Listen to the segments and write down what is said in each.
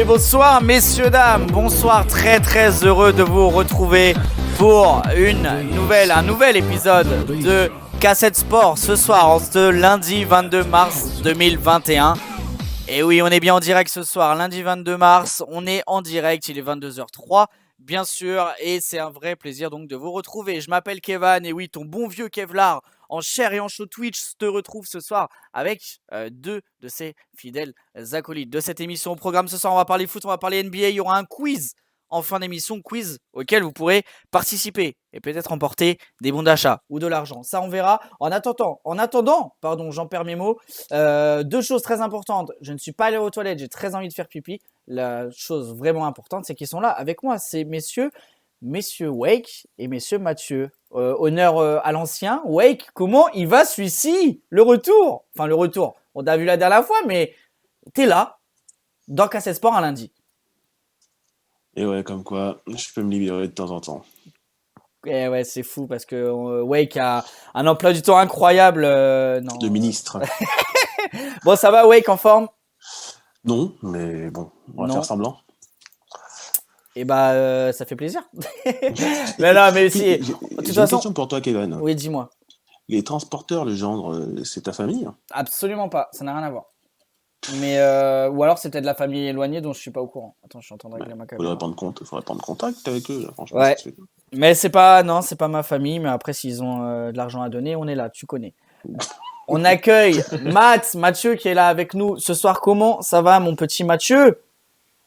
Et bonsoir messieurs, dames, bonsoir, très heureux de vous retrouver pour un nouvel épisode de Cassette Sport ce soir, en ce lundi 22 mars 2021. Et oui, on est bien en direct ce soir, lundi 22 mars, on est en direct, il est 22h03 bien sûr, et c'est un vrai plaisir donc de vous retrouver. Je m'appelle Kevan, et oui, ton bon vieux Kevlar en chair et en chaud Twitch te retrouve ce soir avec deux de ses fidèles acolytes de cette émission. Au programme ce soir, on va parler foot, on va parler NBA, il y aura un quiz en fin d'émission, quiz auquel vous pourrez participer et peut-être emporter des bons d'achat ou de l'argent. Ça, on verra. En attendant, j'en perds mes mots. Deux choses très importantes. Je ne suis pas allé aux toilettes, j'ai très envie de faire pipi. La chose vraiment importante, c'est qu'ils sont là avec moi. C'est messieurs Wake et messieurs Mathieu. Honneur à l'ancien. Wake, comment il va celui-ci? Le retour. Enfin, le retour. On t'a vu la dernière fois, mais t'es là, dans Cassette Sport un lundi. Et ouais, comme quoi, je peux me libérer de temps en temps. Et ouais, c'est fou parce que Wake a un emploi du temps incroyable. Non. De ministre. Bon, ça va, Wake, en forme? Non, mais bon, on va faire semblant. Et bah, ça fait plaisir. mais si. J'ai une question pour toi, Kevin. Oui, dis-moi. Les transporteurs, le genre, c'est ta famille? Absolument pas, ça n'a rien à voir. Mais ou alors c'est peut-être la famille éloignée dont je suis pas au courant. Attends, je suis en train de régler ma caméra. Faudrait prendre contact avec eux, là, franchement. Ouais. Mais c'est pas ma famille. Mais après, s'ils ont de l'argent à donner, on est là, tu connais. On accueille Mathieu qui est là avec nous ce soir. Comment ça va, mon petit Mathieu?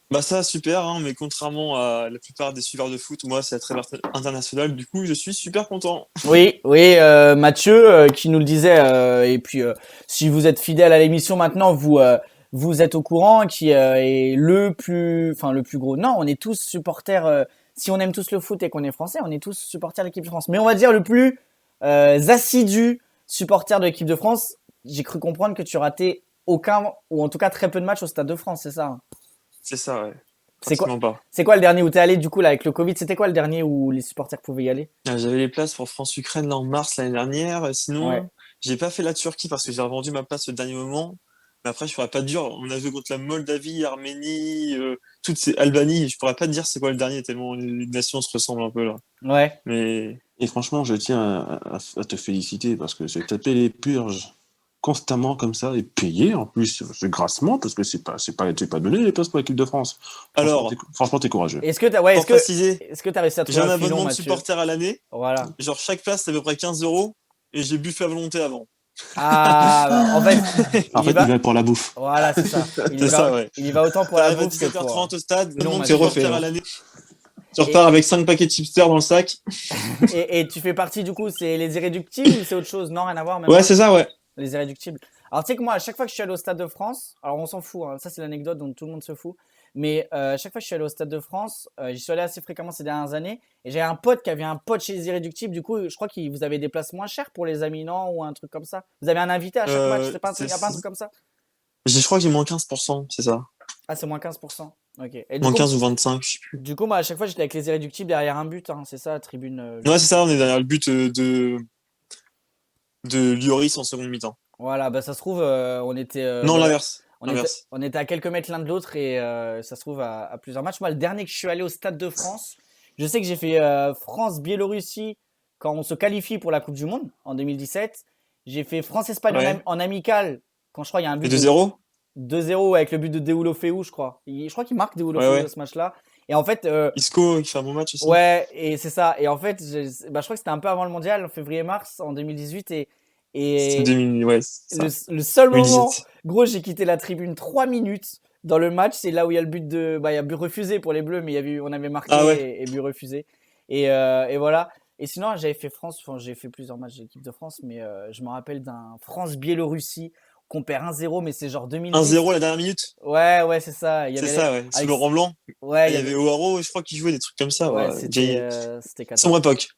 Bah ça super, hein, mais contrairement à la plupart des suiveurs de foot, moi c'est à travers international, du coup je suis super content. Oui, Mathieu qui nous le disait, et puis si vous êtes fidèle à l'émission maintenant, vous êtes au courant, qui est le plus gros. Non, on est tous supporters. Si on aime tous le foot et qu'on est français, on est tous supporters de l'équipe de France. Mais on va dire le plus assidu supporter de l'équipe de France. J'ai cru comprendre que tu ratais aucun, ou en tout cas très peu de matchs au Stade de France, c'est ça? C'est ça, ouais. C'est quoi le dernier où t'es allé du coup là avec le Covid? C'était quoi le dernier où les supporters pouvaient y aller? J'avais les places pour France-Ukraine là en mars l'année dernière. Sinon, Ouais. j'ai pas fait la Turquie parce que j'ai revendu ma place au dernier moment. Mais après, je pourrais pas te dire. On a joué contre la Moldavie, Arménie, toutes ces Albanie. Je pourrais pas te dire c'est quoi le dernier tellement les nations se ressemblent un peu là. Ouais. Mais Et franchement, je tiens à te féliciter parce que c'est taper les purges constamment comme ça et payer en plus, c'est grassement parce que c'est pas donné les places pour l'équipe de France. Franchement, t'es courageux. Est-ce que t'as réussi à trouver j'ai un filon, abonnement de Mathieu? supporter à l'année. Voilà. Genre chaque place c'est à peu près 15 € et j'ai buffé à volonté avant. Ah, en fait, il va pour la bouffe. Voilà, c'est ça. Ouais. Il y va autant pour la bouffe que 17h30 au stade, Non, monde Mathieu. c'est refait à l'année. Tu repars avec 5 paquets de chipsters dans le sac. Et tu fais partie du coup, c'est les irréductibles ou c'est autre chose? Non, rien à voir. Ouais, c'est ça, ouais. Les irréductibles. Alors tu sais que moi, à chaque fois que je suis allé au Stade de France, alors on s'en fout, hein, ça c'est l'anecdote dont tout le monde se fout, mais chaque fois que je suis allé au Stade de France, j'y suis allé assez fréquemment ces dernières années, et j'avais un pote qui avait un pote chez les irréductibles, du coup je crois que vous avez des places moins chères pour les amis, non? Ou un truc comme ça. Vous avez un invité à chaque match, il n'y a pas un truc comme ça? Je crois que j'ai moins 15%, c'est ça. Ah, c'est moins 15%. Ok. Et moins 15 ou 25, je sais plus. Du coup, moi, à chaque fois, j'étais avec les irréductibles derrière un but, hein, c'est ça, la tribune. Ouais, c'est ça, on est derrière le but de Lloris en seconde mi-temps. Voilà, bah ça se trouve, on était. Non, l'inverse. On était à quelques mètres l'un de l'autre et ça se trouve à plusieurs matchs. Moi, le dernier que je suis allé au Stade de France, je sais que j'ai fait France-Biélorussie quand on se qualifie pour la Coupe du Monde en 2017. J'ai fait France-Espagne en amical quand je crois il y a un but. 2-0 2-0 avec le but de Deulofeu, je crois. Je crois qu'il marque Deulofeu dans ce match-là. Et en fait. Isco, il fait un bon match aussi. Ouais, et c'est ça. Et en fait, je crois que c'était un peu avant le mondial, en février-mars en 2018. Et le seul moment, gros, j'ai quitté la tribune 3 minutes dans le match. C'est là où il y a le but il y a but refusé pour les Bleus, mais on avait marqué et but refusé. Et voilà. Et sinon, j'avais fait j'ai fait plusieurs matchs d'équipe de France, mais je me rappelle d'un France-Biélorussie qu'on perd 1-0, mais c'est genre 2010. 1-0 la dernière minute. Ouais, c'est ça. C'est ça, ouais. Sous Laurent Blanc. Ouais. Il y avait Oaro, je crois qu'il jouait des trucs comme ça. Ouais, c'était sombre époque.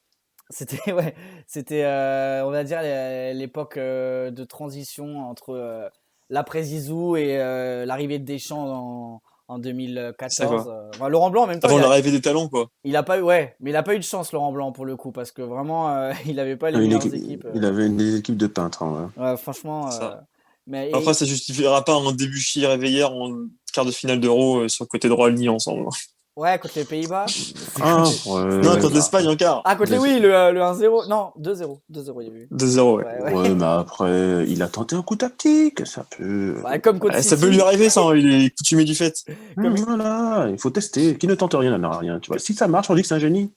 C'était on va dire l'époque de transition entre l'après Zizou et l'arrivée de Deschamps en 2014. Laurent Blanc en même temps. Avant l'arrivée des talents, quoi. Mais il a pas eu de chance, Laurent Blanc, pour le coup, parce que vraiment il avait pas les meilleures équipes. Il avait des équipes de peintres. Ouais, franchement. Mais Après, ça justifiera pas un Debuchy réveillère en quart de finale d'Euro sur le côté droit aligné ensemble. ouais, contre les Pays-Bas. Ah, Non, contre l'Espagne en quart. Ah, contre les, oui, le 1-0. Non, 2-0. 2-0, il y a eu. 2-0, ouais. Ouais, mais après, il a tenté un coup tactique, ça peut. Bah, comme contre Ça City. peut lui arriver, ça, il est coutumier du fait. Voilà, il faut tester. Qui ne tente rien n'a rien. Tu vois, si ça marche, on dit que c'est un génie.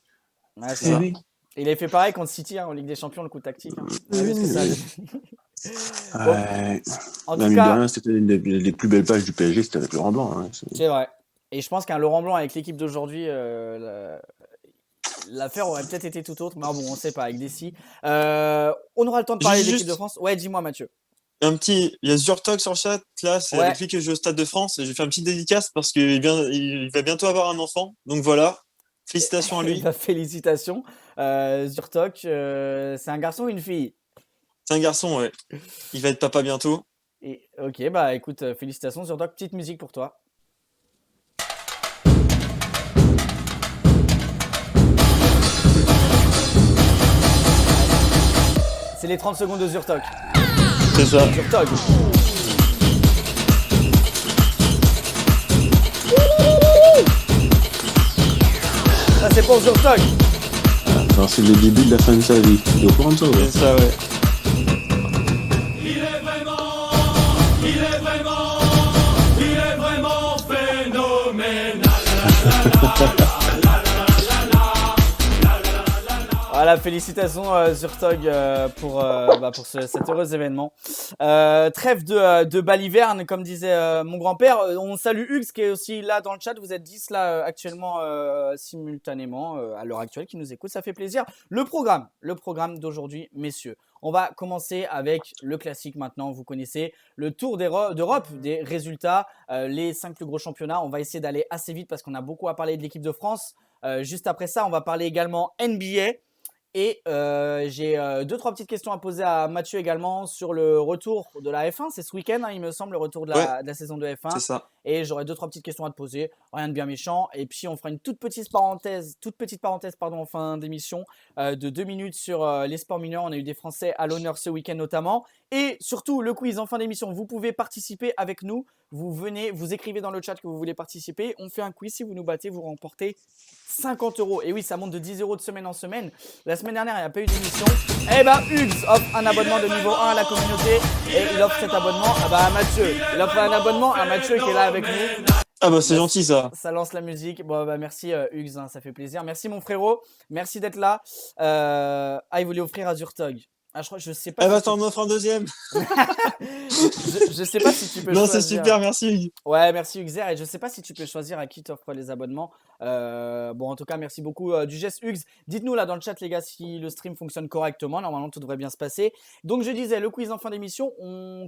Ouais, c'est Eh ça. oui. Il avait fait pareil contre City en Ligue des Champions, le coup tactique. On a vu ce que ça a donné. Ouais. En Bah, tout mine de cas, rien, c'était une des plus belles pages du PSG, c'était avec Laurent Blanc. Hein. c'est vrai. Et je pense qu'un Laurent Blanc avec l'équipe d'aujourd'hui, l'affaire aurait peut-être été tout autre. Mais bon, on ne sait pas, avec Dessy. On aura le temps de parler de l'équipe de France. Ouais, dis-moi, Mathieu. Il y a Zurtok sur le chat, là, c'est Ouais. avec lui que je joue au Stade de France. Et je vais faire une petite dédicace parce qu'il va bientôt avoir un enfant. Donc voilà, félicitations à lui. Bah, félicitations. Zurtok, c'est un garçon ou une fille? C'est un garçon, ouais. Il va être papa bientôt. Et, ok, bah écoute, félicitations Zurtok. Petite musique pour toi. C'est les 30 secondes de Zurtok. C'est ça. Zurtok. Ça c'est pour Zurtok. Alors, c'est le début de la fin de sa vie. Tu es au courant de ça, ouais. C'est ça, ouais. Il est vraiment phénoménal. Voilà, félicitations Zurtog pour cet heureux événement. Trêve de baliverne, comme disait mon grand-père. On salue Hugues qui est aussi là dans le chat. Vous êtes 10 là actuellement simultanément à l'heure actuelle qui nous écoute. Ça fait plaisir. Le programme d'aujourd'hui, messieurs. On va commencer avec le classique maintenant. Vous connaissez le Tour d'Europe, des résultats, les 5 plus gros championnats. On va essayer d'aller assez vite parce qu'on a beaucoup à parler de l'équipe de France. Juste après ça, on va parler également NBA. Et j'ai 2-3 petites questions à poser à Mathieu également sur le retour de la F1. C'est ce week-end, hein, il me semble, le retour de la saison de F1. C'est ça. Et j'aurai 2-3 petites questions à te poser, rien de bien méchant. Et puis on fera une toute petite parenthèse en fin d'émission de 2 minutes sur les sports mineurs. On a eu des Français à l'honneur ce week-end notamment. Et surtout le quiz en fin d'émission. Vous pouvez participer avec nous. Vous venez, vous écrivez dans le chat que vous voulez participer. On fait un quiz. Si vous nous battez, vous remportez 50 €. Et oui, ça monte de 10 € de semaine en semaine. La semaine dernière, il n'y a pas eu d'émission. Eh ben, Hugues offre un abonnement de niveau 1 à la communauté. Et il offre cet abonnement à Mathieu. Il offre un abonnement à Mathieu qui est là avec nous. Ah bah c'est gentil ça. Ça lance la musique. Bon bah merci Hugues, hein, ça fait plaisir. Merci mon frérot. Merci d'être là. Il voulait offrir à Zurtog. Ah, je sais pas. Eh bah t'en offres un deuxième. je sais pas si tu peux non, choisir. c'est super, merci Hugues. Ouais, merci Hugues. Et je sais pas si tu peux choisir à qui t'offres les abonnements. Bon, en tout cas, merci beaucoup du geste Hugues. Dites-nous là dans le chat, les gars, si le stream fonctionne correctement. Normalement, tout devrait bien se passer. Donc, je disais, le quiz en fin d'émission,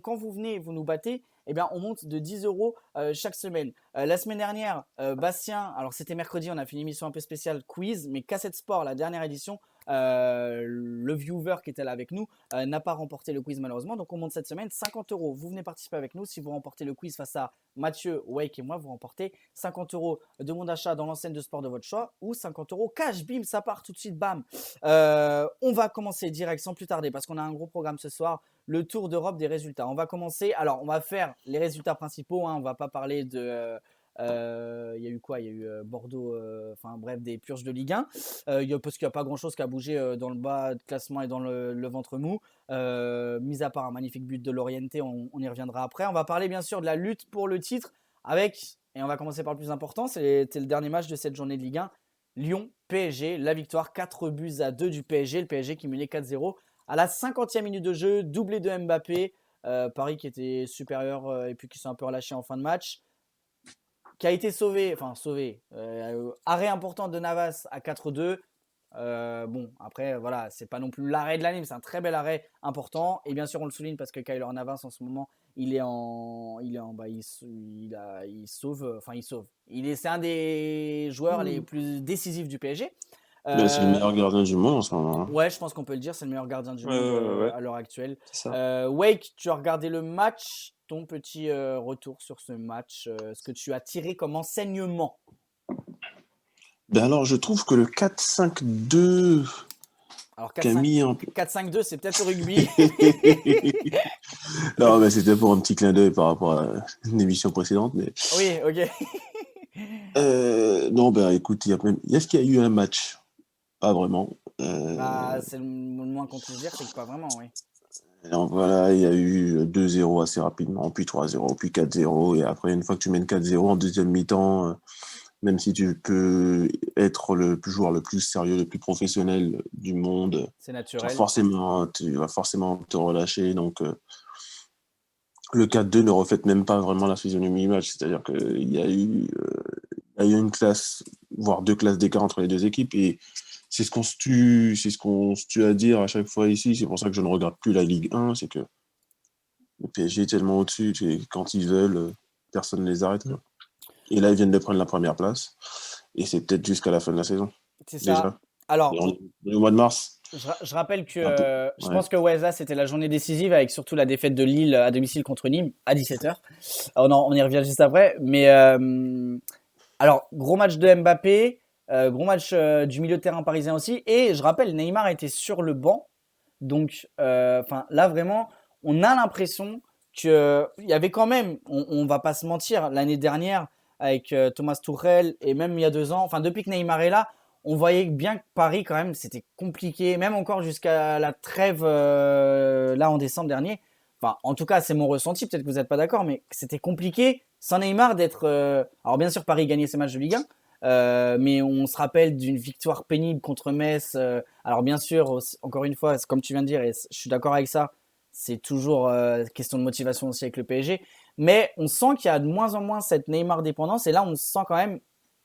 quand vous venez, vous nous battez, eh bien, on monte de 10 € chaque semaine. La semaine dernière, Bastien, alors c'était mercredi, on a fait une émission un peu spéciale quiz, mais Cassette Sport, la dernière édition, le viewer qui était là avec nous n'a pas remporté le quiz malheureusement, donc on monte cette semaine 50 €. Vous venez participer avec nous. Si vous remportez le quiz face à Mathieu, Wake et moi, vous remportez 50 € de mon achat dans l'enseigne de sport de votre choix ou 50 € cash. Bim, ça part tout de suite, bam. On va commencer direct sans plus tarder parce qu'on a un gros programme ce soir. Le Tour d'Europe des résultats. On va commencer. Alors, on va faire les résultats principaux. Hein. On va pas parler de. Il y a eu quoi? Il y a eu Bordeaux, enfin bref, des purges de Ligue 1. Parce qu'il n'y a pas grand-chose qui a bougé dans le bas de classement et dans le ventre mou. Mis à part un magnifique but de Loriente, on y reviendra après. On va parler bien sûr de la lutte pour le titre avec, et on va commencer par le plus important, c'était le dernier match de cette journée de Ligue 1. Lyon-PSG, la victoire 4-2 du PSG. Le PSG qui menait 4-0 à la 50e minute de jeu, doublé de Mbappé. Paris qui était supérieur et puis qui s'est un peu relâché en fin de match. Qui a été sauvé, arrêt important de Navas à 4-2. Bon, après, voilà, c'est pas non plus l'arrêt de l'année, mais c'est un très bel arrêt important. Et bien sûr, on le souligne parce que Keylor Navas, en ce moment, il sauve. C'est un des joueurs les plus décisifs du PSG. C'est le meilleur gardien du monde en ce moment. Ouais, je pense qu'on peut le dire, c'est le meilleur gardien du monde à l'heure actuelle. Wake, tu as regardé le match. Ton petit retour sur ce match, ce que tu as tiré comme enseignement? Ben alors, je trouve que le 4-5-2 Alors 4-5-2, c'est peut-être le rugby. Non, mais c'était pour un petit clin d'œil par rapport à une émission précédente. Mais Oui, ok. non, ben écoute, est-ce qu'il y a eu un match? Pas vraiment. Bah, c'est le moins qu'on puisse dire, c'est que pas vraiment, oui. Donc voilà, il y a eu 2-0 assez rapidement, puis 3-0, puis 4-0. Et après, une fois que tu mènes 4-0 en deuxième mi-temps, même si tu peux être le joueur le plus sérieux, le plus professionnel du monde, C'est tu vas naturel. forcément te relâcher. Donc, le 4-2 ne reflète même pas vraiment la physionomie du match. C'est-à-dire qu'il y a eu une classe, voire deux classes d'écart entre les deux équipes. Et c'est ce qu'on se tue à dire à chaque fois ici. C'est pour ça que je ne regarde plus la Ligue 1. C'est que le PSG est tellement au-dessus. Quand ils veulent, personne ne les arrête. Quoi. Et là, ils viennent de prendre la première place. Et c'est peut-être jusqu'à la fin de la saison. C'est ça. Déjà. Alors, Et on est au mois de mars. je rappelle que Un peu. je Ouais. pense que ouais, là, c'était la journée décisive avec surtout la défaite de Lille à domicile contre Nîmes à 17h. On y revient juste après. Mais alors, gros match de Mbappé, gros match du milieu de terrain parisien aussi. Et je rappelle, Neymar était sur le banc. Donc, là, vraiment, on a l'impression qu'il y avait quand même, on va pas se mentir, l'année dernière, avec Thomas Tuchel et même il y a 2 ans, enfin, depuis que Neymar est là, on voyait bien que Paris, quand même, c'était compliqué, même encore jusqu'à la trêve, là, en décembre dernier. Enfin, en tout cas, c'est mon ressenti, peut-être que vous n'êtes pas d'accord, mais c'était compliqué sans Neymar d'être. Alors, bien sûr, Paris gagnait ses matchs de Ligue 1, mais on se rappelle d'une victoire pénible contre Metz. Alors bien sûr, encore une fois, comme tu viens de dire, et je suis d'accord avec ça, c'est toujours question de motivation aussi avec le PSG. Mais on sent qu'il y a de moins en moins cette Neymar dépendance. Et là, on sent quand même,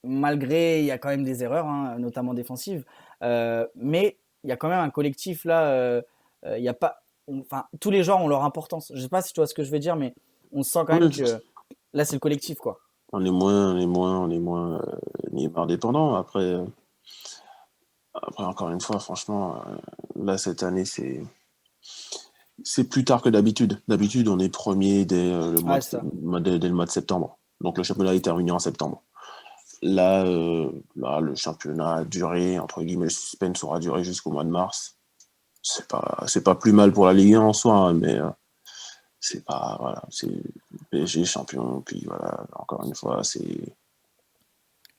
malgré, il y a quand même des erreurs, hein, notamment défensives. Mais il y a quand même un collectif là. Il y a pas, enfin, tous les joueurs ont leur importance. Je sais pas si tu vois ce que je veux dire, mais on sent quand même Oui, que là, c'est le collectif, quoi. on est moins Neymar dépendant. Après, encore une fois, franchement, là, cette année, c'est plus tard que d'habitude. D'habitude, on est premier Ouais, c'est ça. dès le mois de septembre. Donc, le championnat est terminé en septembre. Là, le championnat a duré, entre guillemets, le suspense aura duré jusqu'au mois de mars. C'est pas plus mal pour la Ligue 1 en soi, hein, mais c'est pas, voilà, c'est PSG champion, puis voilà, encore une fois,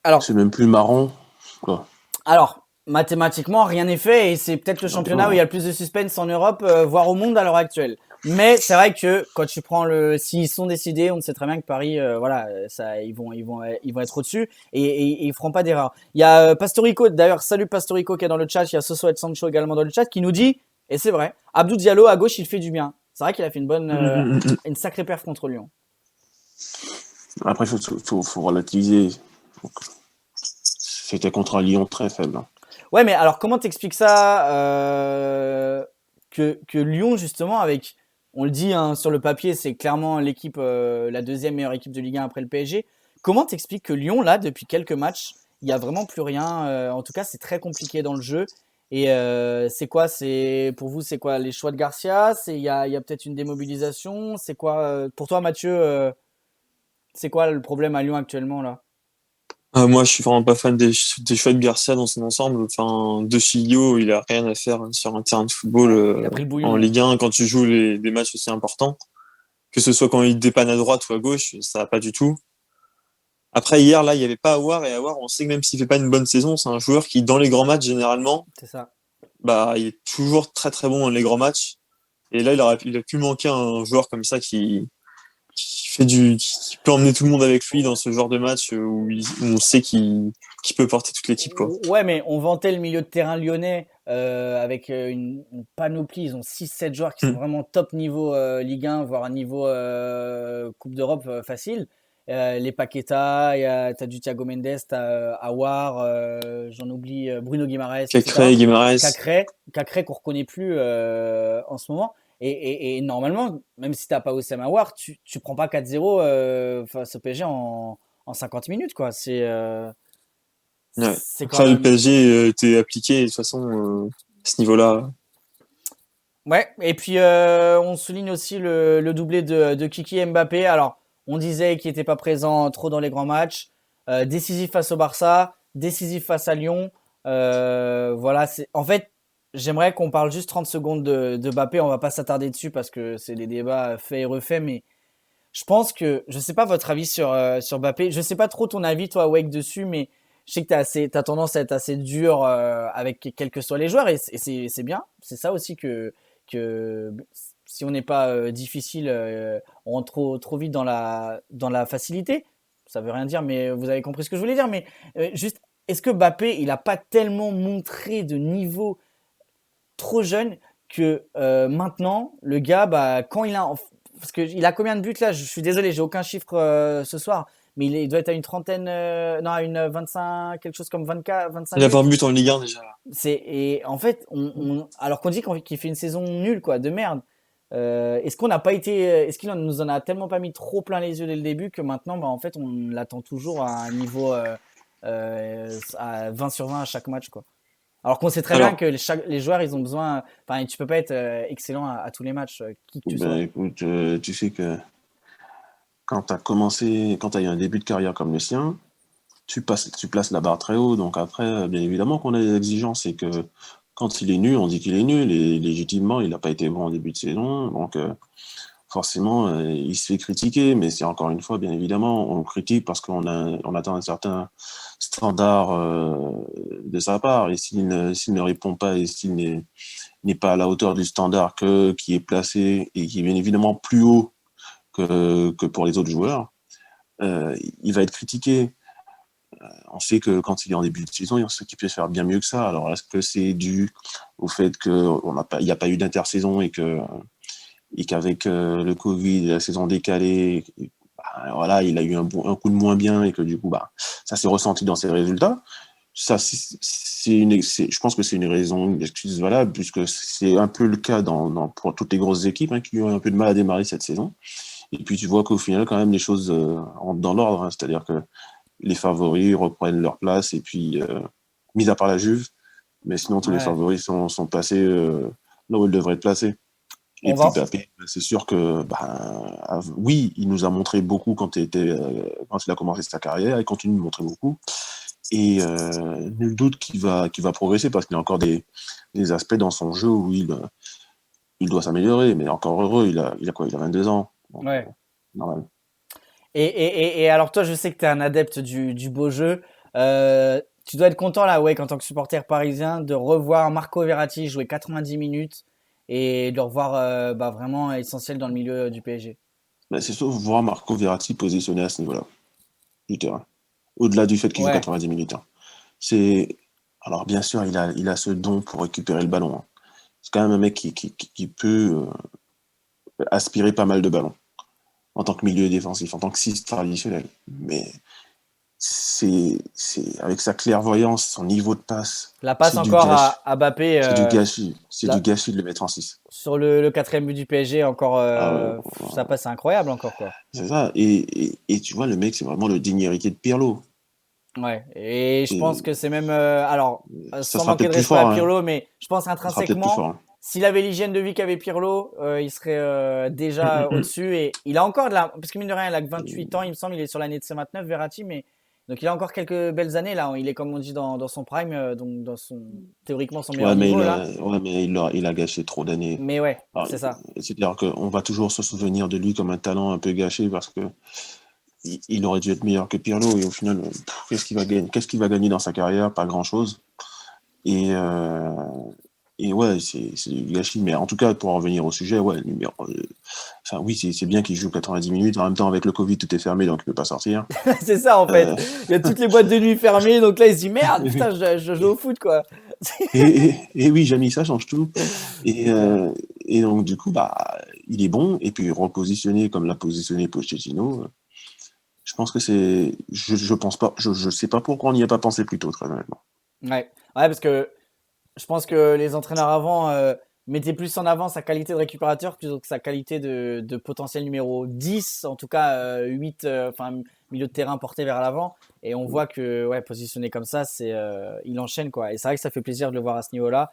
Alors, c'est même plus marrant, quoi. Alors, mathématiquement, rien n'est fait et c'est peut-être le championnat où il y a le plus de suspense en Europe, voire au monde à l'heure actuelle. Mais c'est vrai que quand tu prends s'ils sont décidés, on sait très bien que Paris, voilà, ça, ils vont être au-dessus et ils feront pas d'erreur. Il y a Pastorico, d'ailleurs, salut Pastorico qui est dans le chat. Il y a Soso et Sancho également dans le chat qui nous dit, et c'est vrai, Abdou Diallo à gauche, il fait du bien. C'est vrai qu'il a fait une sacrée perf contre Lyon. Après, faut relativiser. C'était contre un Lyon très faible. Hein. Ouais, mais alors comment t'expliques ça que Lyon, justement, avec, on le dit hein, sur le papier, c'est clairement l'équipe, la deuxième meilleure équipe de Ligue 1 après le PSG. Comment t'expliques que Lyon, là, depuis quelques matchs, il n'y a vraiment plus rien. En tout cas, c'est très compliqué dans le jeu. Et c'est quoi pour vous, c'est quoi les choix de Garcia? Il y a peut-être une démobilisation? C'est quoi pour toi, Mathieu, c'est quoi le problème à Lyon actuellement, là? Moi, je suis vraiment pas fan des choix de Garcia dans son ensemble. Enfin, De Chilio, il a rien à faire sur un terrain de football Il a pris le en bouillon. Ligue 1 quand tu joues des matchs aussi importants. Que ce soit quand il dépanne à droite ou à gauche, ça va pas du tout. Après, hier, là, il y avait pas Aouar, et Aouar, on sait que même s'il fait pas une bonne saison, c'est un joueur qui, dans les grands matchs, généralement, C'est ça. bah, il est toujours très très bon dans les grands matchs. Et là, il a pu manquer un joueur comme ça qui peut emmener tout le monde avec lui dans ce genre de match où on sait qu'il peut porter toute l'équipe, quoi. Ouais, mais on vantait le milieu de terrain lyonnais avec une panoplie. Ils ont 6-7 joueurs qui sont vraiment top niveau Ligue 1, voire niveau Coupe d'Europe facile. Les Paqueta, t'as du Thiago Mendes, t'as Aouar, j'en oublie, Bruno Guimaraes, Cacré, etc. Guimaraes. Cacré qu'on reconnaît plus en ce moment. Et normalement, même si t'as pas Oussem Aouar, tu prends pas 4-0 face au PSG en 50 minutes, quoi. Ouais. C'est quand Après, le même. PSG était appliqué, de toute façon, à ce niveau-là. Ouais, et puis on souligne aussi le doublé de Kiki Mbappé. Alors, on disait qu'il n'était pas présent trop dans les grands matchs. Décisif face au Barça, décisif face à Lyon. Voilà, en fait, j'aimerais qu'on parle juste 30 secondes de Mbappé. On va pas s'attarder dessus parce que c'est des débats faits et refaits, mais je pense que, je sais pas votre avis sur Mbappé. Je sais pas trop ton avis, toi, Wake, dessus, mais je sais que t'as tendance à être assez dur avec quels que soient les joueurs, et c'est bien. C'est ça aussi que si on n'est pas difficile, on rentre trop vite dans la facilité. Ça veut rien dire, mais vous avez compris ce que je voulais dire. Mais juste, est-ce que Mbappé, il a pas tellement montré de niveau trop jeune que maintenant, le gars, bah, quand il a. Parce qu'il a combien de buts là? Je suis désolé, j'ai aucun chiffre ce soir, mais il doit être à une trentaine, non, à une 25, quelque chose comme 24, 25 Il a buts. 20 buts en Ligue 1 déjà. Et en fait, alors qu'on dit qu'il fait une saison nulle, quoi, de merde. Est-ce qu'on n'a pas été, est-ce qu'il nous en a tellement pas mis trop plein les yeux dès le début que maintenant, bah, en fait, on l'attend toujours à un niveau à 20 sur 20 à chaque match, quoi. Alors qu'on sait très bien Alors, que les joueurs, ils ont besoin. Enfin, tu peux pas être excellent à tous les matchs, qui que tu Ben sois. écoute, tu sais que quand tu as eu un début de carrière comme le sien, tu places la barre très haut. Donc après, bien évidemment qu'on a des exigences et que quand il est nul, on dit qu'il est nul et légitimement, il n'a pas été bon en début de saison. Donc forcément, il se fait critiquer, mais c'est encore une fois, bien évidemment, on le critique parce on attend un certain standard de sa part. Et s'il ne répond pas et s'il n'est pas à la hauteur du standard qui est placé et qui est bien évidemment plus haut que pour les autres joueurs, il va être critiqué. On sait que quand il est en début de saison, il sait qu'il peut faire bien mieux que ça. Alors, est-ce que c'est dû au fait qu'il n'y a pas eu d'intersaison et qu'avec le Covid, la saison décalée, bah, voilà, il a eu un coup de moins bien et que du coup, bah, ça s'est ressenti dans ses résultats. Ça, je pense que c'est une raison, une excuse valable, puisque c'est un peu le cas pour toutes les grosses équipes qui ont un peu de mal à démarrer cette saison. Et puis tu vois qu'au final, quand même, les choses rentrent dans l'ordre, hein. C'est-à-dire que les favoris reprennent leur place, et puis, mis à part la Juve, mais sinon tous les Ouais. favoris sont placés là où ils devraient être placés. Et On puis va. Mbappé, c'est sûr que, oui, il nous a montré beaucoup quand il a commencé sa carrière, il continue de montrer beaucoup. Et nul doute qu'il va progresser parce qu'il y a encore des aspects dans son jeu où il doit s'améliorer. Mais encore heureux, il a quoi? Il a 22 ans. Donc, Ouais. normal. Et alors toi, je sais que tu es un adepte du beau jeu. Tu dois être content là, ouais, en tant que supporter parisien, de revoir Marco Verratti jouer 90 minutes et de le revoir bah, vraiment essentiel dans le milieu du PSG. Mais c'est sauf voir Marco Verratti positionné à ce niveau-là du terrain. Au-delà du fait qu'il joue Ouais, 90 minutes, hein. C'est Alors bien sûr, il a ce don pour récupérer le ballon, hein. C'est quand même un mec qui peut aspirer pas mal de ballons en tant que milieu défensif, en tant que 6 traditionnel. Mais avec sa clairvoyance, son niveau de passe, la passe c'est du encore gâchis. à Mbappé C'est du gâchis. C'est du là, gâchis de le mettre en 6. sur le quatrième but du PSG, encore Ah ouais, ça passe incroyable encore quoi. c'est ça. Et tu vois, le mec, c'est vraiment le digne héritier de Pirlo. Ouais, et je pense Et que c'est même, alors, ça sans sera manquer de peut-être plus respect à fort, hein. Pirlo, mais je pense Ça sera peut-être plus fort, intrinsèquement, hein. s'il avait l'hygiène de vie qu'avait Pirlo, il serait déjà au-dessus. Et il a encore parce que mine de rien, il a que 28 ans, il me semble, il est sur l'année de ses 29, Verratti, mais donc il a encore quelques belles années là. Il est comme on dit dans son prime, donc théoriquement son meilleur Ouais, mais niveau là. il a gâché trop d'années. Mais ouais, Alors, c'est ça. c'est-à-dire qu'on va toujours se souvenir de lui comme un talent un peu gâché parce que il aurait dû être meilleur que Pirlo et au final, qu'est-ce qu'il va gagner? Qu'est-ce qu'il va gagner dans sa carrière? Pas grand-chose. Et, euh, et ouais, c'est du gâchis. Mais en tout cas, pour en revenir au sujet, ouais, enfin oui, c'est bien qu'il joue 90 minutes. En même temps, avec le Covid, tout est fermé, donc il peut pas sortir. C'est ça en fait. Euh, Il y a toutes les boîtes de nuit fermées, donc là il se dit merde, putain, je joue au foot quoi. et oui, Jamie, ça change tout. Et, Ouais. euh, et donc, du coup, il est bon. Et puis, repositionné comme l'a positionné Pochettino, je pense que je pense pas, je sais pas pourquoi on n'y a pas pensé plus tôt, très honnêtement. Ouais, ouais, parce que je pense que les entraîneurs avant mettaient plus en avant sa qualité de récupérateur plutôt que sa qualité de potentiel numéro 10, en tout cas 8, enfin milieu de terrain porté vers l'avant. Et on voit que ouais, positionné comme ça, il enchaîne quoi. Et c'est vrai que ça fait plaisir de le voir à ce niveau-là.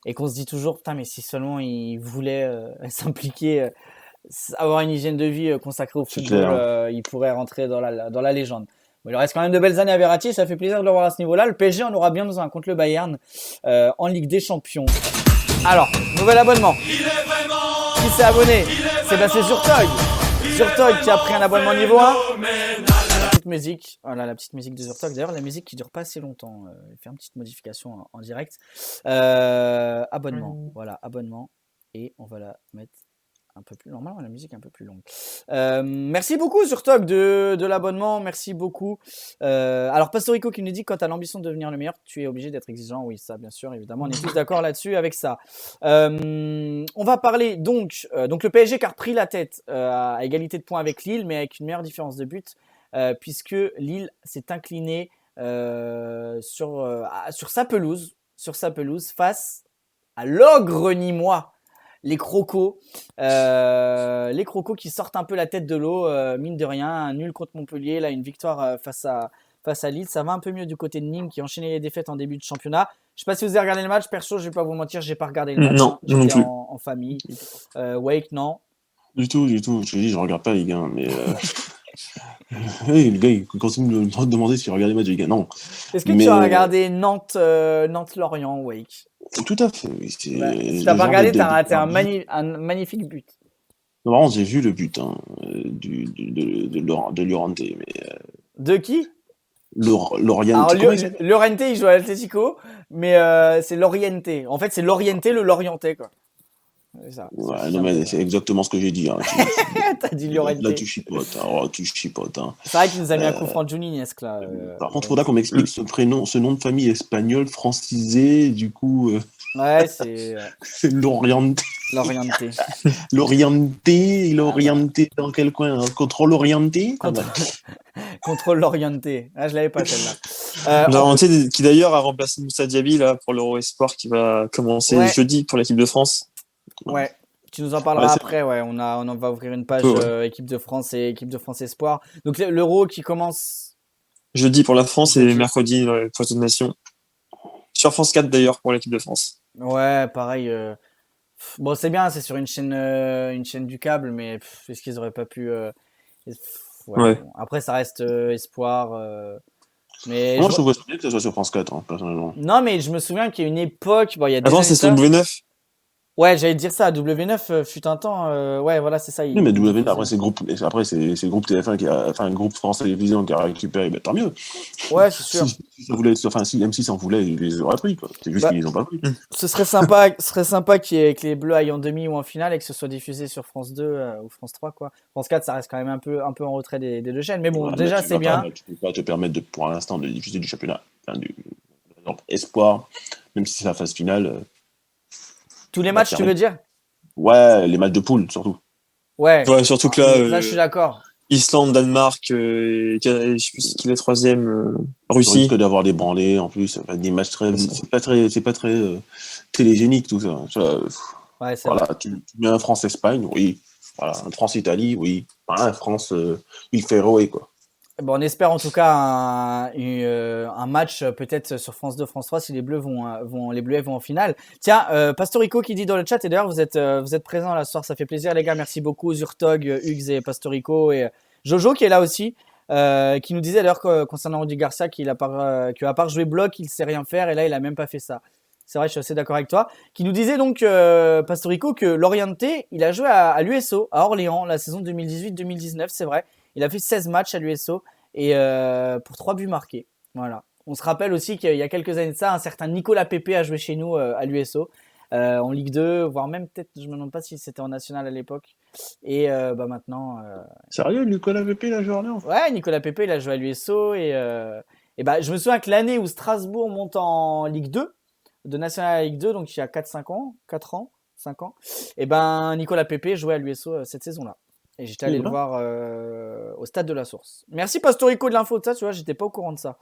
Et qu'on se dit toujours, putain, mais si seulement il voulait s'impliquer, avoir une hygiène de vie consacrée au C'est football, clair. il pourrait rentrer dans la légende. Bon, il reste quand même de belles années à Verratti, ça fait plaisir de le voir à ce niveau-là. Le PSG en aura bien besoin contre le Bayern en Ligue des Champions. Alors, nouvel abonnement. Qui s'est abonné? Sébastien Zurtog. Zurtog qui a pris un abonnement niveau 1. La petite musique, voilà la petite musique de Zurtog. D'ailleurs, la musique qui dure pas assez longtemps. Il fait une petite modification en direct. Abonnement, voilà, abonnement. Et on va la mettre un peu plus normalement la musique est un peu plus longue. Merci beaucoup Zurtog de l'abonnement, merci beaucoup. Alors Pastorico qui nous dit quand tu as l'ambition de devenir le meilleur, tu es obligé d'être exigeant. Oui, ça bien sûr, évidemment, on est tous d'accord là-dessus avec ça. On va parler donc le PSG qui a repris la tête à égalité de points avec Lille, mais avec une meilleure différence de but puisque Lille s'est incliné sur sa pelouse face à l'ogre nîmois. Les crocos qui sortent un peu la tête de l'eau, mine de rien, un nul contre Montpellier, là une victoire face à Lille, ça va un peu mieux du côté de Nîmes qui enchaînait les défaites en début de championnat. Je sais pas si vous avez regardé le match, perso, je vais pas vous mentir, j'ai pas regardé le match. Non, non plus. En famille. Wake, non. Du tout. Je te dis, je regarde pas les gars, mais oui, le gars il continue de me demander si je regarde les matchs, les gars. Non. Est-ce que tu as regardé Nantes-Lorient, Wake? Tout à fait, oui. Si t'as pas regardé, t'as raté un magnifique but. Non, vraiment, j'ai vu le but de Llorente, mais De qui? Loriente. Llorente, il joue à l'Atlético, mais c'est Loriente. En fait, c'est Loriente le Lorientais, quoi. C'est ça. Ouais, non, mais c'est exactement ce que j'ai dit. Hein. T'as dit Llorente. Là, tu chipotes. Hein. C'est vrai qu'il nous a mis un coup franc Juninesque, là. Par contre, il faudra qu'on m'explique ce nom de famille espagnol, francisé, du coup. Ouais, c'est. C'est Loriente. Loriente dans quel coin? Contrôle orienté. Contrôle orienté. Ah, je l'avais pas celle-là. Loriente qui d'ailleurs a remplacé Moussa Diaby là pour l'Euro Espoir qui va commencer jeudi pour l'équipe de France. Ouais, tu nous en parleras après. Ouais, on va ouvrir une page équipe de France et équipe de France Espoir. Donc l'Euro qui commence jeudi pour la France et mercredi pour les autres nations. Sur France 4 d'ailleurs pour l'équipe de France. Ouais, pareil. Bon, c'est bien, c'est sur une chaîne du câble, mais est-ce qu'ils auraient pas pu ouais. Bon. Après, ça reste Espoir. Mais moi, je trouve bien que ça soit sur France 4, hein, personnellement. Non, mais je me souviens qu'il y a une époque. Bon, il y a avant, c'est sur W9. Ouais, j'allais te dire ça. W9 fut un temps. Ouais, voilà, c'est ça. Oui, mais W9, après, c'est le groupe TF1 le groupe France Télévisions qui a récupéré. Ben, tant mieux. Ouais, c'est sûr. Si M6 en voulait, ils les auraient pris, quoi. C'est juste qu'ils les ont pas pris. Ce serait sympa que les Bleus aillent en demi ou en finale et que ce soit diffusé sur France 2 ou France 3, quoi. France 4, ça reste quand même un peu en retrait des deux chaînes. Mais bon, déjà, c'est bien. Tu peux pas te permettre pour l'instant de diffuser du championnat. Par Espoir, même si c'est la phase finale. Tous les matchs, tu veux dire? Ouais, les matchs de poule, surtout. Ouais, surtout que là, je suis d'accord. Islande, Danemark, je sais plus qui est le troisième, Russie. Risque d'avoir des branlés, en plus, des matchs c'est pas très télégénique, tout ça. Ouais, c'est voilà, vrai. tu mets un France-Espagne, oui. Voilà, un France-Italie, oui. Voilà, France, il fait héroïque, quoi. Bon, on espère en tout cas un match peut-être sur France 2, France 3 si les Bleus vont en finale. Tiens, Pastorico qui dit dans le chat, et d'ailleurs vous êtes présents là ce soir, ça fait plaisir les gars, merci beaucoup Zurtog, Hugues et Pastorico et Jojo qui est là aussi, qui nous disait d'ailleurs concernant Rudy Garcia qu'à part jouer bloc, il sait rien faire et là il a même pas fait ça. C'est vrai, je suis assez d'accord avec toi. Qui nous disait donc, Pastorico, que Loriente, il a joué à l'USO, à Orléans, la saison 2018-2019, c'est vrai. Il a fait 16 matchs à l'USO et pour 3 buts marqués. Voilà. On se rappelle aussi qu'il y a quelques années de ça, un certain Nicolas Pepe a joué chez nous à l'USO, en Ligue 2, voire même peut-être, je me demande pas si c'était en National à l'époque. Et maintenant... Sérieux, Nicolas Pepe, il a joué à Orléans? Ouais, Nicolas Pepe, il a joué à l'USO et je me souviens que l'année où Strasbourg monte en Ligue 2, de National à Ligue 2, donc il y a 4 ans, et Nicolas Pepe jouait à l'USO cette saison-là. Et j'étais allé le voir au stade de la Source. Merci Pastorico de l'info de ça, tu vois, j'étais pas au courant de ça.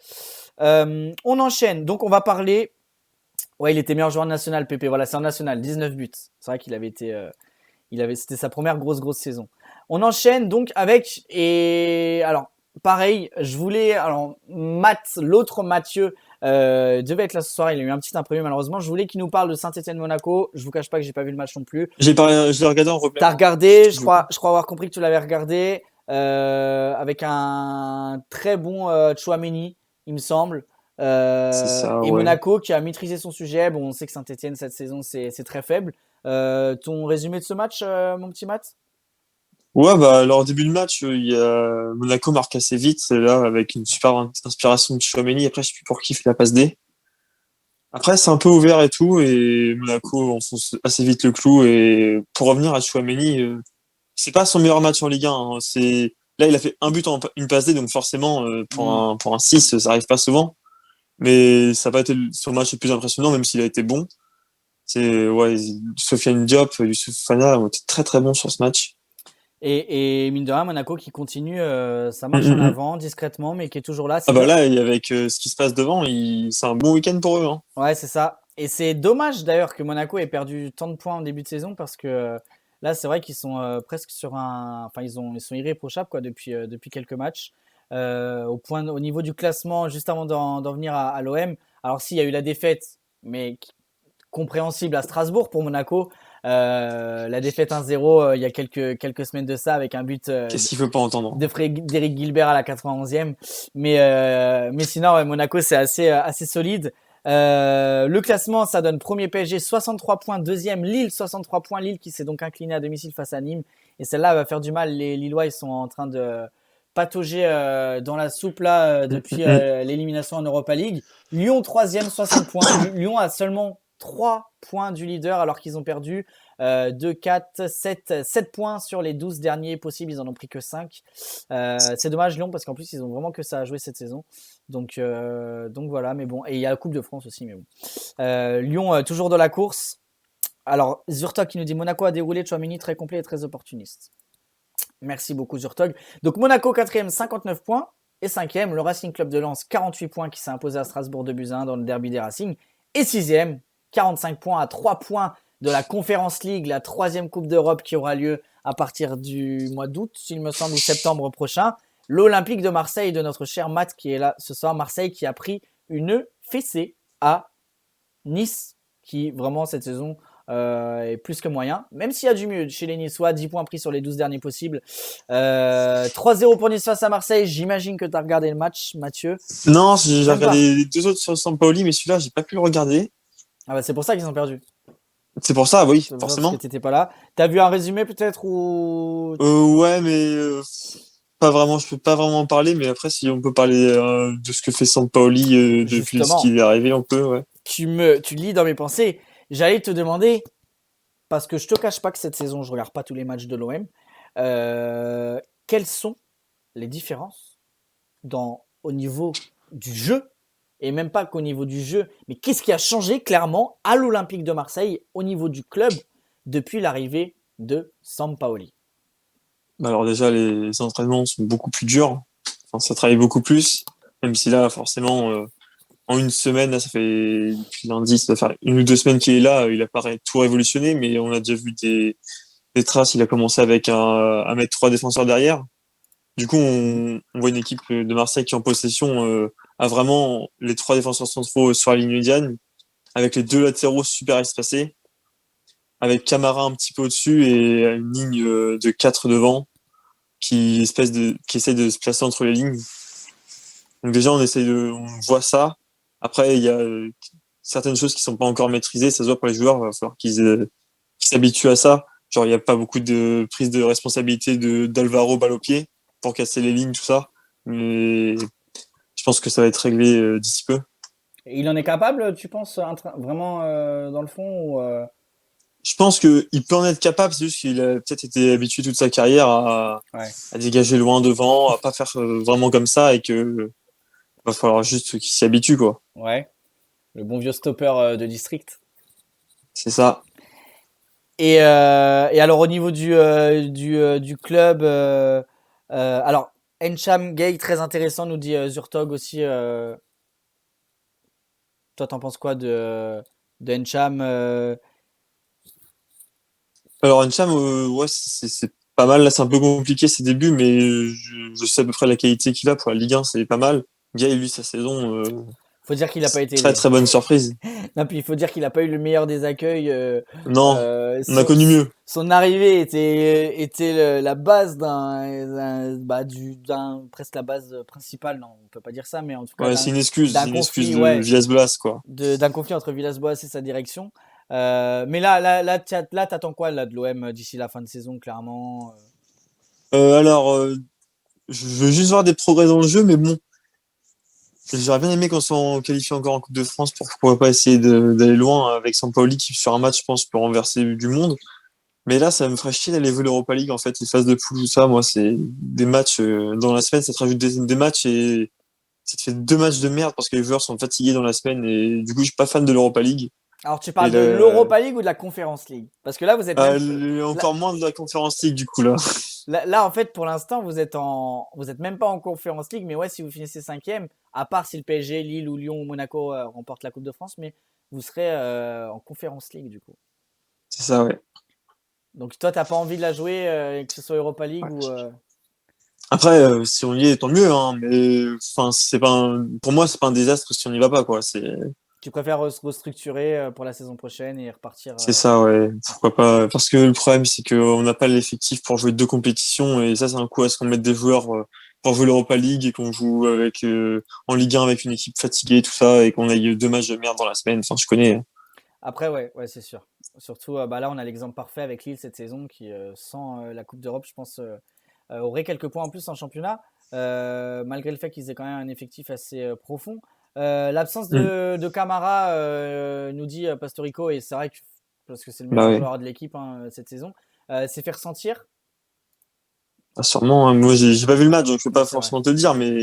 On enchaîne, donc on va parler. Ouais, il était meilleur joueur national, Pepe. Voilà, c'est en national, 19 buts. C'est vrai qu'il avait été, c'était sa première grosse saison. On enchaîne donc avec alors pareil, l'autre Mathieu. Devait être là ce soir, il a eu un petit imprévu malheureusement. Je voulais qu'il nous parle de Saint-Étienne-Monaco. Je vous cache pas que j'ai pas vu le match non plus. Je l'ai regardé en replay. T'as regardé, je crois avoir compris que tu l'avais regardé. avec un très bon Tchouaméni, il me semble. C'est ça, Et ouais. Monaco qui a maîtrisé son sujet. Bon, on sait que Saint-Etienne, cette saison, c'est très faible. Ton résumé de ce match, mon petit Matt? Ouais, bah, alors, au début de match, il y a Monaco marque assez vite, c'est là, avec une super inspiration de Tchouaméni. Après, je sais plus pour qui fait la passe D. Après, c'est un peu ouvert et tout, et Monaco enfonce assez vite le clou. Et pour revenir à Tchouaméni, c'est pas son meilleur match en Ligue 1, hein. Là, il a fait un but en une passe D, donc forcément, pour un 6, ça arrive pas souvent. Mais ça n'a pas été son match le plus impressionnant, même s'il a été bon. Ouais, Sofiane Diop, Youssouf Fana ont été très très bons sur ce match. Et mine de rien, Monaco qui continue sa Mm, marche en mm, mm. avant discrètement, mais qui est toujours là. Ah bah là, et avec ce qui se passe devant, c'est un bon week-end pour eux, hein. Ouais, c'est ça. Et c'est dommage d'ailleurs que Monaco ait perdu tant de points en début de saison parce que là, c'est vrai qu'ils sont presque sur un. Enfin, ils sont irréprochables quoi, depuis quelques matchs. Au niveau du classement, juste avant d'en venir à l'OM. Alors, s'il y a eu la défaite, mais compréhensible à Strasbourg pour Monaco. La défaite 1-0 il y a quelques semaines de ça avec un but Qu'est-ce qu'il faut pas entendre? d'Éric Gilbert à la 91e. Mais sinon, ouais, Monaco, c'est assez solide. Le classement, ça donne premier PSG 63 points, deuxième Lille 63 points. Lille qui s'est donc incliné à domicile face à Nîmes. Et celle-là va faire du mal. Les Lillois, ils sont en train de patauger dans la soupe là depuis l'élimination en Europa League. Lyon troisième, 60 points. Lyon a seulement 3 points du leader alors qu'ils ont perdu 2, 4, 7 points sur les 12 derniers possibles. Ils en ont pris que 5. C'est dommage Lyon parce qu'en plus ils ont vraiment que ça à jouer cette saison. Donc voilà, mais bon. Et il y a la Coupe de France aussi, mais bon. Lyon toujours dans la course. Alors Zurtog qui nous dit Monaco a déroulé Tchouaméni très complet et très opportuniste. Merci beaucoup Zurtog. Donc Monaco 4e, 59 points. Et 5e, le Racing Club de Lens, 48 points qui s'est imposé à Strasbourg 2-1 dans le derby des Racing. Et 6e, 45 points à 3 points de la Conference League, la 3e Coupe d'Europe qui aura lieu à partir du mois d'août, s'il me semble, ou septembre prochain. L'Olympique de Marseille de notre cher Matt qui est là ce soir. Marseille qui a pris une fessée à Nice, qui vraiment cette saison est plus que moyen. Même s'il y a du mieux chez les Niçois, 10 points pris sur les 12 derniers possibles. 3-0 pour Nice face à Marseille. J'imagine que tu as regardé le match, Mathieu. Non, j'ai Même regardé les deux autres sur Sampaoli, mais celui-là, j'ai pas pu le regarder. Ah bah c'est pour ça qu'ils ont perdu. C'est pour ça, oui, C'est pour ça, forcément. parce que t'étais pas là. T'as vu un résumé peut-être ou Ouais, mais pas vraiment. Je peux pas vraiment en parler, mais après, si on peut parler de ce que fait Sampaoli depuis Justement. qu'il est arrivé, on peut, ouais. tu lis dans mes pensées. J'allais te demander, parce que je te cache pas que cette saison, je regarde pas tous les matchs de l'OM. Quelles sont les différences au niveau du jeu, et même pas qu'au niveau du jeu, mais qu'est-ce qui a changé clairement à l'Olympique de Marseille au niveau du club depuis l'arrivée de Sampaoli? Bah alors déjà, les entraînements sont beaucoup plus durs. Enfin, ça travaille beaucoup plus, même si là, forcément, en une semaine, là, ça fait depuis lundi, ça doit faire 1 ou 2 semaines qu'il est là. Il a pas tout révolutionné, mais on a déjà vu des traces. Il a commencé avec à mettre 3 défenseurs derrière. Du coup, on voit une équipe de Marseille qui en possession a vraiment les 3 défenseurs centraux sur la ligne médiane, avec les 2 latéraux super espacés, avec Camara un petit peu au-dessus et une ligne de 4 devant qui essaie de se placer entre les lignes. Donc déjà, on voit ça. Après, il y a certaines choses qui sont pas encore maîtrisées. Ça se voit pour les joueurs. Il va falloir qu'ils s'habituent à ça. Genre, il n'y a pas beaucoup de prise de responsabilité d'Alvaro balle au pied pour casser les lignes, tout ça. Mais je pense que ça va être réglé d'ici peu. Il en est capable, tu penses, vraiment dans le fond ou Je pense qu'il peut en être capable, c'est juste qu'il a peut-être été habitué toute sa carrière Ouais. à dégager loin devant, à pas faire vraiment comme ça et que va falloir juste qu'il s'y habitue, quoi. Ouais, le bon vieux stopper de district. C'est ça. Et alors au niveau du club, alors Encham Gay très intéressant nous dit Zurtog aussi. Toi t'en penses quoi de Encham Alors Encham, ouais, c'est pas mal. Là, c'est un peu compliqué ses débuts, mais je sais à peu près la qualité qu'il a pour la Ligue 1, c'est pas mal. Gay, lui, sa saison, Faut dire qu'il a pas été Très aidé. très bonne surprise. Non, puis il faut dire qu'il a pas eu le meilleur des accueils. Non, on a connu mieux. Son arrivée était la base presque la base principale. Non, on peut pas dire ça, mais en tout cas Ouais, c'est une excuse d'un de conflit, ouais, Villas-Blas, quoi. d'un conflit entre Villas-Boas et sa direction. Mais là, t'attends quoi là de l'OM d'ici la fin de saison, clairement? Alors, je veux juste voir des progrès dans le jeu, mais bon, j'aurais bien aimé qu'on soit qualifié encore en Coupe de France pour pourquoi pas essayer d'aller loin avec Sampaoli qui, sur un match, je pense, peut renverser du monde. Mais là, ça me ferait chier d'aller jouer l'Europa League, en fait, les phases de poule, tout ça. Moi, c'est des matchs dans la semaine, ça te rajoute des matchs et ça te fait 2 matchs de merde parce que les joueurs sont fatigués dans la semaine et du coup, je suis pas fan de l'Europa League. Alors, tu Et parles de l'Europa League ou de la Conference League? Parce que là, vous êtes encore moins de la Conference League, du coup, là. là, en fait, pour l'instant, vous êtes même pas en Conference League, mais ouais, si vous finissez 5e, à part si le PSG, Lille ou Lyon ou Monaco remportent la Coupe de France, mais vous serez en Conference League du coup. C'est ça, ouais. Donc toi, t'as pas envie de la jouer, que ce soit Europa League ou. Après, si on y est, tant mieux, hein, mais enfin, pour moi, c'est pas un désastre si on n'y va pas, quoi. Tu préfères restructurer pour la saison prochaine et repartir. C'est ça, ouais. Pourquoi pas? Parce que le problème, c'est qu'on n'a pas l'effectif pour jouer 2 compétitions et ça, c'est un coup à ce qu'on mette des joueurs pour jouer l'Europa League et qu'on joue en Ligue 1 avec une équipe fatiguée, tout ça, et qu'on aille 2 matchs de merde dans la semaine. Enfin, je connais. Après, ouais, c'est sûr. Surtout, là, on a l'exemple parfait avec Lille cette saison qui, sans la Coupe d'Europe, je pense, aurait quelques points en plus en championnat, malgré le fait qu'ils aient quand même un effectif assez profond. L'absence de Camara, nous dit Pastorico, et c'est vrai que parce que c'est le meilleur joueur de l'équipe cette saison, s'est fait ressentir. Ah, sûrement, hein. Moi, j'ai pas vu le match, donc je peux pas forcément te dire, mais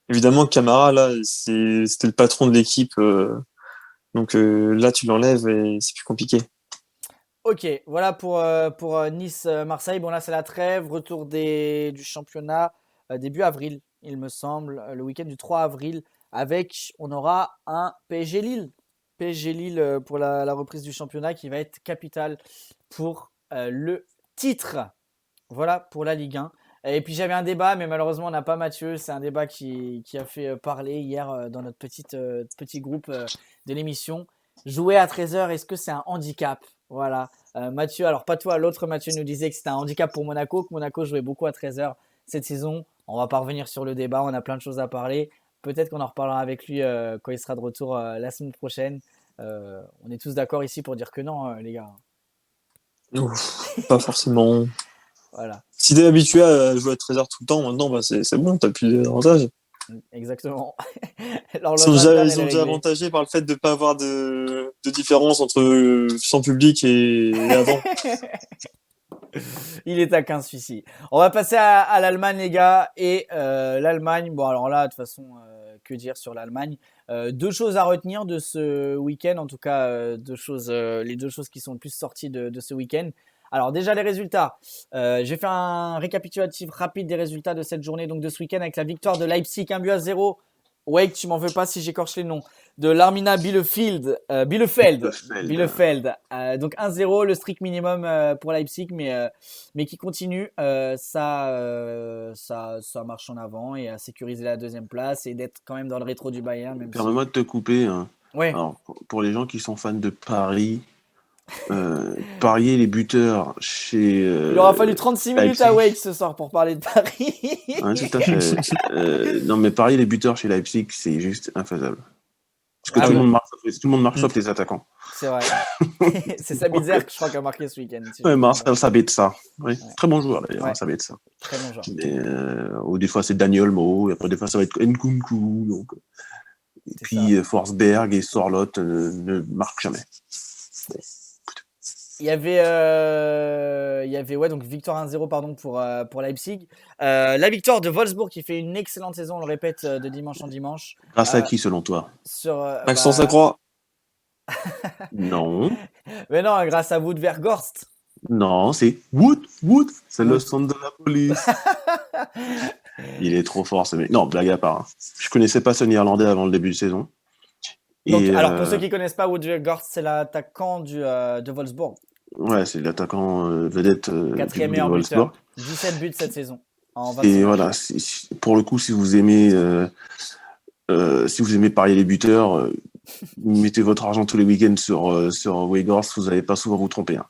évidemment, Camara, là, c'était le patron de l'équipe. Donc là, tu l'enlèves et c'est plus compliqué. Ok, voilà pour Nice-Marseille. Bon, là, c'est la trêve. Retour du championnat début avril, il me semble. Le week-end du 3 avril. On aura un PSG Lille. PSG Lille pour la reprise du championnat qui va être capital pour le titre. Voilà pour la Ligue 1. Et puis j'avais un débat, mais malheureusement on n'a pas Mathieu. C'est un débat qui a fait parler hier dans notre petit groupe de l'émission. Jouer à 13h, est-ce que c'est un handicap? Voilà. Mathieu, alors pas toi, l'autre Mathieu nous disait que c'était un handicap pour Monaco, que Monaco jouait beaucoup à 13h cette saison. On va pas revenir sur le débat, on a plein de choses à parler. Peut-être qu'on en reparlera avec lui quand il sera de retour la semaine prochaine. On est tous d'accord ici pour dire que non, les gars. Ouf, pas forcément. Voilà. Si t'es habitué à jouer à 13h tout le temps, maintenant, bah, c'est bon, t'as plus d'avantages. Exactement. Ils sont déjà avantagés par le fait de ne pas avoir de différence entre sans public et avant. Il est à 15 celui-ci. On va passer à l'Allemagne, les gars. Et l'Allemagne, bon, alors là, de toute façon, que dire sur l'Allemagne? 2 choses à retenir de ce week-end, en tout cas, les 2 choses qui sont le plus sorties de ce week-end. Alors déjà les résultats, j'ai fait un récapitulatif rapide des résultats de cette journée, donc de ce week-end, avec la victoire de Leipzig 1-0. Wake, tu m'en veux pas si j'écorche les noms. De l'Arminia Bielefeld. Donc 1-0, le strict minimum pour Leipzig, mais qui continue. Ça marche en avant et à sécuriser la 2e place et d'être quand même dans le rétro du Bayern. Permets-moi de te couper. Hein. Ouais. Alors, pour les gens qui sont fans de Paris, parier les buteurs chez. Il aura fallu 36 minutes à Wake ce soir pour parler de Paris. Ouais, tout à fait. Non, mais parier les buteurs chez Leipzig, c'est juste infaisable. Parce que tout le monde marque sauf les attaquants. C'est vrai. C'est Sabitzer que je crois qui a marqué ce week-end. Si ouais, Marcel Sabitzer. Oui. Ouais. Très bon joueur d'ailleurs, Ouais. Sabitzer. Très bon joueur. Mais, ou des fois c'est Daniel Mo, et après des fois ça va être Nkunku. Donc. Et C'est puis ça. Forsberg et Sorloth ne marquent jamais. Bon. Il y avait ouais, donc victoire 1-0 pardon pour Leipzig. La victoire de Wolfsburg qui fait une excellente saison, on le répète, de dimanche en dimanche. Grâce à qui selon toi? Sur Maxence Lacroix. Non. Mais non, grâce à Wout Weghorst. Non, c'est Wood, c'est le son de la police. Il est trop fort ce mec. Non, blague à part. Hein. Je connaissais pas ce néerlandais avant le début de saison. Donc, alors pour ceux qui connaissent pas, Wout Weghorst, c'est l'attaquant de Wolfsburg. Ouais, c'est l'attaquant vedette 4e du meilleur Wolfsburg. buteur. 17 buts cette saison. En 25 Et matchs. voilà, pour le coup, si vous aimez Si vous aimez parier les buteurs, mettez votre argent tous les week-ends sur Weghorst, vous n'allez pas souvent vous tromper. Hein.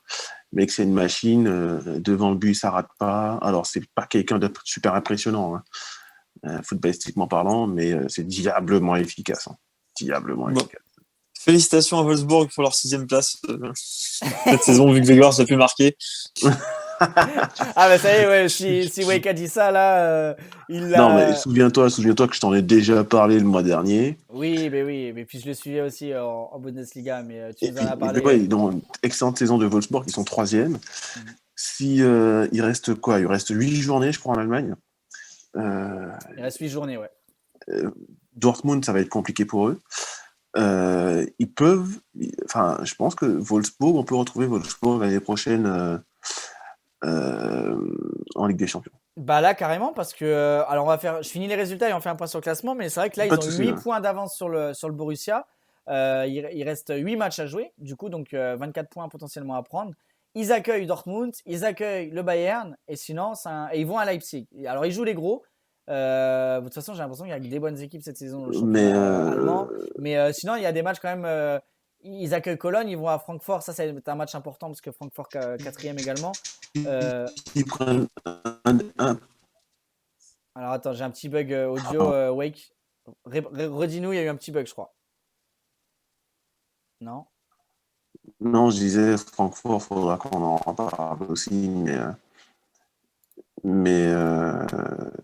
Mec, c'est une machine. Devant le but, ça rate pas. Alors, c'est pas quelqu'un de super impressionnant, hein, footballistiquement parlant, mais c'est diablement efficace. Hein. Diablement Bon. efficace. Félicitations à Wolfsburg pour leur 6e place cette saison, vu que Weghorst a pu marquer. Ah bah ça y est, ouais, si Wake a dit ça là, il Non, mais l'a. souviens-toi que je t'en ai déjà parlé le mois dernier. Oui, mais puis je le suivais aussi en Bundesliga, mais tu Et nous en puis, as parlé. ouais, dans une excellente saison de Wolfsburg, ils sont 3e. Mhm. Si il reste quoi? Il reste 8 journées, je crois, en Allemagne. Il reste 8 journées, ouais. Dortmund, ça va être compliqué pour eux. Ils peuvent. Enfin, je pense que Wolfsburg, on peut retrouver Wolfsburg l'année prochaine en Ligue des Champions. Bah là carrément parce que alors je finis les résultats et on fait un point sur le classement, mais c'est vrai que là Pas ils de ont souci, 8 ouais. points d'avance sur le Borussia. Il reste 8 matchs à jouer, du coup donc 24 points potentiellement à prendre. Ils accueillent Dortmund, ils accueillent le Bayern et sinon et ils vont à Leipzig. Alors ils jouent les gros. De toute façon j'ai l'impression qu'il y a que des bonnes équipes cette saison dans le Mais championnat allemand. Mais sinon il y a des matchs quand même. Ils accueillent Cologne, ils vont à Francfort. Ça c'est un match important parce que Francfort 4e également. ils prennent Alors attends, j'ai un petit bug audio, Wake. Redis-nous, il y a eu un petit bug, je crois. Non? Non, je disais Francfort, faudra qu'on en parle aussi, mais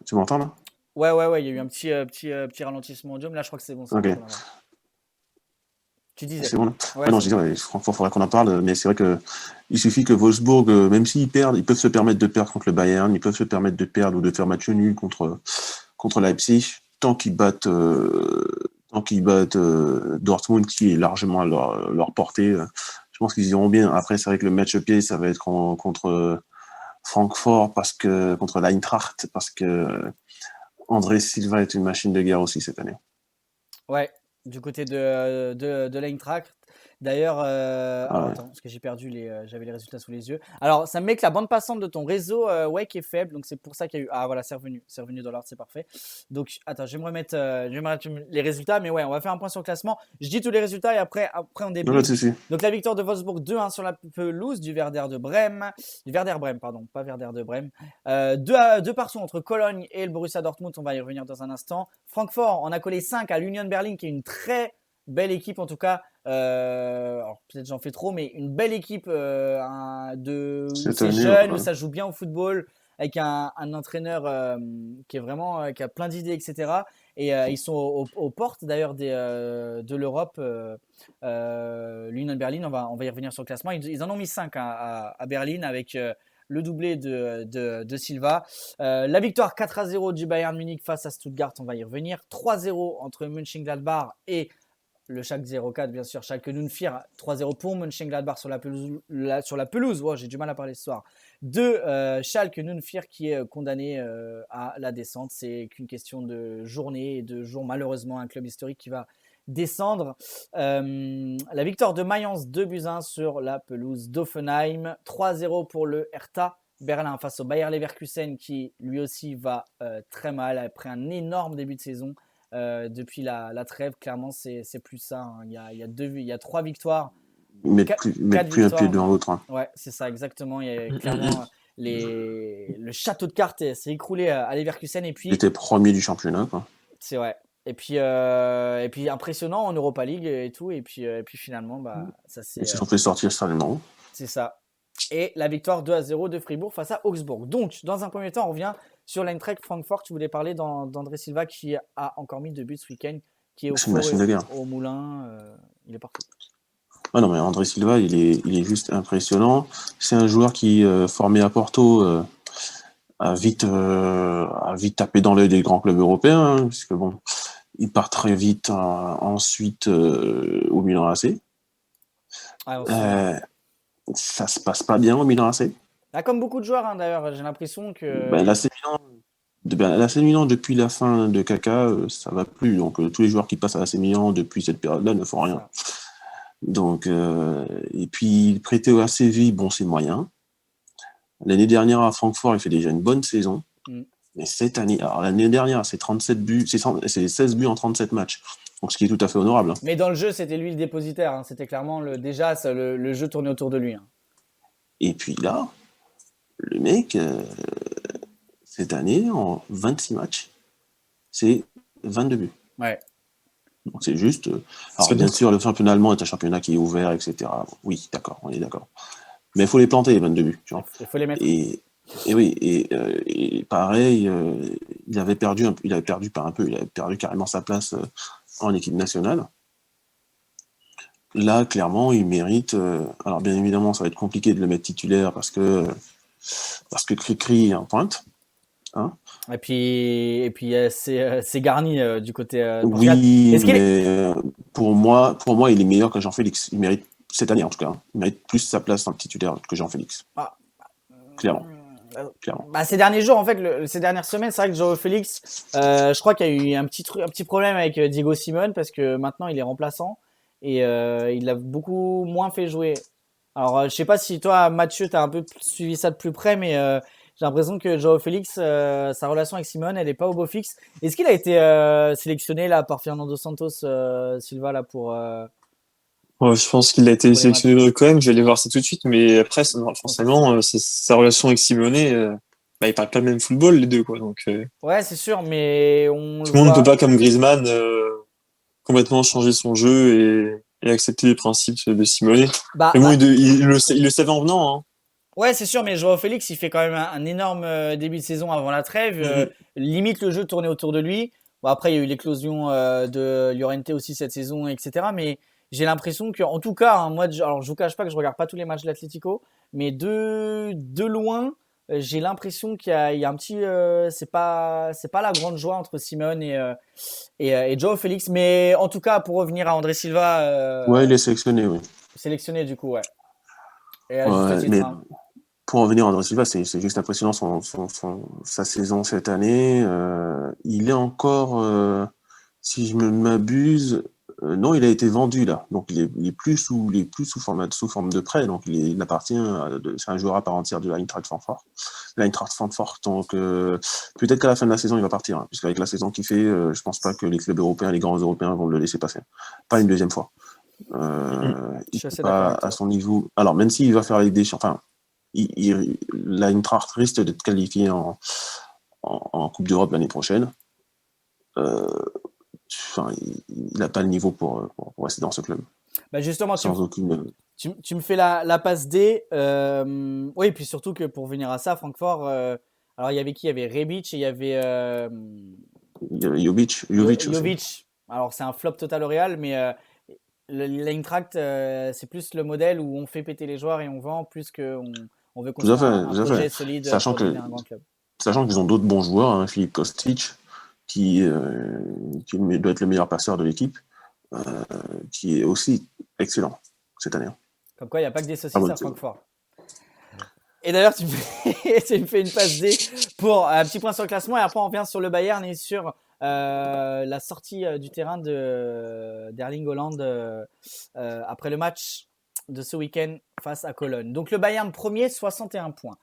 tu m'entends là? Ouais, il y a eu un petit ralentissement audio, mais là je crois que c'est bon. Ok. Bon, tu disais. C'est bon là? Ouais, Non, c'est je disais, ouais, Francfort, faudra qu'on en parle, mais c'est vrai que il suffit que Wolfsburg, même s'ils perdent, ils peuvent se permettre de perdre contre le Bayern, ils peuvent se permettre de perdre ou de faire match nul contre Leipzig, tant qu'ils battent Dortmund, qui est largement à leur portée. Je pense qu'ils iront bien. Après, c'est vrai que le match pied, ça va être contre Francfort, contre l'Eintracht, parce que André Silva est une machine de guerre aussi cette année. Ouais, du côté de l'Eintracht. D'ailleurs, alors Ouais. attends, parce que j'avais les résultats sous les yeux. Alors, ça me met que la bande passante de ton réseau Wake est faible, donc c'est pour ça qu'il y a eu. Ah voilà, c'est revenu dans l'ordre, c'est parfait. Donc, attends, je vais me remettre les résultats, mais ouais, on va faire un point sur le classement. Je dis tous les résultats et après on Non, pas de débriefe. souci. Donc, la victoire de Wolfsburg 2-1 sur la pelouse du Werder Brême, pardon, pas Werder de Brême. 2 partout entre Cologne et le Borussia Dortmund, on va y revenir dans un instant. Francfort, on a collé 5 à l'Union Berlin, qui est une très belle équipe en tout cas. Alors peut-être j'en fais trop, mais une belle équipe c'est jeune, où ça joue bien au football, avec un entraîneur qui est vraiment qui a plein d'idées, etc. Et ils sont aux portes d'ailleurs de l'Europe. L'Union Berlin, on va y revenir sur le classement. Ils en ont mis 5 à Berlin avec le doublé de Silva. La victoire 4-0 du Bayern Munich face à Stuttgart, on va y revenir. 3-0 entre Mönchengladbach et le Schalke 04, bien sûr, Schalke 04, 3-0 pour Mönchengladbach sur la pelouse. Wow, j'ai du mal à parler ce soir. De Schalke 04 qui est condamné à la descente. C'est qu'une question de journée et de jour. Malheureusement, un club historique qui va descendre. La victoire de Mayence 2-1 sur la pelouse d'Offenheim. 3-0 pour le Hertha Berlin face au Bayer Leverkusen qui lui aussi va très mal après un énorme début de saison. Depuis la trêve, clairement, c'est plus ça. Hein. Il y a 3 victoires. Mettre plus un pied devant l'autre. Hein. Ouais, c'est ça, exactement. Il y a clairement le château de cartes s'est écroulé à Leverkusen. Et puis, j'étais premier du championnat, quoi. C'est vrai. Et puis impressionnant en Europa League et tout. Et puis finalement, ça c'est. Ils se sont fait sortir salement. C'est ça. Et la victoire 2-0 de Fribourg face à Augsbourg. Donc, dans un premier temps, on revient sur l'Eintracht Francfort. Tu voulais parler d'André Silva qui a encore mis 2 buts ce week-end, qui est au four et au moulin. Il est partout. Ah non, mais André Silva, il est juste impressionnant. C'est un joueur qui, formé à Porto, a vite tapé dans l'œil des grands clubs européens, hein, puisque bon, il part très vite ensuite au Milan AC. Ça se passe pas bien au Milan AC. Ah, comme beaucoup de joueurs, hein, d'ailleurs, j'ai l'impression que. L'AC Milan, depuis la fin de Kaka, ça va plus. Donc tous les joueurs qui passent à l'AC Milan depuis cette période-là ne font rien. Donc, et puis prêté au Séville, bon, c'est moyen. L'année dernière à Francfort, il fait déjà une bonne saison. Mais cette année, alors l'année dernière, c'est 37 buts, c'est 16 buts en 37 matchs. Donc ce qui est tout à fait honorable. Hein. Mais dans le jeu, c'était lui le dépositaire. Hein. C'était clairement le jeu tournait autour de lui. Hein. Et puis là, le mec, cette année, en 26 matchs, c'est 22 buts. Ouais. Donc c'est juste. Alors bien sûr, le championnat allemand est un championnat qui est ouvert, etc. Oui, d'accord, on est d'accord. Mais il faut les planter, les 22 buts. Tu vois. Il faut les mettre. Et oui, et pareil, il avait perdu carrément sa place en équipe nationale. Là, clairement, il mérite. Alors bien évidemment, ça va être compliqué de le mettre titulaire parce que Cricri est en pointe. Hein. Et puis c'est garni du côté. Oui, mais pour moi, il est meilleur que Jean-Félix. Il mérite cette année en tout cas. Hein. Il mérite plus sa place en titulaire que Jean-Félix. Ah. Clairement. Bah, ces derniers jours, en fait, ces dernières semaines, c'est vrai que Joao Félix, je crois qu'il y a eu un petit problème avec Diego Simeone parce que maintenant il est remplaçant et il l'a beaucoup moins fait jouer. Alors, je sais pas si toi, Mathieu, t'as un peu suivi ça de plus près, mais j'ai l'impression que Joao Félix, sa relation avec Simeone, elle est pas au beau fixe. Est-ce qu'il a été sélectionné là par Fernando Santos Silva là pour Ouais, je pense qu'il a été sélectionné quand même, je vais aller voir ça tout de suite, mais après, forcément, sa relation avec Simeone, ils parlent pas le même football, les deux, quoi. Donc, Ouais, c'est sûr, mais tout le monde ne peut pas, comme Griezmann, complètement changer son jeu et accepter les principes de Simeone. Mais bon, il le savait en venant, hein. Ouais, c'est sûr, mais Joao Félix, il fait quand même un énorme début de saison avant la trêve. Limite, le jeu tournait autour de lui. Bon, après, il y a eu l'éclosion de Llorente aussi cette saison, etc. Mais j'ai l'impression que, en tout cas, hein, moi, alors je vous cache pas que je regarde pas tous les matchs de l'Atlético, mais de loin, j'ai l'impression qu'il y a un petit, c'est pas la grande joie entre Simeone et Joao Félix. Mais en tout cas, pour revenir à André Silva, ouais, il est sélectionné, oui. Sélectionné du coup, ouais. Et ouais, titre, mais hein. pour en venir à André Silva, c'est juste impressionnant sa saison cette année. Il est encore, si je ne m'abuse, non, il a été vendu là, donc il est plus sous forme de prêt, donc il appartient, c'est un joueur à part entière de l'Eintracht Francfort. Donc peut-être qu'à la fin de la saison il va partir, hein, puisqu'avec la saison qu'il fait, je pense pas que les clubs européens, les grands européens vont le laisser passer, pas une deuxième fois. Il n'est pas à son niveau. Alors même s'il va faire la Ligue des Champions, l'Eintracht risque d'être qualifié en Coupe d'Europe l'année prochaine. Il n'a pas le niveau pour rester dans ce club. Bah justement, sans aucune. Tu me fais la passe D. Oui, puis surtout que pour venir à ça, Francfort, alors il y avait qui? Il y avait Rebic et il y avait Jovic. Alors c'est un flop total au Real, mais l'Eintracht, c'est plus le modèle où on fait péter les joueurs et on vend plus qu'on veut construire un projet solide pour devenir un grand club. Sachant qu'ils ont d'autres bons joueurs, hein, Philippe Kostic, qui doit être le meilleur passeur de l'équipe, qui est aussi excellent cette année. Comme quoi, il n'y a pas que des saucisses à Francfort. Et d'ailleurs, tu me fais une passe D pour un petit point sur le classement et après on revient sur le Bayern et sur la sortie du terrain d'Erling Haaland après le match de ce week-end face à Cologne. Donc le Bayern premier, 61 points.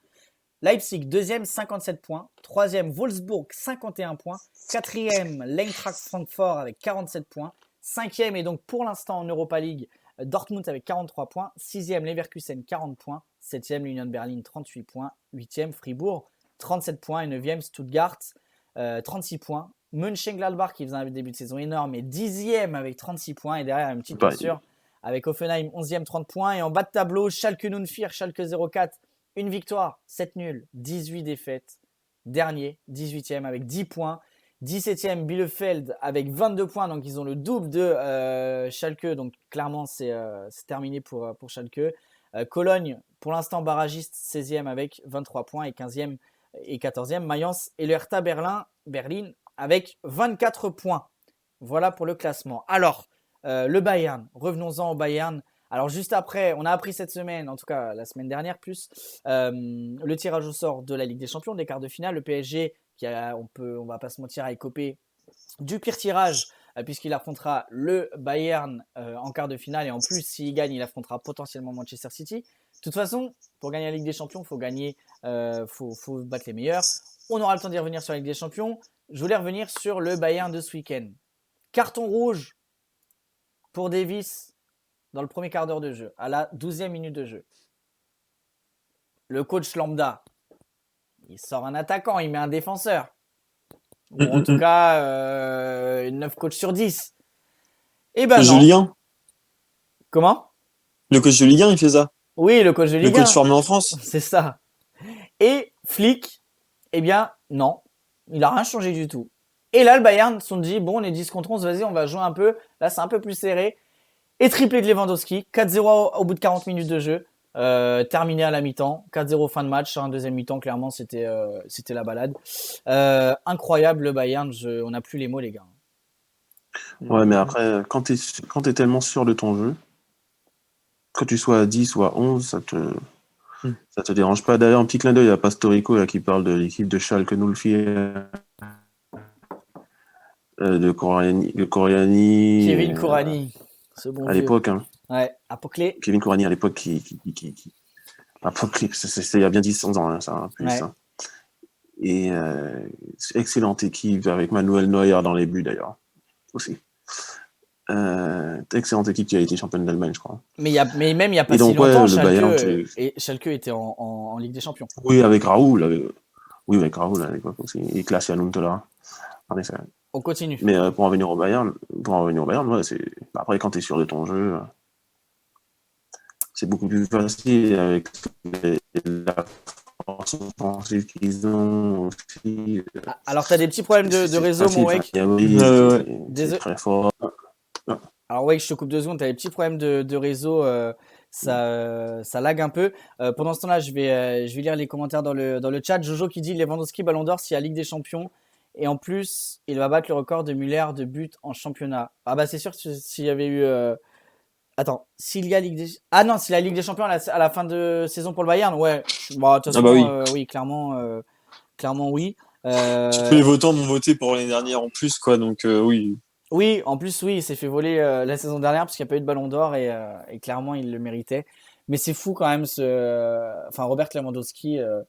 Leipzig deuxième, 57 points. Troisième, Wolfsburg, 51 points. Quatrième, l'Eintracht Francfort avec 47 points. Cinquième et donc pour l'instant en Europa League, Dortmund avec 43 points. Sixième, Leverkusen, 40 points. Septième, l'Union de Berlin, 38 points. Huitième, Fribourg, 37 points. Et neuvième, Stuttgart, 36 points. Mönchengladbach qui faisait un début de saison énorme et 10e avec 36 points. Et derrière, une petite blessure avec Hoffenheim, 11e, 30 points. Et en bas de tableau, Schalke 04, Schalke 04, une victoire, 7 nuls, 18 défaites. Dernier, 18e avec 10 points. 17e, Bielefeld avec 22 points. Donc, ils ont le double de Schalke. Donc, clairement, c'est terminé pour Schalke. Cologne, pour l'instant, barragiste, 16e avec 23 points. Et 15e et 14e, Mayence et le Hertha Berlin avec 24 points. Voilà pour le classement. Alors, le Bayern, revenons-en au Bayern. Alors juste après, on a appris cette semaine, en tout cas la semaine dernière plus, le tirage au sort de la Ligue des Champions, des quarts de finale. Le PSG, on va pas se mentir, a écopé du pire tirage puisqu'il affrontera le Bayern en quart de finale et en plus s'il gagne, il affrontera potentiellement Manchester City. De toute façon, pour gagner la Ligue des Champions, faut battre les meilleurs. On aura le temps d'y revenir sur la Ligue des Champions. Je voulais revenir sur le Bayern de ce week-end. Carton rouge pour Davis dans le premier quart d'heure de jeu, à la 12e minute de jeu. Le coach lambda, il sort un attaquant, il met un défenseur. Ou en tout cas, 9 coachs sur 10. Eh ben Le coach de non. Ligue 1. Comment ? Le coach de Ligue 1, il fait ça. Oui, le coach de Le Ligue 1. coach formé en France. C'est ça. Et Flick, eh bien, non. Il n'a rien changé du tout. Et là, le Bayern se sont dit, bon, on est 10 contre 11, vas-y, on va jouer un peu. Là, c'est un peu plus serré. Et triplé de Lewandowski. 4-0 au bout de 40 minutes de jeu. Terminé à la mi-temps. 4-0 fin de match. Deuxième mi-temps, clairement, c'était la balade. Incroyable, le Bayern. On n'a plus les mots, les gars. Ouais, mais après, quand t'es tellement sûr de ton jeu, que tu sois à 10 ou à 11, ça te dérange pas. D'ailleurs, un petit clin d'œil à Pastorico là, qui parle de l'équipe de Schalke 04, de Coriani. Kevin Kourani. Ce bon À vieux. l'époque, hein. Ouais, Apoclé. Kevin Kourani à l'époque c'est il y a bien 10-11 ans, hein, ça, hein, plus. Ouais. Hein. Et excellente équipe avec Manuel Neuer dans les buts d'ailleurs, aussi. Excellente équipe qui a été championne d'Allemagne, je crois. Mais même il n'y a pas Et donc, si longtemps, ouais, le Bayern, Schalke était en Ligue des Champions. Oui, avec Raoul. Avec Raoul à l'époque aussi. Et Klaas-Jan Huntelaar. En effet. On continue. Mais pour en venir au Bayern, ouais, c'est... Après, quand tu es sûr de ton jeu, c'est beaucoup plus facile avec la force offensive qu'ils ont aussi. Alors, tu as des petits problèmes de réseau, mon Wake. C'est très fort. Alors, Wake, je te coupe 2 secondes. Tu as des petits problèmes de réseau. Ça lag un peu. Pendant ce temps-là, je vais lire les commentaires dans le chat. Jojo qui dit Lewandowski Ballon d'Or s'il y a Ligue des Champions. Et en plus, il va battre le record de Müller de buts en championnat. Ah bah c'est sûr que s'il y avait eu... Attends, s'il y a Ligue des... Ah non, s'il y a Ligue des Champions à la fin de saison pour le Bayern, ouais. Bon, de toute façon, oui. Oui, clairement oui. Tous les votants m'ont voté pour l'année dernière en plus, quoi, donc oui. Oui, en plus, oui, il s'est fait voler la saison dernière parce qu'il n'y a pas eu de Ballon d'Or et clairement, il le méritait. Mais c'est fou quand même, enfin, Robert Lewandowski, on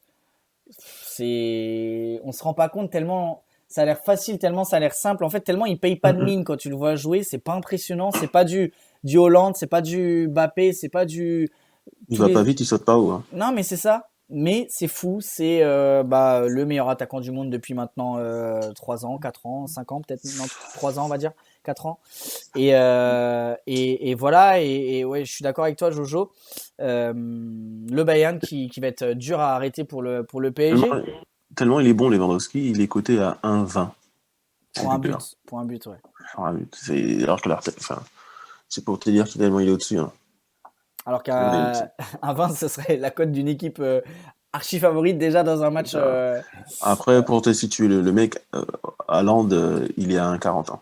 se rend pas compte tellement ça a l'air facile, tellement ça a l'air simple. En fait, tellement il paye pas de mine quand tu le vois jouer. C'est pas impressionnant. C'est pas du Hollande, c'est pas du Mbappé, c'est pas du. Il va pas vite, il saute pas haut. Hein. Non, mais c'est ça. Mais c'est fou. C'est le meilleur attaquant du monde depuis maintenant 3 ans, 4 ans, 5 ans, peut-être. Non, 3 ans, on va dire. 4 ans. Et voilà. Et ouais, je suis d'accord avec toi, Jojo. Le Bayern qui va être dur à arrêter pour le PSG. Tellement il est bon, Lewandowski, il est coté à 1,20. Pour un but, ouais. Pour un but. Alors que c'est pour te dire tellement il est au-dessus. Hein. Alors qu'un 20, ce serait la cote d'une équipe archi favorite déjà dans un match. Après, pour te situer, le mec, Haaland, il est à 1,40. Hein.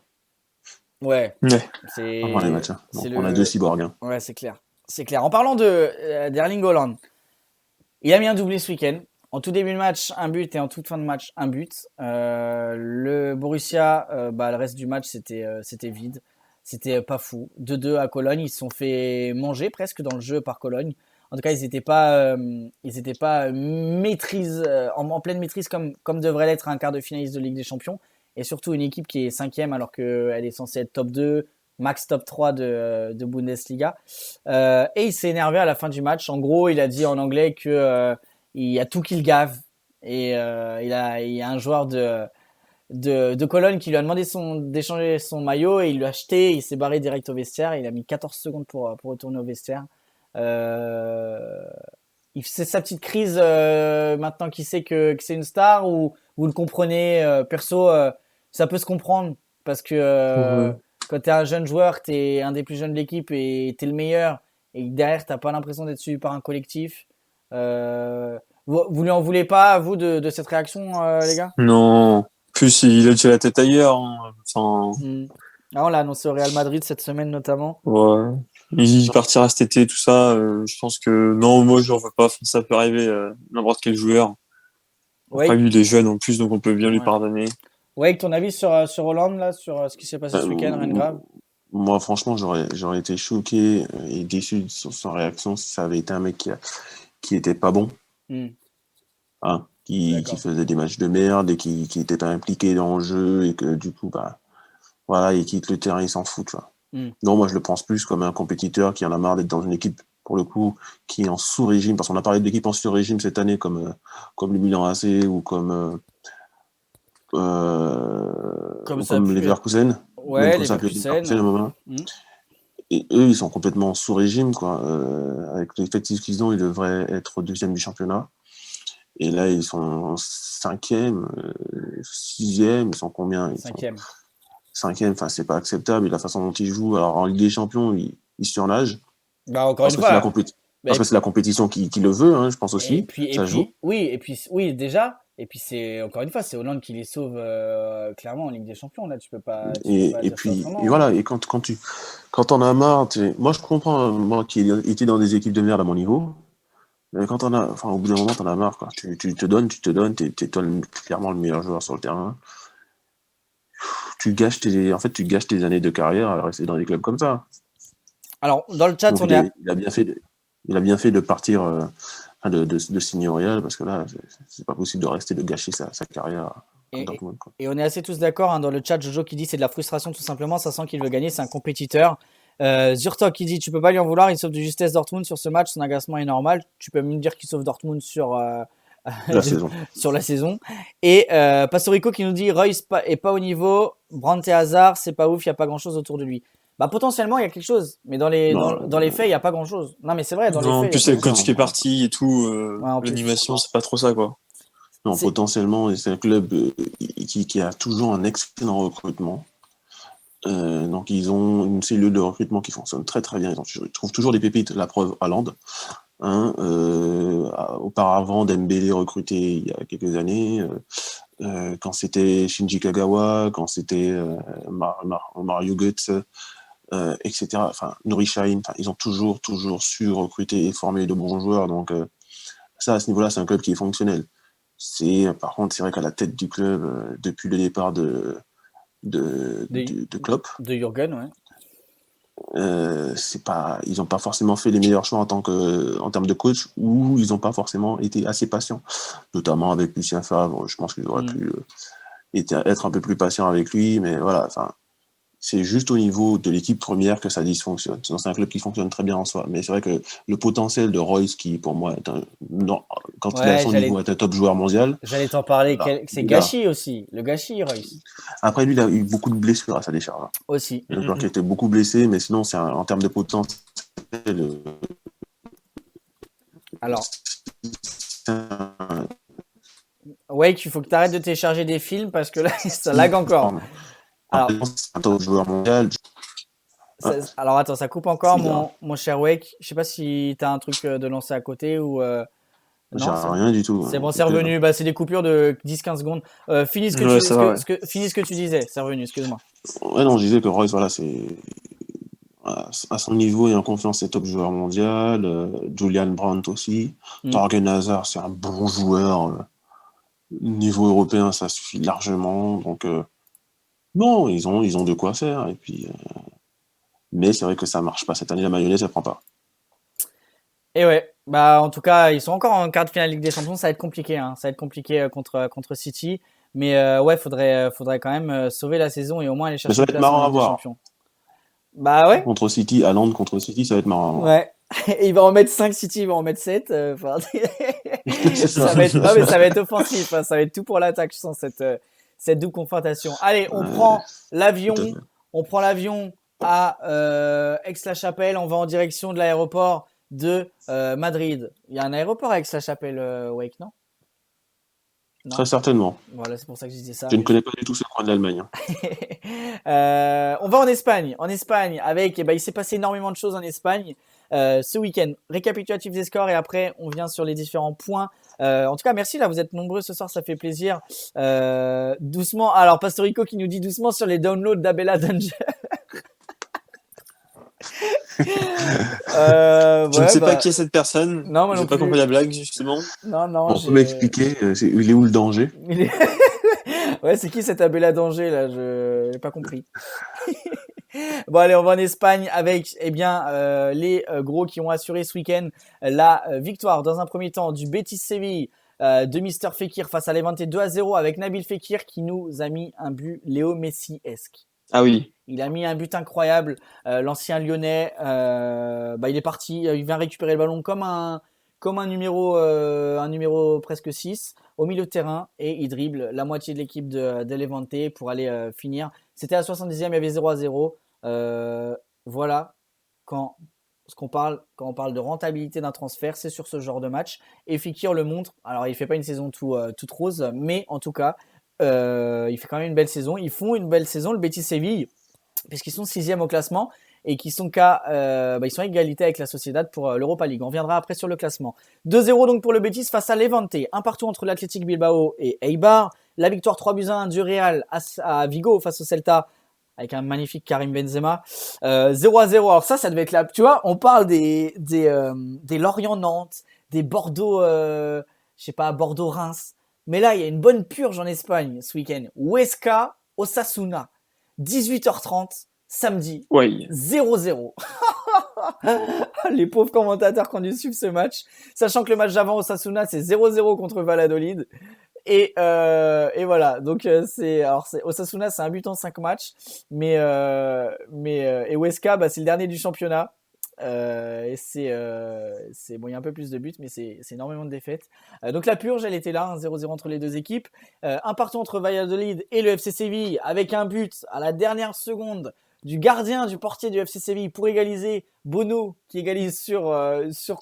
Ouais. C'est... les matchs, hein. On a 2 cyborgs. Hein. Ouais, c'est clair. C'est clair. En parlant d'Erling Haaland, il a mis un doublé ce week-end. En tout début de match, un but et en toute fin de match, un but. Le Borussia, le reste du match, c'était vide. C'était pas fou. 2-2 à Cologne. Ils se sont fait manger presque dans le jeu par Cologne. En tout cas, ils n'étaient pas en pleine maîtrise comme devrait l'être un quart de finaliste de Ligue des Champions. Et surtout une équipe qui est 5e alors qu'elle est censée être top 2, max top 3 de Bundesliga. Et il s'est énervé à la fin du match. En gros, il a dit en anglais que il y a tout qui le gave. Et il y a un joueur de Cologne qui lui a demandé d'échanger son maillot et il l'a acheté. Il s'est barré direct au vestiaire. Il a mis 14 secondes pour retourner au vestiaire. C'est sa petite crise maintenant qu'il sait que c'est une star ou vous le comprenez perso ça peut se comprendre parce que quand t'es un jeune joueur, t'es un des plus jeunes de l'équipe et t'es le meilleur et derrière t'as pas l'impression d'être suivi par un collectif. Vous lui en voulez pas, vous, de cette réaction, les gars? Non. Plus, il a déjà la tête ailleurs. Hein. Enfin... on l'a annoncé au Real Madrid cette semaine, notamment. Ouais. Il partira cet été, tout ça. Je pense que non, moi, j'en veux pas. Ça peut arriver n'importe quel joueur. Après, lui, il est jeune en plus, donc on peut bien lui pardonner. Ouais, ton avis sur Hollande, là, sur ce qui s'est passé ce week-end, rien de grave? Moi, franchement, j'aurais été choqué et déçu de sa réaction si ça avait été un mec qui était pas bon. Hein. qui D'accord. faisait des matchs de merde et qui était pas impliqué dans le jeu et que du coup, bah, voilà, il quitte le terrain, il s'en fout, tu vois. Non, moi je le pense plus comme un compétiteur qui en a marre d'être dans une équipe, pour le coup, qui est en sous-régime, parce qu'on a parlé d'équipes en sous-régime cette année, comme le Milan AC ou Comme ça a comme pu les être. Leverkusen, même Ouais, comme ça peut être Leverkusen à un Leverkusen. moment. Mm. Et eux, ils sont complètement sous-régime, quoi. Avec l'effectif qu'ils ont, ils devraient être deuxième du championnat. Et là, ils sont cinquième, sixième, ils sont combien? Ils sont 5e. cinquième, enfin, c'est pas acceptable. Et la façon dont ils jouent, alors en Ligue des Champions, ils surnagent, Bah, encore parce une que c'est la fois. Bah, parce que c'est la compétition qui le veut, hein, je pense aussi, ça joue. oui, déjà. Et puis c'est encore une fois, c'est Hollande qui les sauve clairement en Ligue des Champions. Là, tu peux pas Et dire ça puis, et autrement, hein. voilà, et quand on a marre, moi je comprends, hein, moi qui étais dans des équipes de merde à mon niveau, mais quand on a, enfin, au bout d'un moment, t'en as marre, quoi. Tu te donnes, t'es toi clairement le meilleur joueur sur le terrain. Tu gâches tes années de carrière à rester dans des clubs comme ça. Alors, dans le chat, Donc il a bien fait de partir, de signer au Real, parce que là, c'est pas possible de rester, de gâcher sa carrière à et, Dortmund, quoi. et on est assez tous d'accord, hein, dans le chat. Jojo qui dit c'est de la frustration tout simplement. Ça sent qu'il veut gagner. C'est un compétiteur. Zurtok qui dit tu peux pas lui en vouloir. Il sauve de justesse Dortmund sur ce match. Son agacement est normal. Tu peux me dire qu'il sauve Dortmund sur La saison. sur la saison. Et Pastorico qui nous dit Royce est pas au niveau. Brandt et Hazard, c'est pas ouf. Il y a pas grand chose autour de lui. Bah potentiellement il y a quelque chose, mais Non, dans les faits il y a pas grand chose. Non mais c'est vrai, dans les Non, en faits il y a plus, pas c'est le grand chose. coach qui est parti et tout. Ouais, en plus. L'animation, c'est pas trop ça, quoi. non, C'est- potentiellement, c'est un club qui a toujours un excellent recrutement. Donc ils ont une cellule de recrutement qui fonctionne très très bien. Ils trouvent toujours des pépites, la preuve Haaland. Hein, auparavant, Dembélé recruté il y a quelques années. Quand c'était Shinji Kagawa, quand c'était Mario Götze, etc. Enfin, Nuri Sahin, enfin, ils ont toujours su recruter et former de bons joueurs. Donc ça, à ce niveau-là, c'est un club qui est fonctionnel. Par contre, c'est vrai qu'à la tête du club, depuis le départ de Klopp, De Jürgen, ouais. ils n'ont pas forcément fait les meilleurs choix en termes de coach, ou ils n'ont pas forcément été assez patients, notamment avec Lucien Favre. Je pense qu'ils auraient pu être un peu plus patients avec lui, mais voilà, enfin, c'est juste au niveau de l'équipe première que ça dysfonctionne. Sinon, c'est un club qui fonctionne très bien en soi, mais c'est vrai que le potentiel de Royce, qui pour moi quand il est à Ouais, son niveau, est un top joueur mondial. j'allais t'en parler. Là, C'est il est là. gâchis aussi. Le gâchis, Royce. Après, lui, il a eu beaucoup de blessures à sa décharge. Aussi. C'est un joueur qui a été beaucoup blessé, mais sinon, en termes de potentiel, Alors, Wake, il faut que tu arrêtes de télécharger des films parce que là, ça lag encore. Alors, c'est un top joueur mondial. alors attends, ça coupe encore, C'est grave. mon cher Wake. Je sais pas si tu as un truc de lancer à côté ou. J'ai Non, c'est bon. rien du tout. C'est bon, c'est revenu. Bah, c'est des coupures de 10-15 secondes. Finis Ouais, ça va, ouais. finis ce que tu disais. C'est revenu, excuse-moi. Ouais, non, je disais que Royce, voilà, c'est à son niveau et en confiance, c'est top joueur mondial. Julian Brandt aussi. Torgan Hazard, c'est un bon joueur. Niveau européen, ça suffit largement. Donc, non, ils ont de quoi faire. Et puis, mais c'est vrai que ça marche pas. Cette année, la mayonnaise, ça prend pas. Et ouais, bah en tout cas, ils sont encore en quart de finale Ligue des Champions. Ça va être compliqué, hein. Ça va être compliqué contre City. Mais ouais, faudrait quand même sauver la saison et au moins aller Mais chercher ça une va être place en marrant à Ligue des voir. Champions. Bah ouais. Contre City, Haaland contre City, ça va être marrant. Ouais. Il va en mettre 5 City, il va en mettre 7. Ça va être, non, mais ça va être offensif, hein. Ça va être tout pour l'attaque, je sens cette double confrontation. Allez, on prend l'avion. Tout à fait. On prend l'avion à Aix-la-Chapelle. On va en direction de l'aéroport de Madrid. Il y a un aéroport à Aix-la-Chapelle, Wake, non? Non. Très certainement. Voilà, c'est pour ça que je disais ça. Je ne connais pas du tout ce coin de l'Allemagne. On va en Espagne. En Espagne, avec, il s'est passé énormément de choses en Espagne ce week-end. Récapitulatif des scores et après, on vient sur les différents points. En tout cas, merci. Là, vous êtes nombreux ce soir, ça fait plaisir. Doucement. Alors, Pastorico qui nous dit doucement sur les downloads d'Abella Danger. Je ne sais pas qui est cette personne. Non, moi non J'ai pas plus. compris la blague, justement. Non. On peut m'expliquer, il est où le danger? Ouais, c'est qui cet Abella Danger là? Je n'ai pas compris. Bon, allez, on va en Espagne avec les gros qui ont assuré ce week-end la victoire dans un premier temps du Betis Séville de Mister Fekir face à Levante 2-0 avec Nabil Fekir qui nous a mis un but Léo Messi-esque. Ah oui. Il a mis un but incroyable. L'ancien Lyonnais, il est parti. Il vient récupérer le ballon comme un numéro presque 6 au milieu de terrain et il dribble la moitié de l'équipe de Levante pour aller finir. C'était à la 70e, il y avait 0-0. Voilà quand on parle de rentabilité d'un transfert, c'est sur ce genre de match. Et Fekir le montre. Alors, il fait pas une saison toute rose, mais en tout cas, il fait quand même une belle saison. Ils font une belle saison, le Betis Séville, puisqu'ils sont 6e au classement et qui sont ils sont à égalité avec la Sociedad pour l'Europa League. On viendra après sur le classement. 2-0 donc pour le Betis face à Levante. Un partout entre l'Athletic Bilbao et Eibar. La victoire 3-1 du Real à Vigo face au Celta avec un magnifique Karim Benzema. 0-0. Alors ça devait être là. Tu vois, on parle des Lorient-Nantes, des Bordeaux, Bordeaux-Reims. Mais là, il y a une bonne purge en Espagne ce week-end. Huesca, Osasuna. 18h30, samedi. Ouais. 0-0. Les pauvres commentateurs qui ont dû suivre ce match. Sachant que le match d'avant, Osasuna, c'est 0-0 contre Valladolid. Et voilà. Donc, Osasuna, c'est un but en 5 matchs. Mais Huesca, c'est le dernier du championnat. Et bon, il y a un peu plus de buts, mais c'est énormément de défaites. Donc la purge, elle était là, 0-0 entre les deux équipes. Un partout entre Valladolid et le FC Séville, avec un but à la dernière seconde du gardien, du portier du FC Séville pour égaliser. Bono qui égalise sur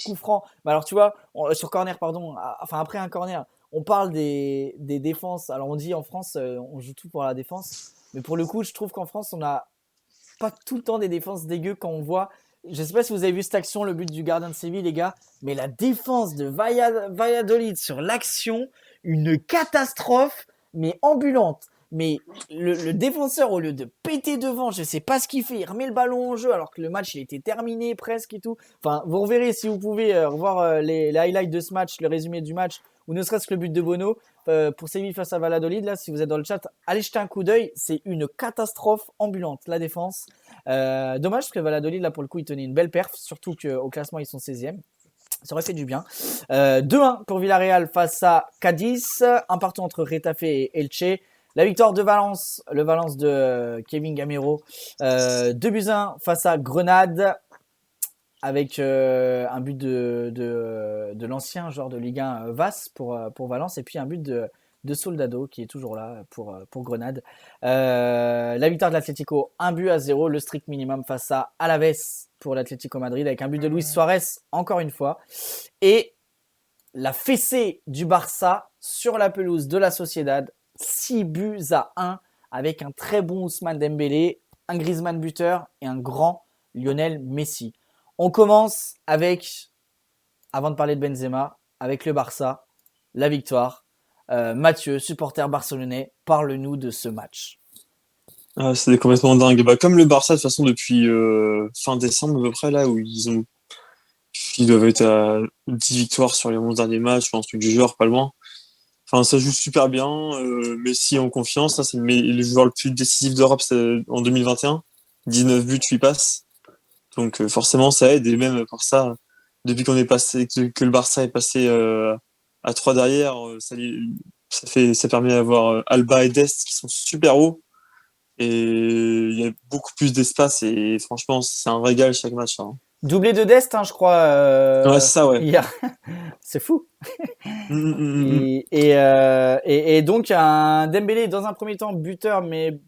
coup franc. Alors tu vois, sur corner, pardon. Après un corner, on parle des défenses. Alors on dit en France, on joue tout pour la défense. Mais pour le coup, je trouve qu'en France, on n'a pas tout le temps des défenses dégueu quand on voit. Je ne sais pas si vous avez vu cette action, le but du gardien de Séville, les gars, mais la défense de Valladolid sur l'action, une catastrophe, mais ambulante. Mais le défenseur, au lieu de péter devant, je ne sais pas ce qu'il fait, il remet le ballon en jeu alors que le match il était terminé presque et tout. Enfin, vous reverrez si vous pouvez revoir les highlights de ce match, le résumé du match, ou ne serait-ce que le but de Bono pour Séville face à Valladolid. Là, si vous êtes dans le chat, allez jeter un coup d'œil. C'est une catastrophe ambulante, la défense. Dommage parce que Valladolid, là, pour le coup, il tenait une belle perf, surtout qu'au classement, ils sont 16e. Ça aurait fait du bien. 2-1 pour Villarreal face à Cadiz. Un partout entre Retafe et Elche. La victoire de Valence, le Valence de Kevin Gamero. 2-1 face à Grenade. Avec un but de l'ancien joueur de Ligue 1 Vas pour Valence. Et puis un but de Soldado qui est toujours là pour Grenade. La victoire de l'Atlético, 1-0, le strict minimum face à Alaves pour l'Atlético Madrid avec un but de Luis Suarez encore une fois. Et la fessée du Barça sur la pelouse de la Sociedad, 6-1 avec un très bon Ousmane Dembélé, un Griezmann buteur et un grand Lionel Messi. On commence avec, avant de parler de Benzema, avec le Barça, la victoire. Mathieu, supporter barcelonais, parle-nous de ce match. Ah, c'était complètement dingue. Comme le Barça, de toute façon, depuis fin décembre à peu près, là, où ils doivent être à 10 victoires sur les 11 derniers matchs, ou un truc du genre, pas loin. Enfin, ça joue super bien. Messi en confiance. Ça, c'est le joueur le plus décisif d'Europe en 2021. 19 buts, 8 passes. Donc forcément, ça aide. Et même par ça, depuis qu'on est passé, que le Barça est passé à 3 derrière, ça permet d'avoir Alba et Dest qui sont super hauts. Et il y a beaucoup plus d'espace. Et franchement, c'est un régal chaque match. Hein. Doublé de Dest, je crois. Ouais, c'est ça, ouais. Hier. C'est fou. Et donc, un Dembélé dans un premier temps buteur, mais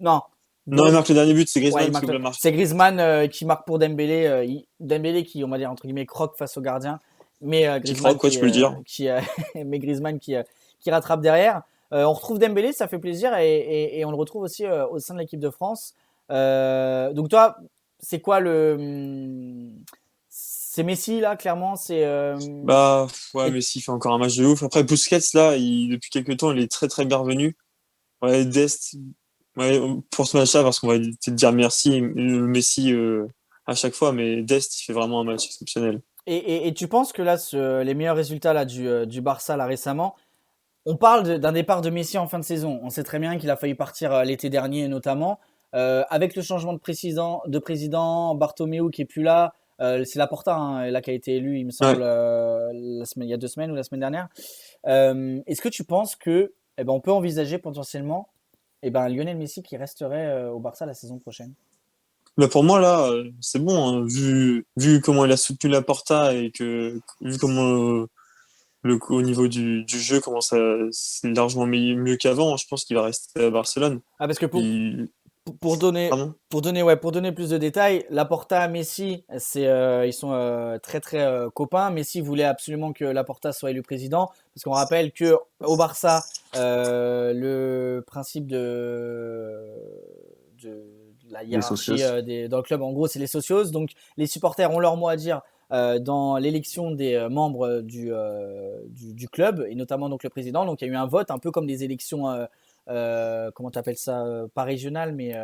non. Non, il marque le dernier but, c'est Griezmann qui le marque. C'est Griezmann qui marque pour Dembélé. Dembélé qui, on va dire, entre guillemets, croque face au gardien. Mais Griezmann tu peux le dire. Mais Griezmann qui rattrape derrière. On retrouve Dembélé, ça fait plaisir. Et on le retrouve aussi au sein de l'équipe de France. Donc toi, c'est quoi c'est Messi, là, clairement. Messi fait encore un match de ouf. Après, Busquets, là, depuis quelques temps, il est très, très bien revenu. Ouais, Dest... Ouais, pour ce match-là, parce qu'on va te dire merci, Messi à chaque fois, mais Dest, il fait vraiment un match exceptionnel. Et tu penses que là, les meilleurs résultats là, du Barça là, récemment, on parle d'un départ de Messi en fin de saison. On sait très bien qu'il a failli partir l'été dernier notamment. Avec le changement de président, Bartomeu qui est plus là, C'est Laporta hein, là qui a été élu, il me semble, il y a 2 semaines ou la semaine dernière. Est-ce que tu penses que on peut envisager potentiellement Lionel Messi qui resterait au Barça la saison prochaine? Bah pour moi, là, c'est bon, hein, vu comment il a soutenu Laporta et vu comment au niveau du jeu, comment ça, c'est largement mieux qu'avant, je pense qu'il va rester à Barcelone. Ah, parce que Il- pour donner, Pardon? pour donner plus de détails, Laporta, Messi, ils sont très très copains. Messi voulait absolument que Laporta soit élu président, parce qu'on rappelle que au Barça, le principe de la Les hiérarchie socios. dans le club, en gros, c'est les socios. Donc les supporters ont leur mot à dire dans l'élection des membres du club, et notamment donc le président. Donc il y a eu un vote, un peu comme des élections. Comment t'appelles ça, pas régional, mais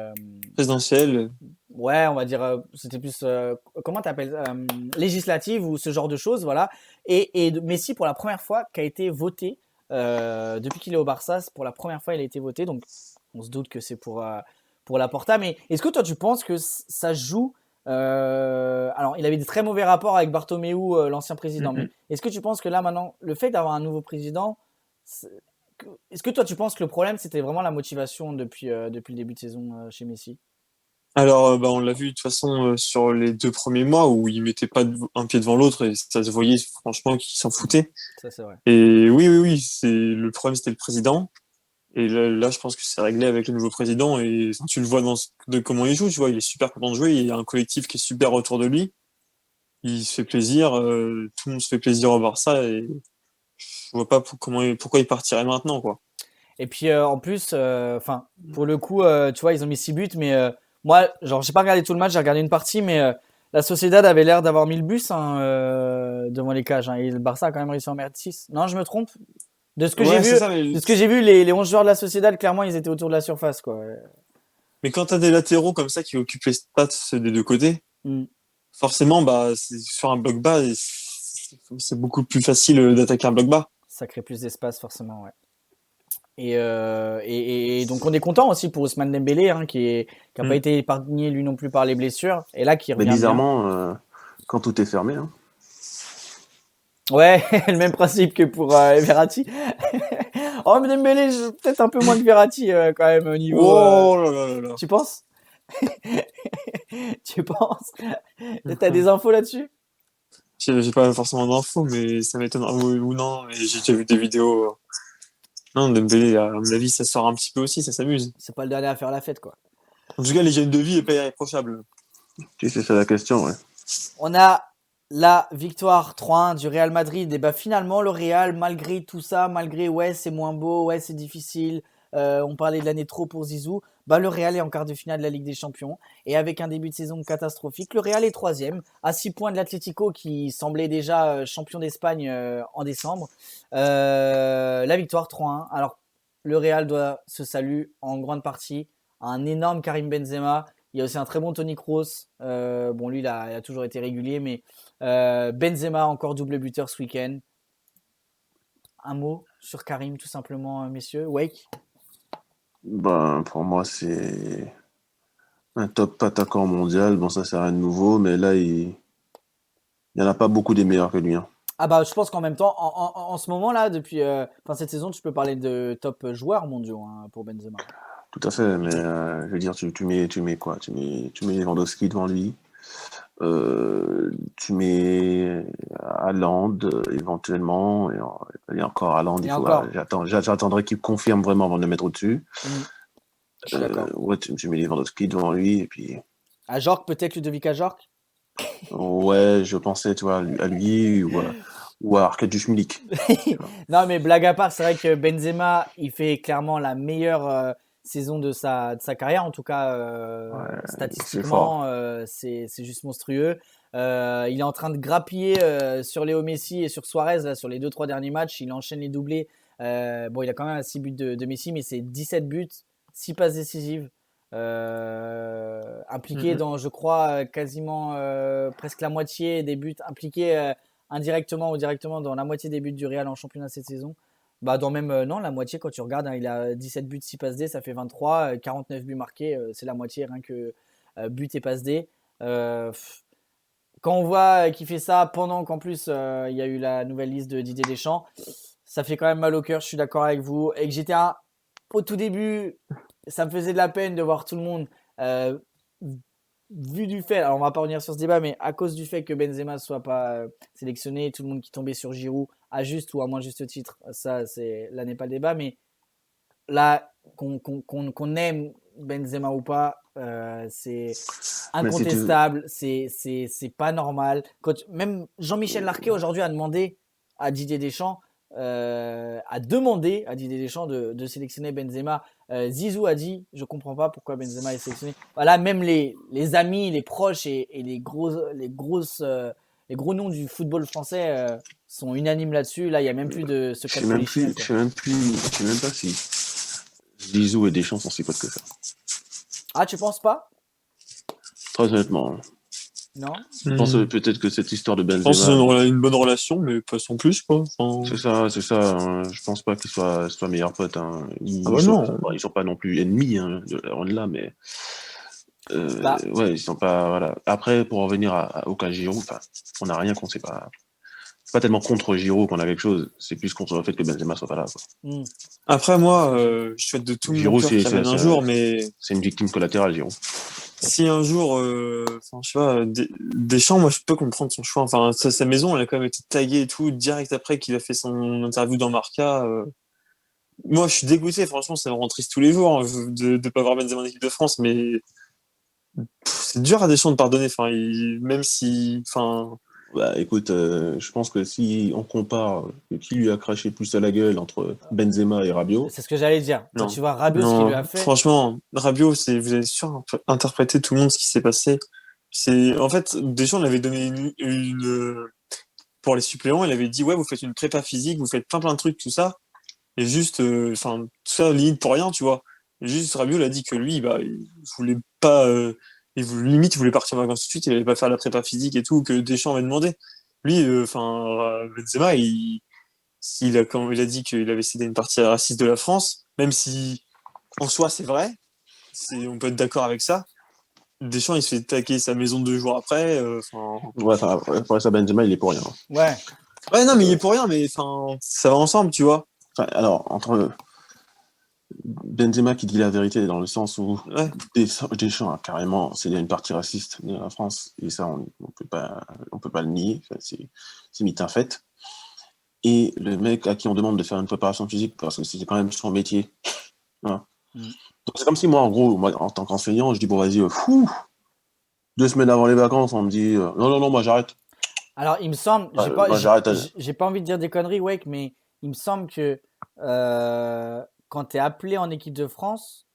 Présidentiel. ouais, on va dire, c'était plus, comment t'appelles, législative ou ce genre de choses, voilà. Et Messi, pour la première fois, qui a été voté, depuis qu'il est au Barça, pour la première fois, il a été voté, donc on se doute que c'est pour Laporta. Mais est-ce que toi, tu penses que ça joue alors, il avait des très mauvais rapports avec Bartomeu, l'ancien président, mais est-ce que tu penses que là, maintenant, le fait d'avoir un nouveau président, est-ce que toi, tu penses que le problème, c'était vraiment la motivation depuis le début de saison chez Messi? Alors, on l'a vu de toute façon sur les 2 premiers mois où il mettait pas un pied devant l'autre et ça se voyait franchement qu'il s'en foutait. Ça, c'est vrai. Et oui, le problème c'était le président. Et là, je pense que c'est réglé avec le nouveau président et enfin, tu le vois de comment il joue, tu vois, il est super content de jouer, il y a un collectif qui est super autour de lui, il se fait plaisir, tout le monde se fait plaisir au Barça et je vois pas pourquoi il partirait maintenant, quoi. Et puis en plus, enfin, pour le coup, tu vois, ils ont mis 6 buts, mais moi, genre, j'ai pas regardé tout le match, j'ai regardé une partie, mais la Sociedad avait l'air d'avoir mis le bus hein, devant les cages, hein, et le Barça a quand même réussi à en mettre 6. Non, je me trompe. De ce que j'ai Ouais, c'est vu, ça, de ce que j'ai vu, les 11 joueurs de la Sociedad, clairement, ils étaient autour de la surface, quoi. mais quand t'as des latéraux comme ça qui occupent l'espace des deux côtés, Mm. forcément, c'est sur un bloc bas, et c'est beaucoup plus facile d'attaquer un bloc bas. Ça crée plus d'espace, forcément, ouais. Et donc on est content aussi pour Ousmane Dembélé hein, qui a pas Mm. été épargné lui non plus par les blessures et là qui Mais revient bien. bizarrement, quand tout est fermé, hein, Ouais, le même principe que pour Verratti. Oh mais Dembélé peut-être un peu moins que Verratti quand même au niveau. Oh là là là là. Tu penses? Tu penses? T'as des infos là-dessus? J'ai pas forcément d'infos, mais ça m'étonne. Ou non, mais j'ai déjà vu des vidéos. Non, Dembélé, à mon avis, ça sort un petit peu aussi, ça s'amuse. C'est pas le dernier à faire la fête quoi. En tout cas, l'hygiène de vie est pas irréprochable. si c'est ça la question, ouais. On a la victoire 3-1 du Real Madrid. Et bah finalement, le Real, malgré tout ça, malgré ouais, c'est moins beau, ouais, c'est difficile, on parlait de l'année trop pour Zizou, bah le Real est en quart de finale de la Ligue des Champions. Et avec un début de saison catastrophique, le Real est troisième, à 6 points de l'Atlético qui semblait déjà champion d'Espagne en décembre. La victoire 3-1. Alors, le Real doit se saluer en grande partie à un énorme Karim Benzema. Il y a aussi un très bon Toni Kroos. Bon, lui, il a toujours été régulier, mais Benzema, encore double buteur ce week-end. Un mot sur Karim, tout simplement, messieurs. Wake. Ben, pour moi, c'est un top attaquant mondial. Bon, ça, c'est rien de nouveau, mais là, il n'y en a pas beaucoup des meilleurs que lui, hein. Ah bah, je pense qu'en même temps, en ce moment-là, depuis cette saison, tu peux parler de top joueurs mondiaux hein, pour Benzema. Tout à fait, mais je veux dire, tu mets quoi? Tu mets Lewandowski devant lui. Tu mets Haaland éventuellement, et encore Haaland, Et encore. j'attendrai qu'il confirme vraiment avant de le mettre au-dessus. Je suis d'accord. Ouais, tu mets Lewandowski devant lui, et puis À Jork, peut-être Ludovic à Jork. ouais, je pensais, tu vois, à lui ou à Arkadiusz Milik. Non, mais blague à part, c'est vrai que Benzema, il fait clairement la meilleure saison de sa carrière, en tout cas statistiquement, c'est juste monstrueux. Il est en train de grappiller sur Léo Messi et sur Suarez là, sur les 2-3 derniers matchs. Il enchaîne les doublés. Bon, il a quand même 6 buts de Messi, mais c'est 17 buts, 6 passes décisives. Impliqué dans, je crois, quasiment presque la moitié des buts, impliqué indirectement ou directement dans la moitié des buts du Real en championnat cette saison. Bah, dans même, non, la moitié quand tu regardes, hein, il a 17 buts, 6 passes D, ça fait 23, 49 buts marqués, c'est la moitié rien que buts et passes D. quand on voit qu'il fait ça pendant qu'en plus il y a eu la nouvelle liste de Didier Deschamps, ça fait quand même mal au cœur, je suis d'accord avec vous. Et que j'étais au tout début, ça me faisait de la peine de voir tout le monde, vu du fait, alors on va pas revenir sur ce débat, mais à cause du fait que Benzema soit pas sélectionné, tout le monde qui tombait sur Giroud, à juste ou à moins juste titre, ça là n'est pas le débat, mais là, qu'on aime Benzema ou pas, c'est incontestable, c'est pas normal. Même Jean-Michel Larquet aujourd'hui a demandé à Didier Deschamps, de sélectionner Benzema. Zizou a dit, je comprends pas pourquoi Benzema est sélectionné. Voilà, même les amis, les proches et les gros noms du football français sont unanimes là-dessus. Là, il y a même plus de secret de polichinelle. Je sais même pas si Zizou et Deschamps sont si potes que ça. Ah, tu penses pas? Très honnêtement. Non. Je pense peut-être que cette histoire de Je Benzema. pense qu'ils ont une bonne relation, mais pas sans plus, quoi. C'est ça. Je pense pas qu'ils soient meilleurs potes. Hein. Ils sont pas non plus ennemis, hein, loin de là, mais ouais, ils sont pas. Voilà. Après, pour revenir au cas Giroud, on n'a rien qu'on sait pas. C'est pas tellement contre Giroud qu'on a quelque chose, c'est plus contre le fait que Benzema soit pas là. Quoi. Après, moi, je souhaite de tout mon cœur qu'il revienne un jour, mais c'est une victime collatérale, Giroud. Si un jour, je sais pas, Deschamps, moi, je peux comprendre son choix. Enfin, sa maison, elle a quand même été taguée et tout, direct après qu'il a fait son interview dans Marca. Moi, je suis dégoûté, franchement, ça me rend triste tous les jours hein, de pas voir Benzema en équipe de France, mais c'est dur à Deschamps de pardonner. Enfin, même si, enfin. Bah écoute, je pense que si on compare qui lui a craché plus à la gueule entre Benzema et Rabiot. C'est ce que j'allais dire. Quand tu vois Rabiot, ce qu'il lui a fait. Franchement, Rabiot, vous avez surinterprété tout le monde ce qui s'est passé. En fait, Deschamps il avait donné une pour les suppléants, il avait dit ouais, vous faites une prépa physique, vous faites plein de trucs, tout ça. Et juste, tout ça limite pour rien, tu vois. Et juste Rabiot il a dit que lui, il voulait pas. Il voulait partir en vacances tout de suite, il allait pas faire la prépa physique et tout, que Deschamps avait demandé. Lui, Benzema, il a dit qu'il avait cédé une partie raciste de la France, même si, en soi, c'est vrai, on peut être d'accord avec ça. Deschamps, il se fait taquer sa maison 2 jours après. Ouais, pour ça, Benzema, il est pour rien. Ouais. Ouais, non, mais il est pour rien, mais ça va ensemble, tu vois. Alors, entre Benzema qui dit la vérité dans le sens où Deschamps a carrément cédé une partie raciste de la France et ça on peut pas le nier, c'est limite un fait. Et le mec à qui on demande de faire une préparation physique parce que c'est quand même son métier. Voilà. Donc c'est comme si moi en tant qu'enseignant je dis bon vas-y 2 semaines avant les vacances on me dit non moi j'arrête. Alors il me semble, j'ai pas envie de dire des conneries Wake, mais il me semble que quand tu es appelé en équipe de France,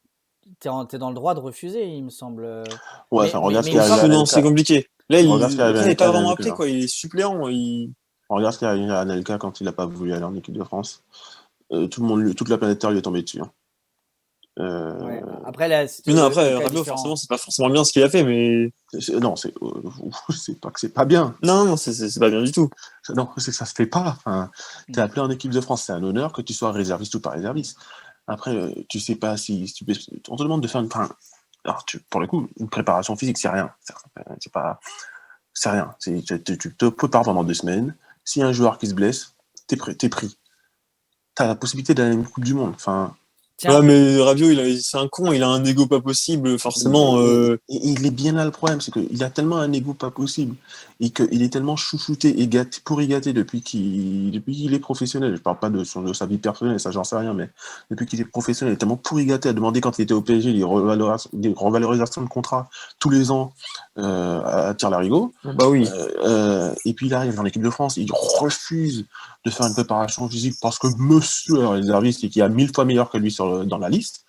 tu es dans le droit de refuser, il me semble. Ouais, regarde ce qu'il y a. Non, c'est compliqué. Là, il n'est pas vraiment appelé, quoi. Il est suppléant. Regarde ce qu'il y a à Anelka quand il n'a pas voulu aller en équipe de France. Toute la planète Terre lui est tombée dessus. Ouais. Après, Rabiot, forcément, c'est pas forcément bien ce qu'il a fait, mais. Non, c'est pas que c'est pas bien. Non, c'est pas bien du tout. Non, c'est que ça se fait pas. Enfin, t'es appelé en équipe de France, c'est un honneur que tu sois réserviste ou pas réserviste. Après, tu sais pas si tu peux. On te demande de faire alors, pour le coup, une préparation physique, c'est rien. C'est rien. Tu te prépares pendant 2 semaines. Si y a un joueur qui se blesse, t'es pris. T'as la possibilité d'aller à une Coupe du Monde. Enfin. Ouais, mais Rabiot, c'est un con, il a un ego pas possible, forcément. Il est bien là le problème, c'est qu'il a tellement un ego pas possible et qu'il est tellement chouchouté et pourri gâté depuis qu'il est professionnel. Je parle pas de sa vie personnelle, ça j'en sais rien, mais depuis qu'il est professionnel, il est tellement pourri gâté à demander quand il était au PSG des revalorisations de contrat tous les ans à Tire-Larigot. Bah oui. Et puis là, il arrive en équipe de France, il refuse de faire une préparation physique parce que monsieur est réserviste et qu'il y a 1000 fois meilleur que lui dans la liste.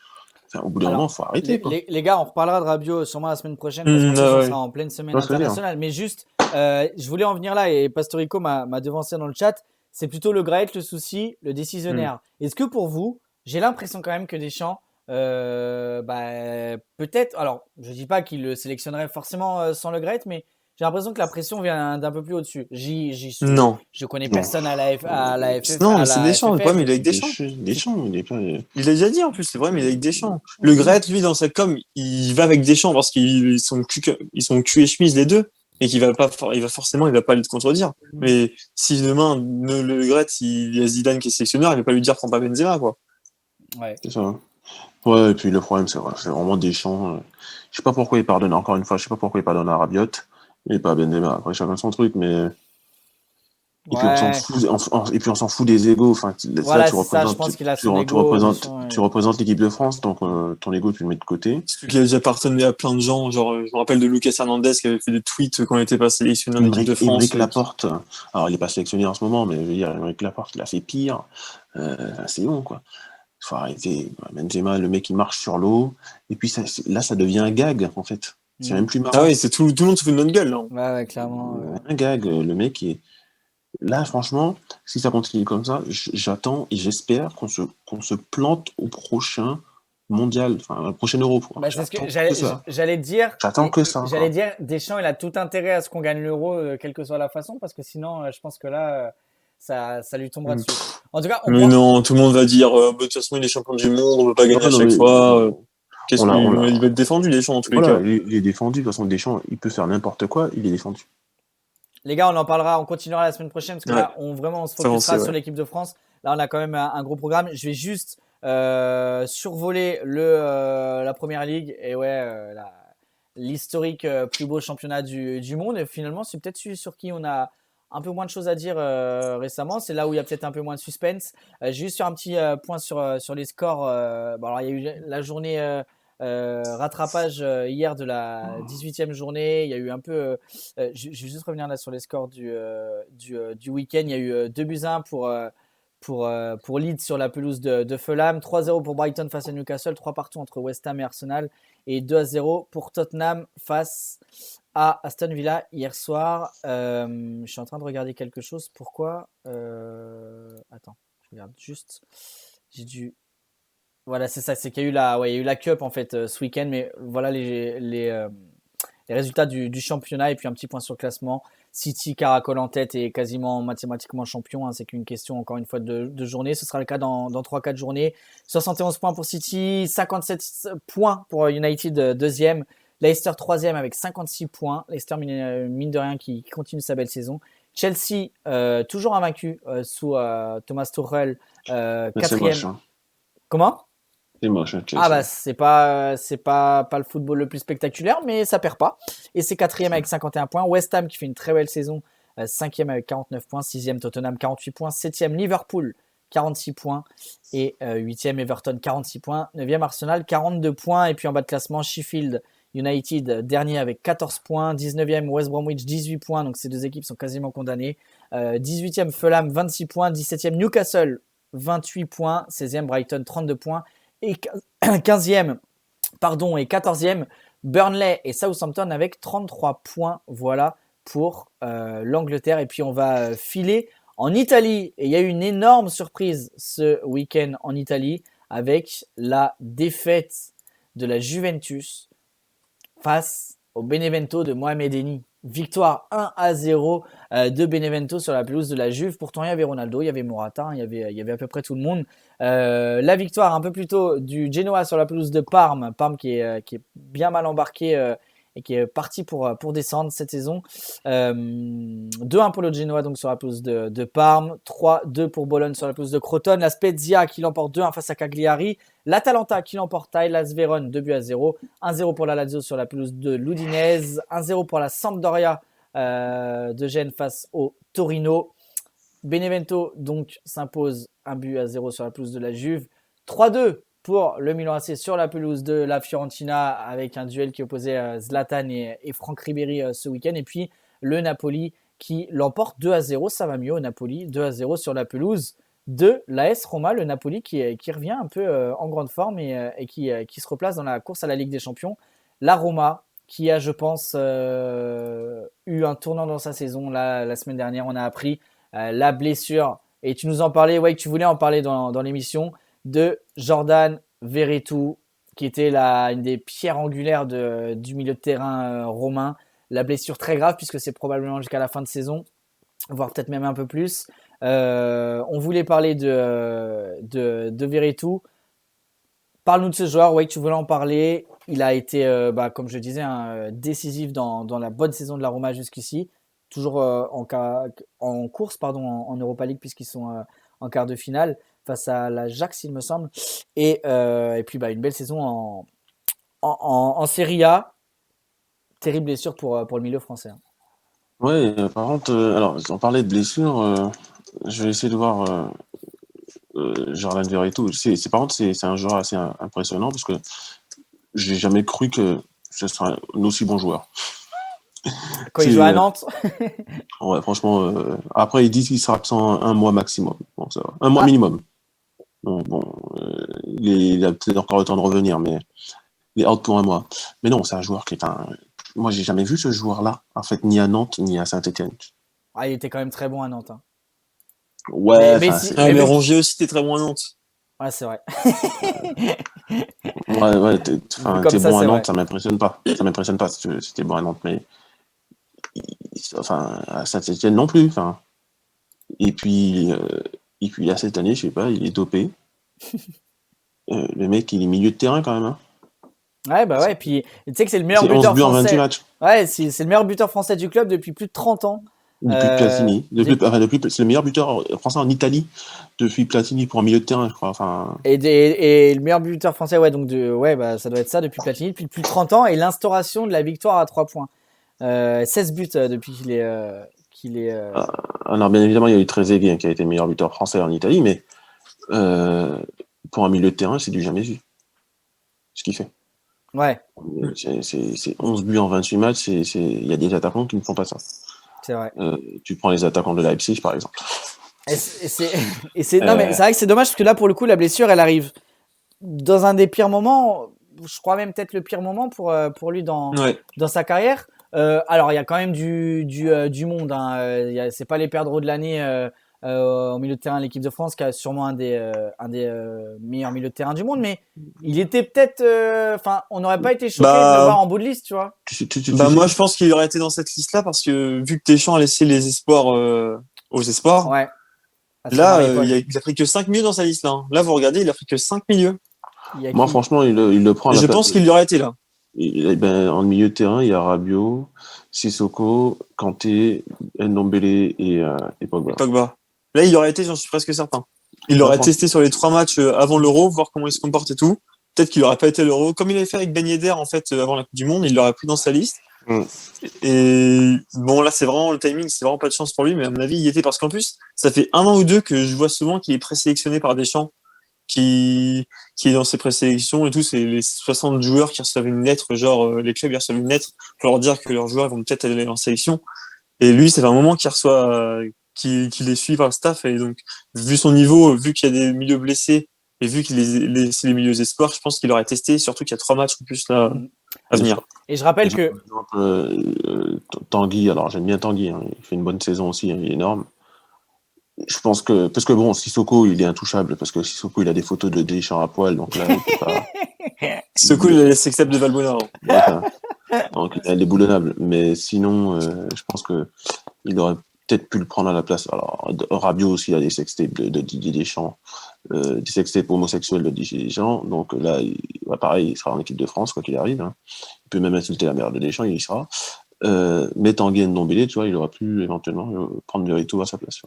Enfin, au bout d'un moment, il faut arrêter. Les gars, on reparlera de Rabiot sûrement la semaine prochaine parce que ça sera en pleine semaine internationale. Mais juste, je voulais en venir là et Pastorico m'a devancé dans le chat. C'est plutôt le Graët le souci, le décisionnaire. Est-ce que pour vous, j'ai l'impression quand même que Deschamps, peut-être, alors je dis pas qu'il le sélectionnerait forcément sans le Graët, mais j'ai l'impression que la pression vient d'un peu plus au-dessus. Non. Je connais personne à la FF. Non, mais c'est Deschamps. Le problème, il est avec Deschamps. Il l'a déjà dit en plus, c'est vrai, mais il est avec Deschamps. Le Graët, lui, dans sa com, il va avec Deschamps parce qu'ils sont cul et chemise les deux. et qu'il va pas, il va forcément, il va pas lui contredire. Mais si demain, Le Gret, il y a Zidane qui est sélectionneur, il va pas lui dire prends pas Benzema, quoi. Ouais. C'est ça. Ouais, et puis le problème, c'est vraiment Deschamps. Je sais pas pourquoi il pardonne, encore une fois, je sais pas pourquoi il pardonne à Rabiot et pas à Benzema. Après, chacun son truc, mais. Et puis on s'en Ouais. fout, et puis on s'en fout des égos. Enfin, là, Voilà, tu c'est ça, je représentes, pense qu'il a tu, son tu ego. représentes, Deschamps, tu représentes l'équipe de France, donc ton ego, tu le mets de côté. Surtout qu'il a déjà pardonné à plein de gens. Genre, je me rappelle de Lucas Hernandez qui avait fait des tweets quand il était pas sélectionné en équipe de France. Émeric Laporte, alors il est pas sélectionné en ce moment, mais je veux dire, Émeric Laporte, il a fait pire. C'est bon, quoi. Faut arrêter. Benzema, le mec, il marche sur l'eau, et puis là, ça devient un gag, en fait. C'est même plus marrant. Ah oui, c'est tout le monde se fout de notre gueule, là. Ouais, clairement. Un gag, le mec est. Là, franchement, si ça continue comme ça, j'attends et j'espère qu'on se plante au prochain mondial, enfin, au prochain Euro. Bah, c'est ce que J'attends ça. j'allais dire. J'attends que ça. J'allais Quoi. dire, Deschamps, il a tout intérêt à ce qu'on gagne l'Euro, quelle que soit la façon, parce que sinon, je pense que là, ça lui tombera dessus. En tout cas, Mais non, tout le monde va dire, bah, de toute façon, il est champion du monde, on ne peut pas gagner à chaque fois. Il va être défendu, Deschamps, en tous les cas. Il est défendu. De toute façon, Deschamps, il peut faire n'importe quoi, il est défendu. Les gars, on en parlera, on continuera la semaine prochaine, parce que là, on se focusera sur l'équipe de France. Là, on a quand même un gros programme. Je vais juste survoler la Première Ligue et l'historique plus beau championnat du monde. Et finalement, c'est peut-être celui sur qui on a un peu moins de choses à dire récemment. C'est là où il y a peut-être un peu moins de suspense. Juste sur un petit point sur les scores. Alors, il y a eu la journée rattrapage hier de la 18e journée. Il y a eu un peu. Je vais juste revenir là sur les scores du week-end. Il y a eu 2-1 pour Leeds sur la pelouse de Fulham, 3-0 pour Brighton face à Newcastle, 3 partout entre West Ham et Arsenal, et 2-0 pour Tottenham face à Aston Villa hier soir. Je suis en train de regarder quelque chose. Pourquoi Attends, je regarde juste. J'ai dû. Voilà, c'est ça. C'est qu'il y a eu la Cup en fait ce week-end, mais voilà les résultats du championnat et puis un petit point sur le classement. City caracole en tête et quasiment mathématiquement champion. Hein, c'est qu'une question encore une fois de journée. Ce sera le cas dans 3-4 journées. 71 points pour City, 57 points pour United deuxième. Leicester troisième avec 56 points. Leicester mine de rien qui continue sa belle saison. Chelsea toujours invaincu sous Thomas Tuchel quatrième. C'est moche, hein. Comment? C'est moche, hein, Chelsea. Ah bah c'est pas le football le plus spectaculaire, mais ça perd pas. Et c'est quatrième avec 51 points. West Ham qui fait une très belle saison, cinquième avec 49 points, sixième Tottenham 48 points, septième Liverpool 46 points et huitième Everton 46 points, neuvième Arsenal 42 points et puis en bas de classement Sheffield United dernier avec 14 points, 19e West Bromwich 18 points, donc ces deux équipes sont quasiment condamnées. 18e Fulham 26 points, 17e Newcastle 28 points, 16e Brighton 32 points. Et 15e et 14e Burnley et Southampton avec 33 points. Voilà pour l'Angleterre. Et puis on va filer en Italie. Et il y a eu une énorme surprise ce week-end en Italie avec la défaite de la Juventus face au Benevento de Mohamed Eni. Victoire 1-0 de Benevento sur la pelouse de la Juve. Pourtant, il y avait Ronaldo, il y avait Morata, il y avait à peu près tout le monde. La victoire un peu plus tôt du Genoa sur la pelouse de Parme. Parme qui est bien mal embarqué et qui est parti pour descendre cette saison. 2-1 pour le Genoa donc sur la pelouse de Parme. 3-2 pour Bologne sur la pelouse de Crotone. La Spezia qui l'emporte 2-1 face à Cagliari. L'Atalanta qui l'emporte à Hellas Vérone 2-0. 1-0 pour la Lazio sur la pelouse de l'Udinese. 1-0 pour la Sampdoria de Gênes face au Torino. Benevento donc s'impose 1-0 sur la pelouse de la Juve. 3-2 pour le Milan AC sur la pelouse de la Fiorentina avec un duel qui opposait Zlatan et Franck Ribéry ce week-end. Et puis le Napoli qui l'emporte 2-0. Ça va mieux au Napoli. 2-0 sur la pelouse de l'AS Roma. Le Napoli qui revient un peu en grande forme et qui se replace dans la course à la Ligue des Champions. La Roma qui a, je pense, eu un tournant dans sa saison. Là, la semaine dernière, on a appris la blessure. Et tu nous en parlais, tu voulais en parler dans l'émission, de Jordan Veretout, qui était une des pierres angulaires du milieu de terrain romain. La blessure très grave, puisque c'est probablement jusqu'à la fin de saison, voire peut-être même un peu plus. On voulait parler de Veretout. Parle-nous de ce joueur, ouais, tu voulais en parler. Il a été, comme je disais, décisif dans la bonne saison de la Roma jusqu'ici. Toujours en course, pardon, en Europa League, puisqu'ils sont en quart de finale face à l'Ajax, il me semble. Et puis, une belle saison en Serie A. Terrible blessure pour le milieu français. Hein. Ouais, par contre, alors, on parlait de blessures. Je vais essayer de voir Jordan Verretou. Par contre, c'est un joueur assez impressionnant parce que j'ai jamais cru que ce serait un aussi bon joueur. Quand il joue à Nantes. Ouais, franchement. Après, ils disent qu'il sera absent un mois maximum. Bon, ça va. Un mois minimum. Donc, bon, il a peut-être encore le temps de revenir, mais il est out pour un mois. Mais non, c'est un joueur qui est un. Moi, j'ai jamais vu ce joueur-là, en fait, ni à Nantes, ni à Saint-Etienne. Il était quand même très bon à Nantes. Hein. Ouais, mais Rongier aussi, t'es très bon à Nantes. Ouais, c'est vrai. ouais, t'es bon à Nantes, ça m'impressionne pas. Ça m'impressionne pas si t'es bon à Nantes, mais à Saint-Etienne non plus. Et puis là, cette année, je sais pas, il est dopé. Le mec, il est milieu de terrain quand même. Hein. Ouais, puis tu sais que c'est le meilleur buteur français. 28 matchs. Ouais, c'est le meilleur buteur français du club depuis plus de 30 ans. Depuis Platini. C'est le meilleur buteur français en Italie depuis Platini pour un milieu de terrain, je crois. Et le meilleur buteur français, ça doit être ça depuis Platini, depuis plus de 30 ans. Et l'instauration de la victoire à 3 points. 16 buts depuis qu'il est. Alors, bien évidemment, il y a eu Trezeguet qui a été le meilleur buteur français en Italie, mais pour un milieu de terrain, c'est du jamais vu. Ce qu'il fait. Ouais. C'est 11 buts en 28 matchs, il y a des attaquants qui ne font pas ça. C'est vrai. Tu prends les attaquants de Leipzig, par exemple. Mais c'est vrai que c'est dommage parce que là, pour le coup, la blessure, elle arrive dans un des pires moments. Je crois même peut-être le pire moment pour lui dans sa carrière. Alors, il y a quand même du monde. Hein. C'est pas les perdreaux de l'année au milieu de terrain, l'équipe de France qui a sûrement un des meilleurs milieux de terrain du monde. Mais il était peut-être. On n'aurait pas été choqué de le voir en bout de liste, tu vois. Moi, je pense qu'il aurait été dans cette liste-là parce que vu que Deschamps a laissé les espoirs aux espoirs. Ouais. Là, il a pris que 5 milieux dans sa liste. Là, vous regardez, il a pris que 5 milieux. Moi, franchement, il le prend. Je pense qu'il y aurait été là. En milieu de terrain, il y a Rabiot, Sissoko, Kanté, Ndombele et Pogba. Là, il y aurait été, j'en suis presque certain. Il l'aurait testé sur les 3 matchs avant l'Euro, voir comment il se comporte et tout. Peut-être qu'il n'aurait pas été à l'Euro. Comme il avait fait avec Ben Yedder, en fait, avant la Coupe du Monde, il l'aurait pris dans sa liste. Et bon, là, c'est vraiment le timing, c'est vraiment pas de chance pour lui, mais à mon avis, il y était parce qu'en plus, ça fait 1 an ou 2 que je vois souvent qu'il est présélectionné par Deschamps, qui est dans ses présélections et tout. C'est les 60 joueurs qui reçoivent une lettre, les clubs, ils reçoivent une lettre pour leur dire que leurs joueurs vont peut-être aller en sélection. Et lui, ça fait un moment qu'il reçoit, qu'il est suivi par le staff. Et donc, vu son niveau, vu qu'il y a des milieux blessés et vu qu'il est les milieux espoirs, je pense qu'il aurait testé, surtout qu'il y a 3 matchs en plus là à venir. Et je rappelle que. Par exemple, Tanguy, alors j'aime bien Tanguy, hein, il fait une bonne saison aussi, hein, il est énorme. Je pense que. Parce que bon, Sissoko, il est intouchable, parce que Sissoko, il a des photos de Deschamps à poil, donc là, il peut pas. Sissoko, il a les sextapes de Valbuena. Donc, il est boulonnable. Mais sinon, je pense qu'il aurait peut-être pu le prendre à la place. Alors, Rabiot aussi, il a des sextapes de Didier Deschamps, des sextapes homosexuels de Didier Deschamps. Donc là, pareil, il sera en équipe de France, quoi qu'il arrive. Hein. Il peut même insulter la mère de Deschamps, il y sera. Mais Tanguy Ndombele, tu vois, il aurait pu éventuellement prendre Verretou à sa place.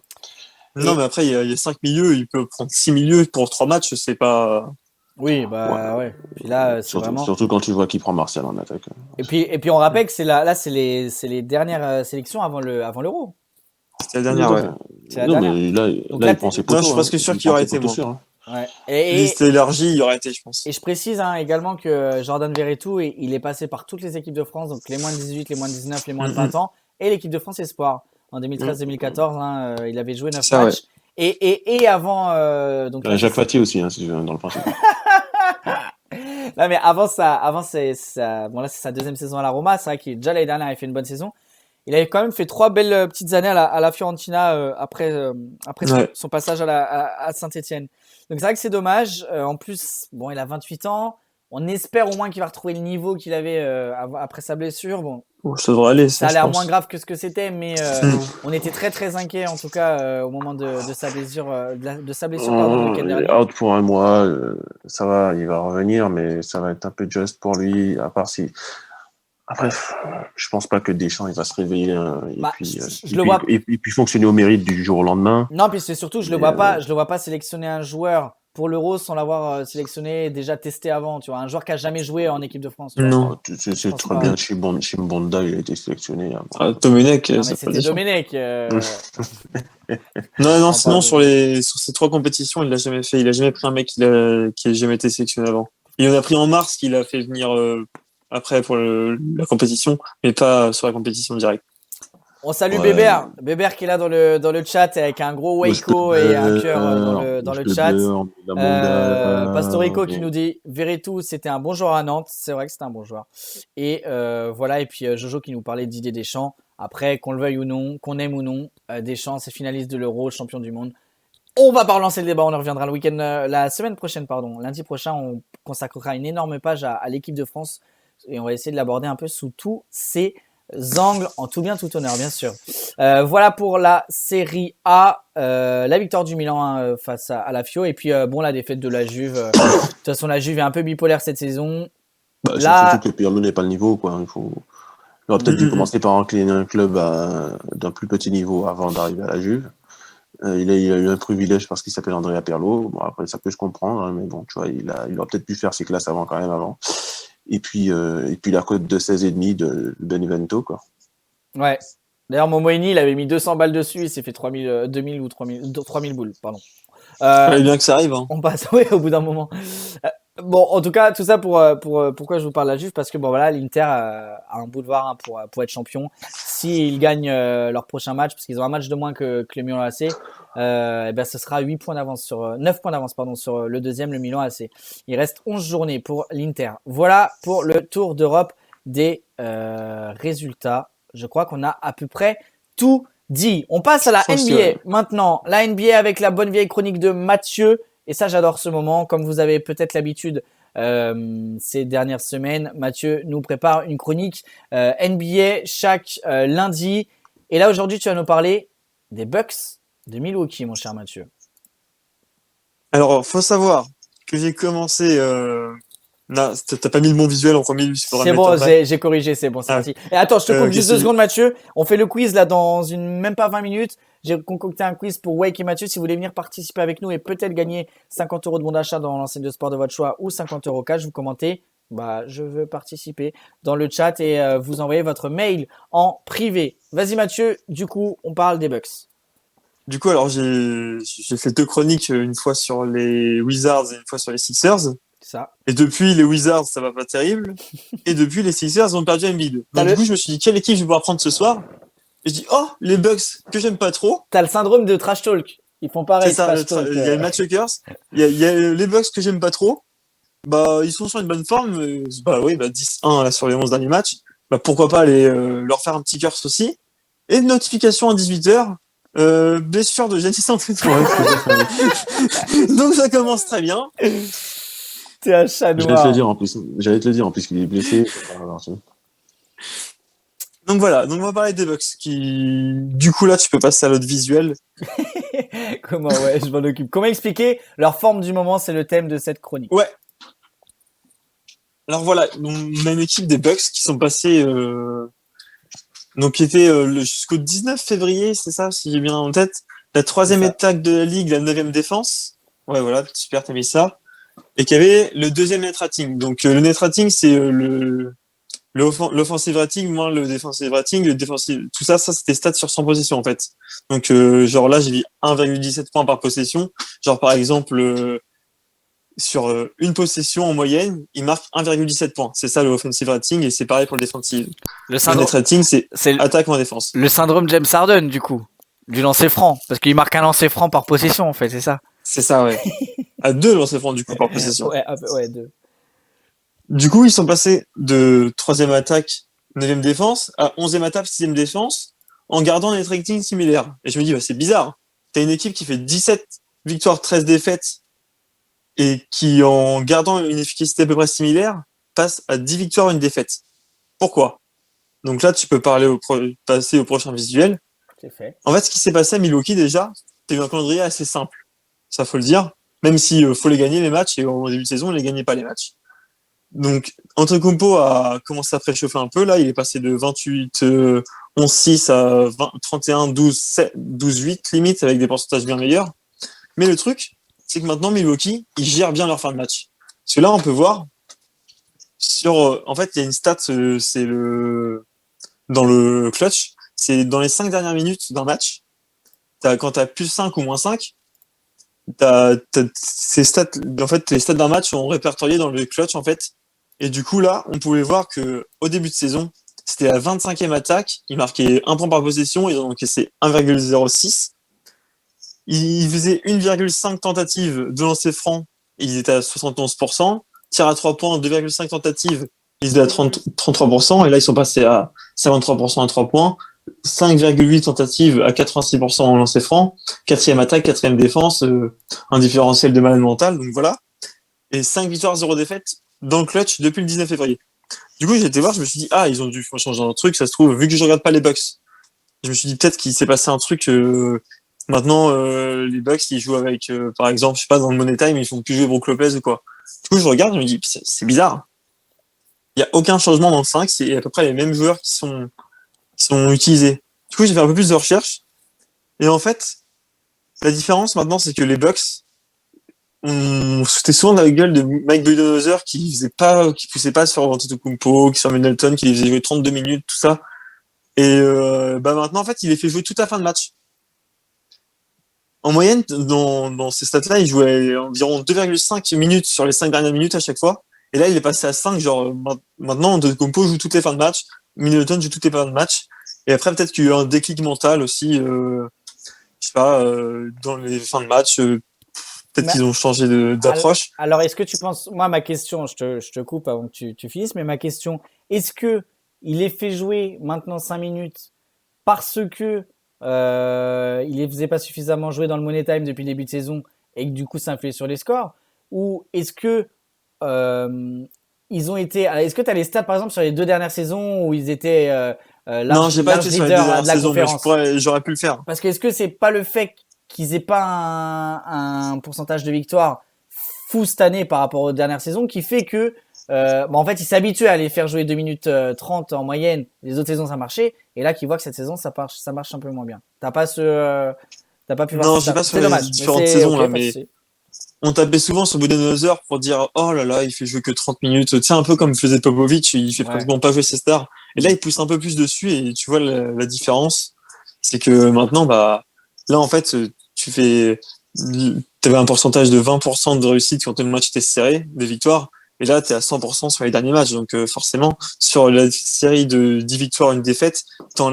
Non, mais après, il y a 5 milieux, il peut prendre 6 milieux pour 3 matchs, c'est pas. Oui, ouais. Puis là, c'est vraiment. Surtout quand tu vois qu'il prend Martial en attaque. Et puis on rappelle que c'est les dernières sélections avant l'Euro. C'était la dernière, ouais. Mais là, il prend ses poteaux. Non, je suis presque sûr qu'il aurait été moi. Ouais. Liste élargie, il aurait été, je pense. Et je précise également que Jordan Verretou, il est passé par toutes les équipes de France, donc les moins de 18, les moins de 19, les moins de 20 ans, et l'équipe de France Espoir. En 2013-2014, il avait joué 9 matchs. Ouais. Et avant. Jacques Fati aussi, si je veux, dans le principe. Non, mais avant c'est bon, là, c'est sa 2e saison à la Roma. C'est vrai qu'il, déjà l'année dernière, il a fait une bonne saison. Il avait quand même fait 3 belles petites années à la Fiorentina après son passage à Saint-Etienne. Donc c'est vrai que c'est dommage. En plus, bon, il a 28 ans. On espère au moins qu'il va retrouver le niveau qu'il avait après sa blessure. Bon, Ça devrait aller, ça a je l'air pense. moins grave que ce que c'était, mais on était très très inquiets en tout cas au moment de sa blessure, de sa blessure pardon, le week-end Il est dernier. out pour un mois, ça va, il va revenir, mais ça va être un peu juste pour lui, à part si. Après, je pense pas que Deschamps il va se réveiller et puis fonctionner au mérite du jour au lendemain. Non, puis c'est surtout je le vois pas sélectionner un joueur pour l'Euro sans l'avoir sélectionné déjà testé avant, tu vois, un joueur qui a jamais joué en équipe de France. Tu vois. Non. C'est très bien. Chimbonda, il a été sélectionné. Domenech, Non, mais ça c'était Domenech. Non, sinon sur ces 3 compétitions, il l'a jamais fait. Il a jamais pris un mec qui a jamais été sélectionné avant. Il en a pris en mars qu'il a fait venir après pour la compétition, mais pas sur la compétition directe. On salue Bébert qui est là dans le chat avec un gros Waco et un cœur dans le chat. Pastorico qui nous dit Veretout, c'était un bon joueur à Nantes. C'est vrai que c'était un bon joueur. Et voilà, et puis Jojo qui nous parlait de Didier Deschamps. Après, qu'on le veuille ou non, qu'on aime ou non, Deschamps, c'est finaliste de l'Euro, champion du monde. On va pas relancer le débat, on en reviendra le week-end, la semaine prochaine, pardon. Lundi prochain, on consacrera une énorme page à l'équipe de France et on va essayer de l'aborder un peu sous tous ses angles, en tout bien, tout honneur, bien sûr. Voilà pour la Série A, la victoire du Milan face à la Fio et puis la défaite de la Juve. De toute façon, la Juve est un peu bipolaire cette saison. Surtout que Pirlo n'est pas le niveau, quoi. Il aurait peut-être dû commencer par incliner un club d'un plus petit niveau avant d'arriver à la Juve. Il a eu un privilège parce qu'il s'appelle Andrea Pirlo. Bon, après, ça peut se comprendre, hein, mais bon, tu vois, il aurait peut-être pu faire ses classes avant. Et puis la cote de 16,5 de Benevento, quoi. Ouais. D'ailleurs, Momoini, il avait mis 200 balles dessus, il s'est fait 2000 ou 3000 boules, pardon. Fallait bien que ça arrive, hein. On passe, oui, au bout d'un moment. Bon, en tout cas, tout ça pour pourquoi je vous parle de la Juve, parce que bon voilà, l'Inter a un boulevard hein, pour être champion. S'ils gagnent leur prochain match, parce qu'ils ont un match de moins que le Milan AC, et ben ce sera 9 points d'avance pardon sur le deuxième, le Milan AC. Il reste 11 journées pour l'Inter. Voilà pour le tour d'Europe des résultats. Je crois qu'on a à peu près tout dit. On passe à la NBA maintenant. La NBA avec la bonne vieille chronique de Mathieu. Et ça, j'adore ce moment. Comme vous avez peut-être l'habitude ces dernières semaines, Mathieu nous prépare une chronique NBA chaque lundi. Et là, aujourd'hui, tu vas nous parler des Bucks de Milwaukee, mon cher Mathieu. Alors, faut savoir que j'ai commencé... Non, t'as pas mis le bon visuel en premier. C'est bon, j'ai corrigé, c'est bon, c'est parti. Et attends, je te coupe juste 2 secondes, Mathieu. On fait le quiz là dans même pas 20 minutes. J'ai concocté un quiz pour Wake et Mathieu. Si vous voulez venir participer avec nous et peut-être gagner 50 € de bon d'achat dans l'enseigne de sport de votre choix ou 50 € cash, vous commentez. Je veux participer dans le chat et vous envoyez votre mail en privé. Vas-y Mathieu, du coup, on parle des Bucks. Du coup, alors j'ai fait 2 chroniques, une fois sur les Wizards et une fois sur les Sixers. Ça. Et depuis les Wizards, ça va pas terrible. Et depuis les Sixers ont perdu Embiid. Donc du coup, je me suis dit quelle équipe je vais pouvoir prendre ce soir. Et je dis les Bucks que j'aime pas trop. T'as le syndrome de trash talk. Ils font pareil. C'est ça. Il y a Matt Chuckers. Il y a les Bucks que j'aime pas trop. Ils sont sur une bonne forme. 10-1 là, sur les 11 derniers matchs. Pourquoi pas aller leur faire un petit curse aussi. Et une notification à 18h. Blessure de Giannis Antetokounmpo. Donc ça commence très bien. T'es un chat noir. J'allais te le dire en plus qu'il est blessé. Donc voilà, on va parler des Bucks qui, du coup là, tu peux passer à l'autre visuel. Comment, ouais, je m'en occupe. Comment expliquer leur forme du moment, c'est le thème de cette chronique. Ouais. Alors voilà, on a une équipe des Bucks qui sont passés, donc qui était jusqu'au 19 février, c'est ça, si j'ai bien en tête, la 3e attaque de la ligue, la 9e défense. Ouais, voilà, super, t'as mis ça. Et qui avait le 2e net rating. Donc le net rating, c'est l'offensive rating moins le defensive rating, le défensif, tout ça c'était stats sur 100 possessions en fait. Donc genre là j'ai mis 1,17 points par possession. Genre par exemple sur une possession en moyenne, il marque 1,17 points. C'est ça le offensive rating et c'est pareil pour le défensif. Le net rating c'est attaque moins défense. Le syndrome James Harden du coup, du lancer franc parce qu'il marque un lancer franc par possession en fait, c'est ça. C'est ça ouais. À 2 lancers francs du coup par possession. Ouais, 2. Du coup, ils sont passés de 3e attaque, 9e défense, à 11e attaque, 6e défense, en gardant un net rating similaire. Et je me dis, c'est bizarre. T'as une équipe qui fait 17 victoires, 13 défaites, et qui, en gardant une efficacité à peu près similaire, passe à 10 victoires, une défaite. Pourquoi? Donc là, tu peux passer au prochain visuel. C'est fait. En fait, ce qui s'est passé à Milwaukee, déjà, t'as eu un calendrier assez simple. Ça, faut le dire. Même si faut les gagner, les matchs, et au début de saison, on les gagnait pas, les matchs. Donc, Antetokounmpo a commencé à préchauffer un peu. Là, il est passé de 28, 11-6 à 20, 31, 12, 7, 12-8, limite, avec des pourcentages bien meilleurs. Mais le truc, c'est que maintenant, Milwaukee, ils gèrent bien leur fin de match. Parce que là, on peut voir, en fait, il y a une stat, dans le clutch, c'est dans les 5 dernières minutes d'un match, quand t'as plus 5 ou moins 5, ces stats, en fait, les stats d'un match sont répertoriés dans le clutch, en fait. Et du coup, là, on pouvait voir que au début de saison, c'était la 25e attaque. Ils marquaient 1 point par possession. Ils ont encaissé 1,06. Ils faisaient 1,5 tentatives de lancer franc. Ils étaient à 71%. Tir à 3 points, 2,5 tentatives. Ils étaient à 33%. Et là, ils sont passés à 53% à 3 points. 5,8 tentatives à 86% en lancer franc. 4e attaque, 4e défense. Un différentiel de malade mental. Donc voilà. Et 5 victoires, 0 défaites dans le clutch depuis le 19 février. Du coup, j'ai été voir, je me suis dit, ils ont dû changer un truc, ça se trouve, vu que je regarde pas les Bucks. Je me suis dit peut-être qu'il s'est passé un truc, maintenant, les Bucks, ils jouent avec, par exemple, je sais pas, dans le Money Time, ils font plus jouer Brook Lopez ou quoi. Du coup, je regarde, je me dis, c'est bizarre. Il y a aucun changement dans le 5, c'est à peu près les mêmes joueurs qui sont utilisés. Du coup, j'ai fait un peu plus de recherche. Et en fait, la différence maintenant, c'est que les Bucks, on se foutait souvent de la gueule de Mike Budenholzer qui poussait pas sur Antetokounmpo, sur Middleton, qui les faisait jouer 32 minutes, tout ça. Et maintenant, en fait, il les fait jouer toute la fin de match. En moyenne, dans ces stats-là, il jouait environ 2,5 minutes sur les 5 dernières minutes à chaque fois. Et là, il est passé à 5, genre, maintenant, Antetokounmpo joue toutes les fins de match, Middleton joue toutes les fins de match. Et après, peut-être qu'il y a eu un déclic mental aussi, je sais pas, dans les fins de match, peut-être qu'ils ont changé d'approche. Alors, est-ce que tu penses, moi, ma question, je te coupe avant que tu finisses, mais ma question, est-ce que il les fait jouer maintenant 5 minutes parce que il les faisait pas suffisamment jouer dans le Money Time depuis le début de saison et que du coup ça influait sur les scores, ou est-ce que ils ont été, est-ce que tu as les stats par exemple sur les 2 dernières saisons où ils étaient non, j'ai pas été sur les 2 dernières de la saisons, mais conférence? j'aurais pu le faire. Parce que est-ce que c'est pas le fait qu'ils aient pas un pourcentage de victoire fou cette année par rapport aux dernières saisons qui fait que en fait ils s'habituent à les faire jouer 2 minutes 30 en moyenne, les autres saisons ça marchait, et là qu'ils voient que cette saison ça marche un peu moins bien. T'as pas pu voir Non, ça. j'ai pas sur C'est les dommage. différentes Mais saisons, là, pas de mais souci. on tapait souvent sur Budenholzer pour dire, oh là là, il fait jouer que 30 minutes. Tu sais, un peu comme faisait Popovic, il fait Ouais. pratiquement pas jouer ses stars. Et là, il pousse un peu plus dessus, et tu vois la différence. C'est que maintenant, là, en fait, t'avais un pourcentage de 20% de réussite quand le match était serré, des victoires. Et là, t'es à 100% sur les derniers matchs. Donc, forcément, sur la série de 10 victoires, une défaite, tu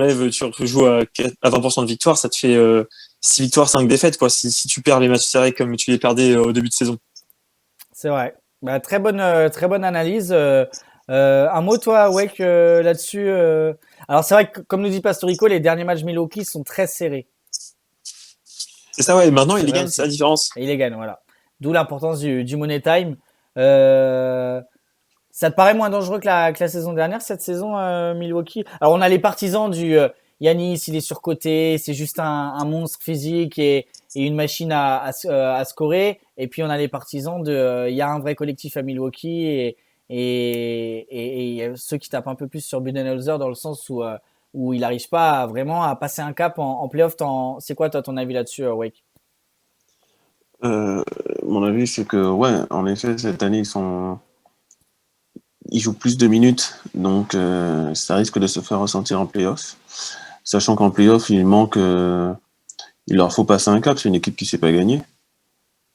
joues à 20% de victoire, ça te fait 6 victoires, 5 défaites, quoi. Si tu perds les matchs serrés comme tu les perdais au début de saison. C'est vrai. Bah, très bonne analyse. Un mot toi, Wake, là-dessus. Alors c'est vrai que comme nous dit Pastorico, les derniers matchs Milwaukee sont très serrés. C'est ça, ouais. Maintenant, C'est il les vrai gagne, aussi. c'est la différence. Et il les gagne, voilà. D'où l'importance du Money Time. Ça te paraît moins dangereux que la saison dernière, cette saison, Milwaukee? Alors, on a les partisans du Giannis, il est surcoté, c'est juste un monstre physique et une machine à scorer. Et puis, on a les partisans il y a un vrai collectif à Milwaukee et ceux qui tapent un peu plus sur Budenholzer dans le sens où il n'arrive pas vraiment à passer un cap en playoff. C'est quoi, toi, ton avis là-dessus, Wake? Mon avis, c'est que, ouais, en effet, cette année, ils jouent plus de minutes, donc ça risque de se faire ressentir en playoff. Sachant qu'en playoff, il leur faut passer un cap, c'est une équipe qui ne sait pas gagner.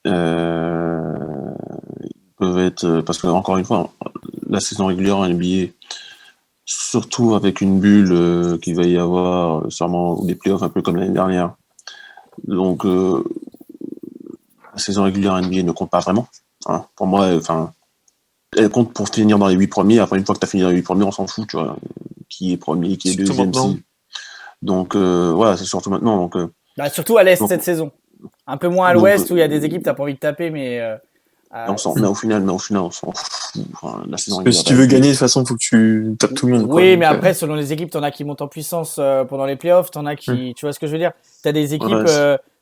Ils peuvent être, parce que encore une fois, la saison régulière en NBA, surtout avec une bulle qu'il va y avoir sûrement des playoffs un peu comme l'année dernière. Donc la saison régulière en NBA ne compte pas vraiment. Hein. Pour moi, elle compte pour finir dans les 8 premiers. Après, une fois que tu as fini dans les 8 premiers, on s'en fout, tu vois. Qui est premier, qui est Surtout deuxième, maintenant. si. Donc, voilà, c'est surtout maintenant. Donc, Bah, surtout à l'Est donc, cette saison. Un peu moins à donc, l'Ouest où il y a des équipes que tu n'as pas envie de taper, mais Mais au final, on s'en fout. Enfin, la saison Parce que si tu veux gagner, de toute façon, il faut que tu tapes tout le monde. Oui, quoi. mais Donc, après, selon les équipes, t'en as qui montent en puissance pendant les playoffs, t'en as qui, tu vois ce que je veux dire? T'as des équipes,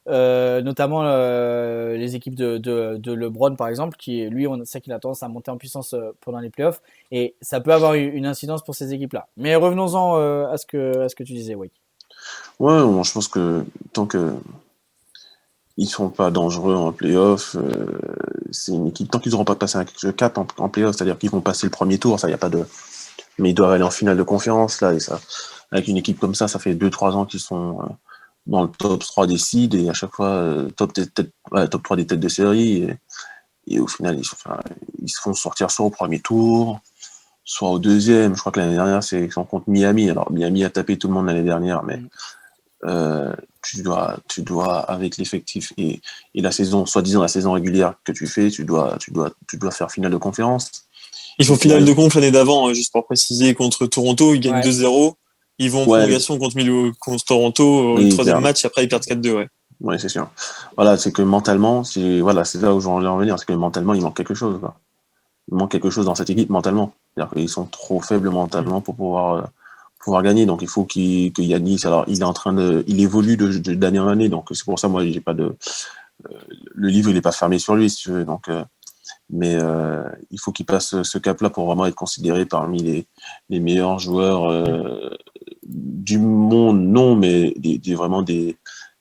Ouais, notamment les équipes de LeBron par exemple, qui lui, on sait qu'il a tendance à monter en puissance pendant les playoffs, et ça peut avoir une incidence pour ces équipes-là. Mais revenons-en à ce que tu disais, Wake. ouais, bon, je pense que tant que ils sont pas dangereux en playoff, c'est une équipe. Tant qu'ils n'auront pas passé un cap en playoff, c'est-à-dire qu'ils vont passer le premier tour, ça y a pas de. Mais ils doivent aller en finale de conférence là, et ça, avec une équipe comme ça fait 2-3 ans qu'ils sont dans le top 3 des seeds et à chaque fois top 3 des têtes de série. Et au final, ils se font sortir soit au premier tour, soit au deuxième. Je crois que l'année dernière, c'est contre Miami. Alors, Miami a tapé tout le monde l'année dernière, mais tu dois, avec l'effectif et la saison, soi-disant la saison régulière que tu fais, tu dois faire finale de conférence. ils font finale de conf l'année d'avant, juste pour préciser, contre Toronto, ils gagnent Ouais. 2-0. Ils vont en Ouais. prolongation contre Toronto, le Et ils troisième perdent. match, après ils perdent 4-2, ouais. Ouais, c'est sûr. Voilà, c'est que mentalement, c'est là où je voulais en venir, c'est que mentalement, il manque quelque chose, quoi. Il manque quelque chose dans cette équipe mentalement. C'est-à-dire qu'ils sont trop faibles mentalement pour pouvoir gagner. Donc il faut que Yanis, alors il évolue d'année en année. Donc c'est pour ça, moi, j'ai pas de, le livre, il est pas fermé sur lui, si tu veux. Donc, mais il faut qu'il passe ce cap-là pour vraiment être considéré parmi les meilleurs joueurs du monde. Non, mais vraiment des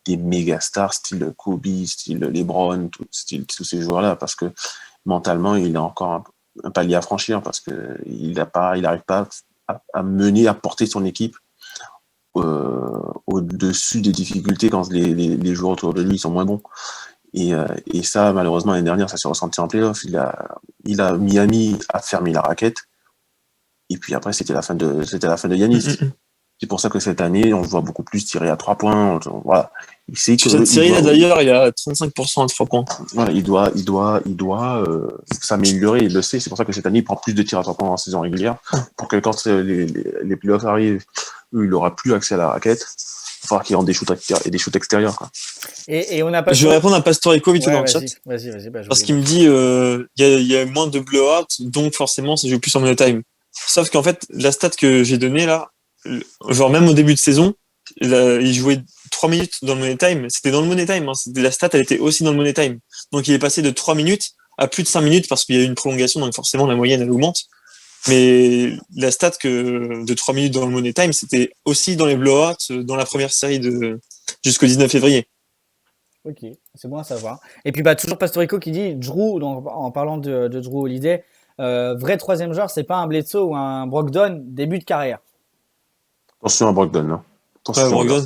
méga stars, style Kobe, style LeBron, tous ces joueurs-là, parce que mentalement, il a encore un palier à franchir parce que il n'arrive pas à mener, à porter son équipe au-dessus des difficultés quand les joueurs autour de lui sont moins bons. Et ça, malheureusement, l'année dernière, ça s'est ressenti en playoff. Miami a fermé la raquette. Et puis après, c'était la fin de Yanis. C'est pour ça que cette année, on voit beaucoup plus tirer à 3 points. Voilà. Il sait que Sur cette série-là, d'ailleurs, il y a 35% à 3 points. Voilà, il doit s'améliorer, il le sait. C'est pour ça que cette année, il prend plus de tirs à 3 points en saison régulière. Pour que quand les playoffs arrivent, il n'aura plus accès à la raquette. Il va falloir qu'il rentre des shoots extérieurs. Quoi. Et on a pas. Je vais répondre à Pastorico vite fait dans le chat. Vas-y. Parce qu'il me dit il y a moins de blowout, donc forcément, ça joue plus en money time. Sauf qu'en fait, la stat que j'ai donnée là, genre même au début de saison, il jouait 3 minutes dans le money time. C'était dans le money time. Hein. La stat, elle était aussi dans le money time. Donc il est passé de 3 minutes à plus de 5 minutes parce qu'il y a eu une prolongation, donc forcément la moyenne elle augmente. Mais la stat de 3 minutes dans le money time, c'était aussi dans les blowouts dans la première série jusqu'au 19 février. Ok, c'est bon à savoir. Et puis toujours Pastorico qui dit Drew, donc, en parlant de Drew Holiday, vrai troisième joueur, c'est pas un Bledsoe ou un Brogdon, début de carrière. Attention à Brogdon. Hein. Attention Brogdon,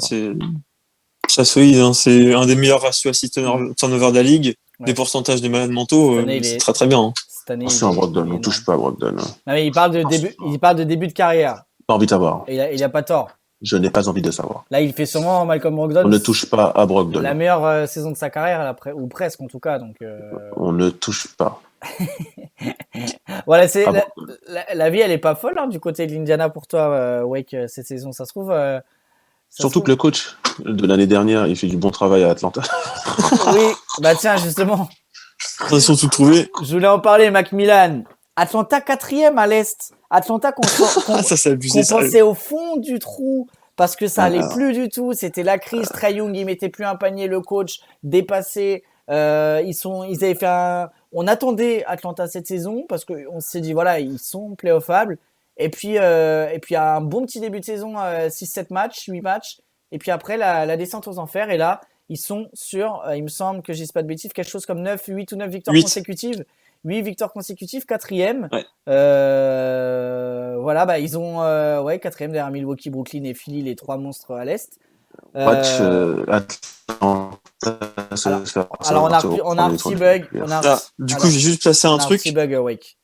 c'est solide. Hein. C'est un des meilleurs ratios assist turnover de la ligue. Ouais. Des pourcentages de malades mentaux, c'est très très bien. Hein. Attention à Brogdon, on touche pas à Brogdon. Hein. Non, mais il parle de début de carrière. Pas envie de savoir. Et il a pas tort. Je n'ai pas envie de savoir. Là, il fait sûrement Malcolm Brogdon. On ne touche pas à Brogdon. La meilleure saison de sa carrière, ou presque en tout cas. Donc, on ne touche pas. Voilà, la vie, elle est pas folle hein, du côté de l'Indiana pour toi, Wake, cette saison. Ça se trouve. Surtout que le coach de l'année dernière, il fait du bon travail à Atlanta. Oui, bah tiens, justement. Ils sont tout trouvés. Je voulais en parler, Macmillan. Atlanta 4e à l'Est. Atlanta qu'on pensait au fond du trou parce que ça allait plus du tout. C'était la crise. Trae Young, il mettait plus un panier. Le coach dépassé. Ils avaient fait on attendait Atlanta cette saison parce qu'on s'est dit voilà, ils sont playoffables. Et puis un bon petit début de saison, 6-7 matchs, 8 matchs. Et puis après, la descente aux enfers. Et là, ils sont sur, il me semble que je dis pas de bêtises, quelque chose comme 8 ou 9 victoires consécutives. 8 victoires consécutives, 4e. Ouais. Voilà, bah, ils ont 4e derrière Milwaukee, Brooklyn et Philly, les 3 monstres à l'Est. Alors on a un petit bug. Du coup, j'ai juste placé un truc. Un petit bug, Wake.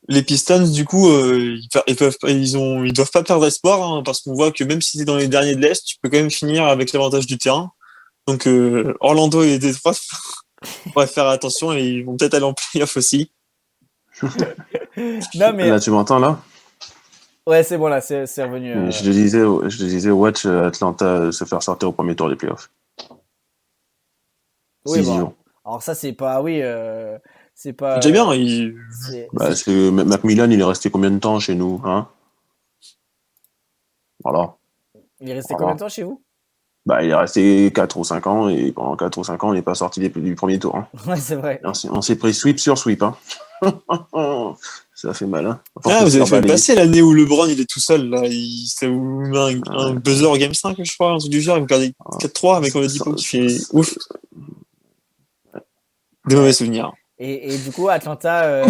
Les Pistons, du coup, ils doivent pas perdre espoir, hein, parce qu'on voit que même si t'es dans les derniers de l'Est, tu peux quand même finir avec l'avantage du terrain. Donc, Orlando et Détroit, on va faire attention et ils vont peut-être aller en playoff aussi. Non, mais... Là, tu m'entends, là? Ouais, c'est bon, là, c'est revenu. Je te disais, watch Atlanta se faire sortir au premier tour des playoffs. Oui, bon. Alors ça, c'est pas... Oui, C'est pas. Déjà bien, Bah, Macmillan, il est resté combien de temps chez nous, hein? Voilà. Il est resté combien de temps chez vous? Bah, il est resté 4 ou 5 ans, et pendant 4 ou 5 ans, il n'est pas sorti du premier tour. Hein. Ouais, c'est vrai. On s'est pris sweep sur sweep. Hein. Ça fait mal. Hein. vous avez fait passer l'année où LeBron il est tout seul. Là. Ça vous met un buzzer au Game 5, je crois, un truc du genre. Il vous perdez 4-3 avec Oladipo qui fait ouf. Des mauvais souvenirs. Et du coup, Atlanta.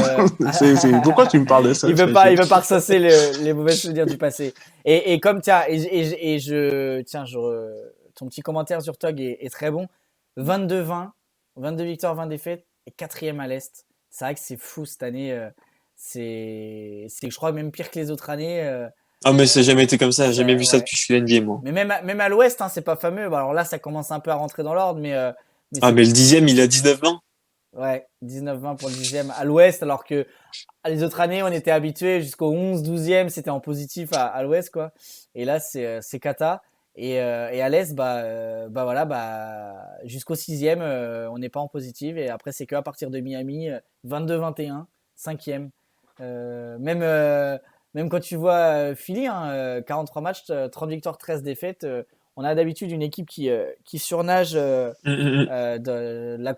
Pourquoi tu me parles de ça? Il veut pas ressasser les mauvais souvenirs du passé. Et comme tiens, ton petit commentaire sur Tog est très bon. 22-20, 22 victoires, 20 défaites et 4e à l'Est. C'est vrai que c'est fou cette année. C'est, je crois, même pire que les autres années. Ah, mais ça n'a jamais été comme ça. J'ai jamais vu ça depuis que je suis NBA, moi. Mais même à l'Ouest, hein, c'est pas fameux. Bon, alors là, ça commence un peu à rentrer dans l'ordre, mais mais le 10e, il a 19-20. Ouais, 19-20 pour le 10e à l'Ouest, alors que les autres années, on était habitués jusqu'au 11-12e, c'était en positif à l'Ouest, quoi. Et là, c'est cata. Et à l'Est, jusqu'au 6e, on n'est pas en positif. Et après, c'est qu'à partir de Miami, 22-21, 5e. Même quand tu vois Philly, 43 matchs, 30 victoires, 13 défaites, on a d'habitude une équipe qui surnage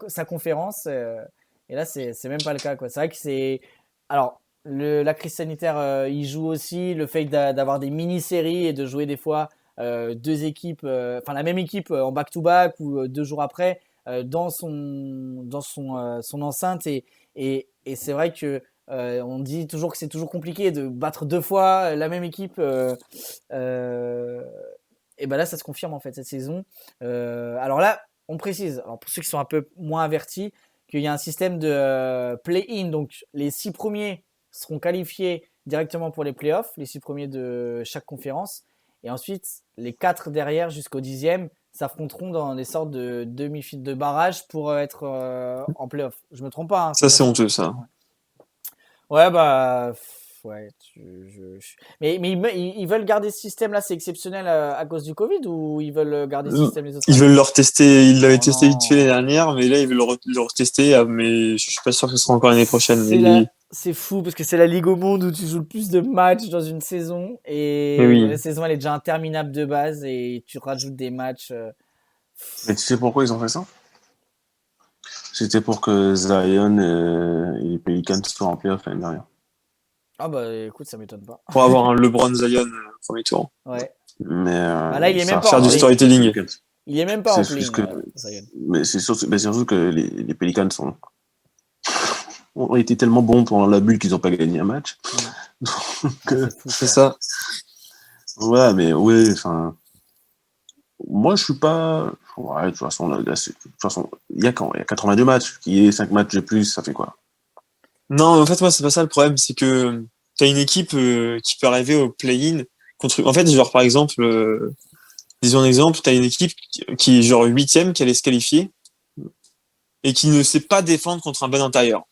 sa conférence. Et là, c'est même pas le cas, quoi. C'est vrai que c'est. Alors, la crise sanitaire, il joue aussi. Le fait d'avoir des mini-séries et de jouer des fois deux équipes, la même équipe en back-to-back ou 2 jours après dans son enceinte. Et c'est vrai que on dit toujours que c'est toujours compliqué de battre 2 fois la même équipe. Et ben là, ça se confirme en fait cette saison. Alors là, on précise, alors pour ceux qui sont un peu moins avertis, qu'il y a un système de play-in. Donc les 6 premiers seront qualifiés directement pour les playoffs, les 6 premiers de chaque conférence. Et ensuite, les 4 derrière jusqu'au 10e s'affronteront dans des sortes de demi-finales de barrage pour être en playoff. Je me trompe pas. Hein, ça, c'est honteux, ça. Ouais, ouais. Mais ils veulent garder ce système-là, c'est exceptionnel à cause du Covid, ou ils veulent garder ce système les autres? Ils veulent le retester. Ils l'avaient testé vite fait l'année dernière, mais là, ils veulent le retester. Mais je suis pas sûr que ce sera encore l'année prochaine. C'est fou parce que c'est la ligue au monde où tu joues le plus de matchs dans une saison et la saison elle est déjà interminable de base et tu rajoutes des matchs. Mais tu sais pourquoi ils ont fait ça? C'était pour que Zion et les Pelicans soient en playoff l'année dernière. Ah bah écoute, ça m'étonne pas. Pour avoir un LeBron Zion premier tour. Ouais. Mais là il est même pas faire du storytelling. Il est même pas en play-in. Mais c'est surtout que les Pelicans ont été tellement bons pendant la bulle qu'ils n'ont pas gagné un match. C'est ça. Ouais, mais oui, enfin. Moi, je suis pas. Ouais, de toute façon, il y a 82 matchs. Qui est 5 matchs de plus, ça fait quoi? Non, en fait, moi, c'est pas ça le problème. C'est que t'as une équipe qui peut arriver au play-in contre. En fait, genre, par exemple, disons un exemple, t'as une équipe qui est genre 8e, qui allait se qualifier et qui ne sait pas défendre contre un bon intérieur.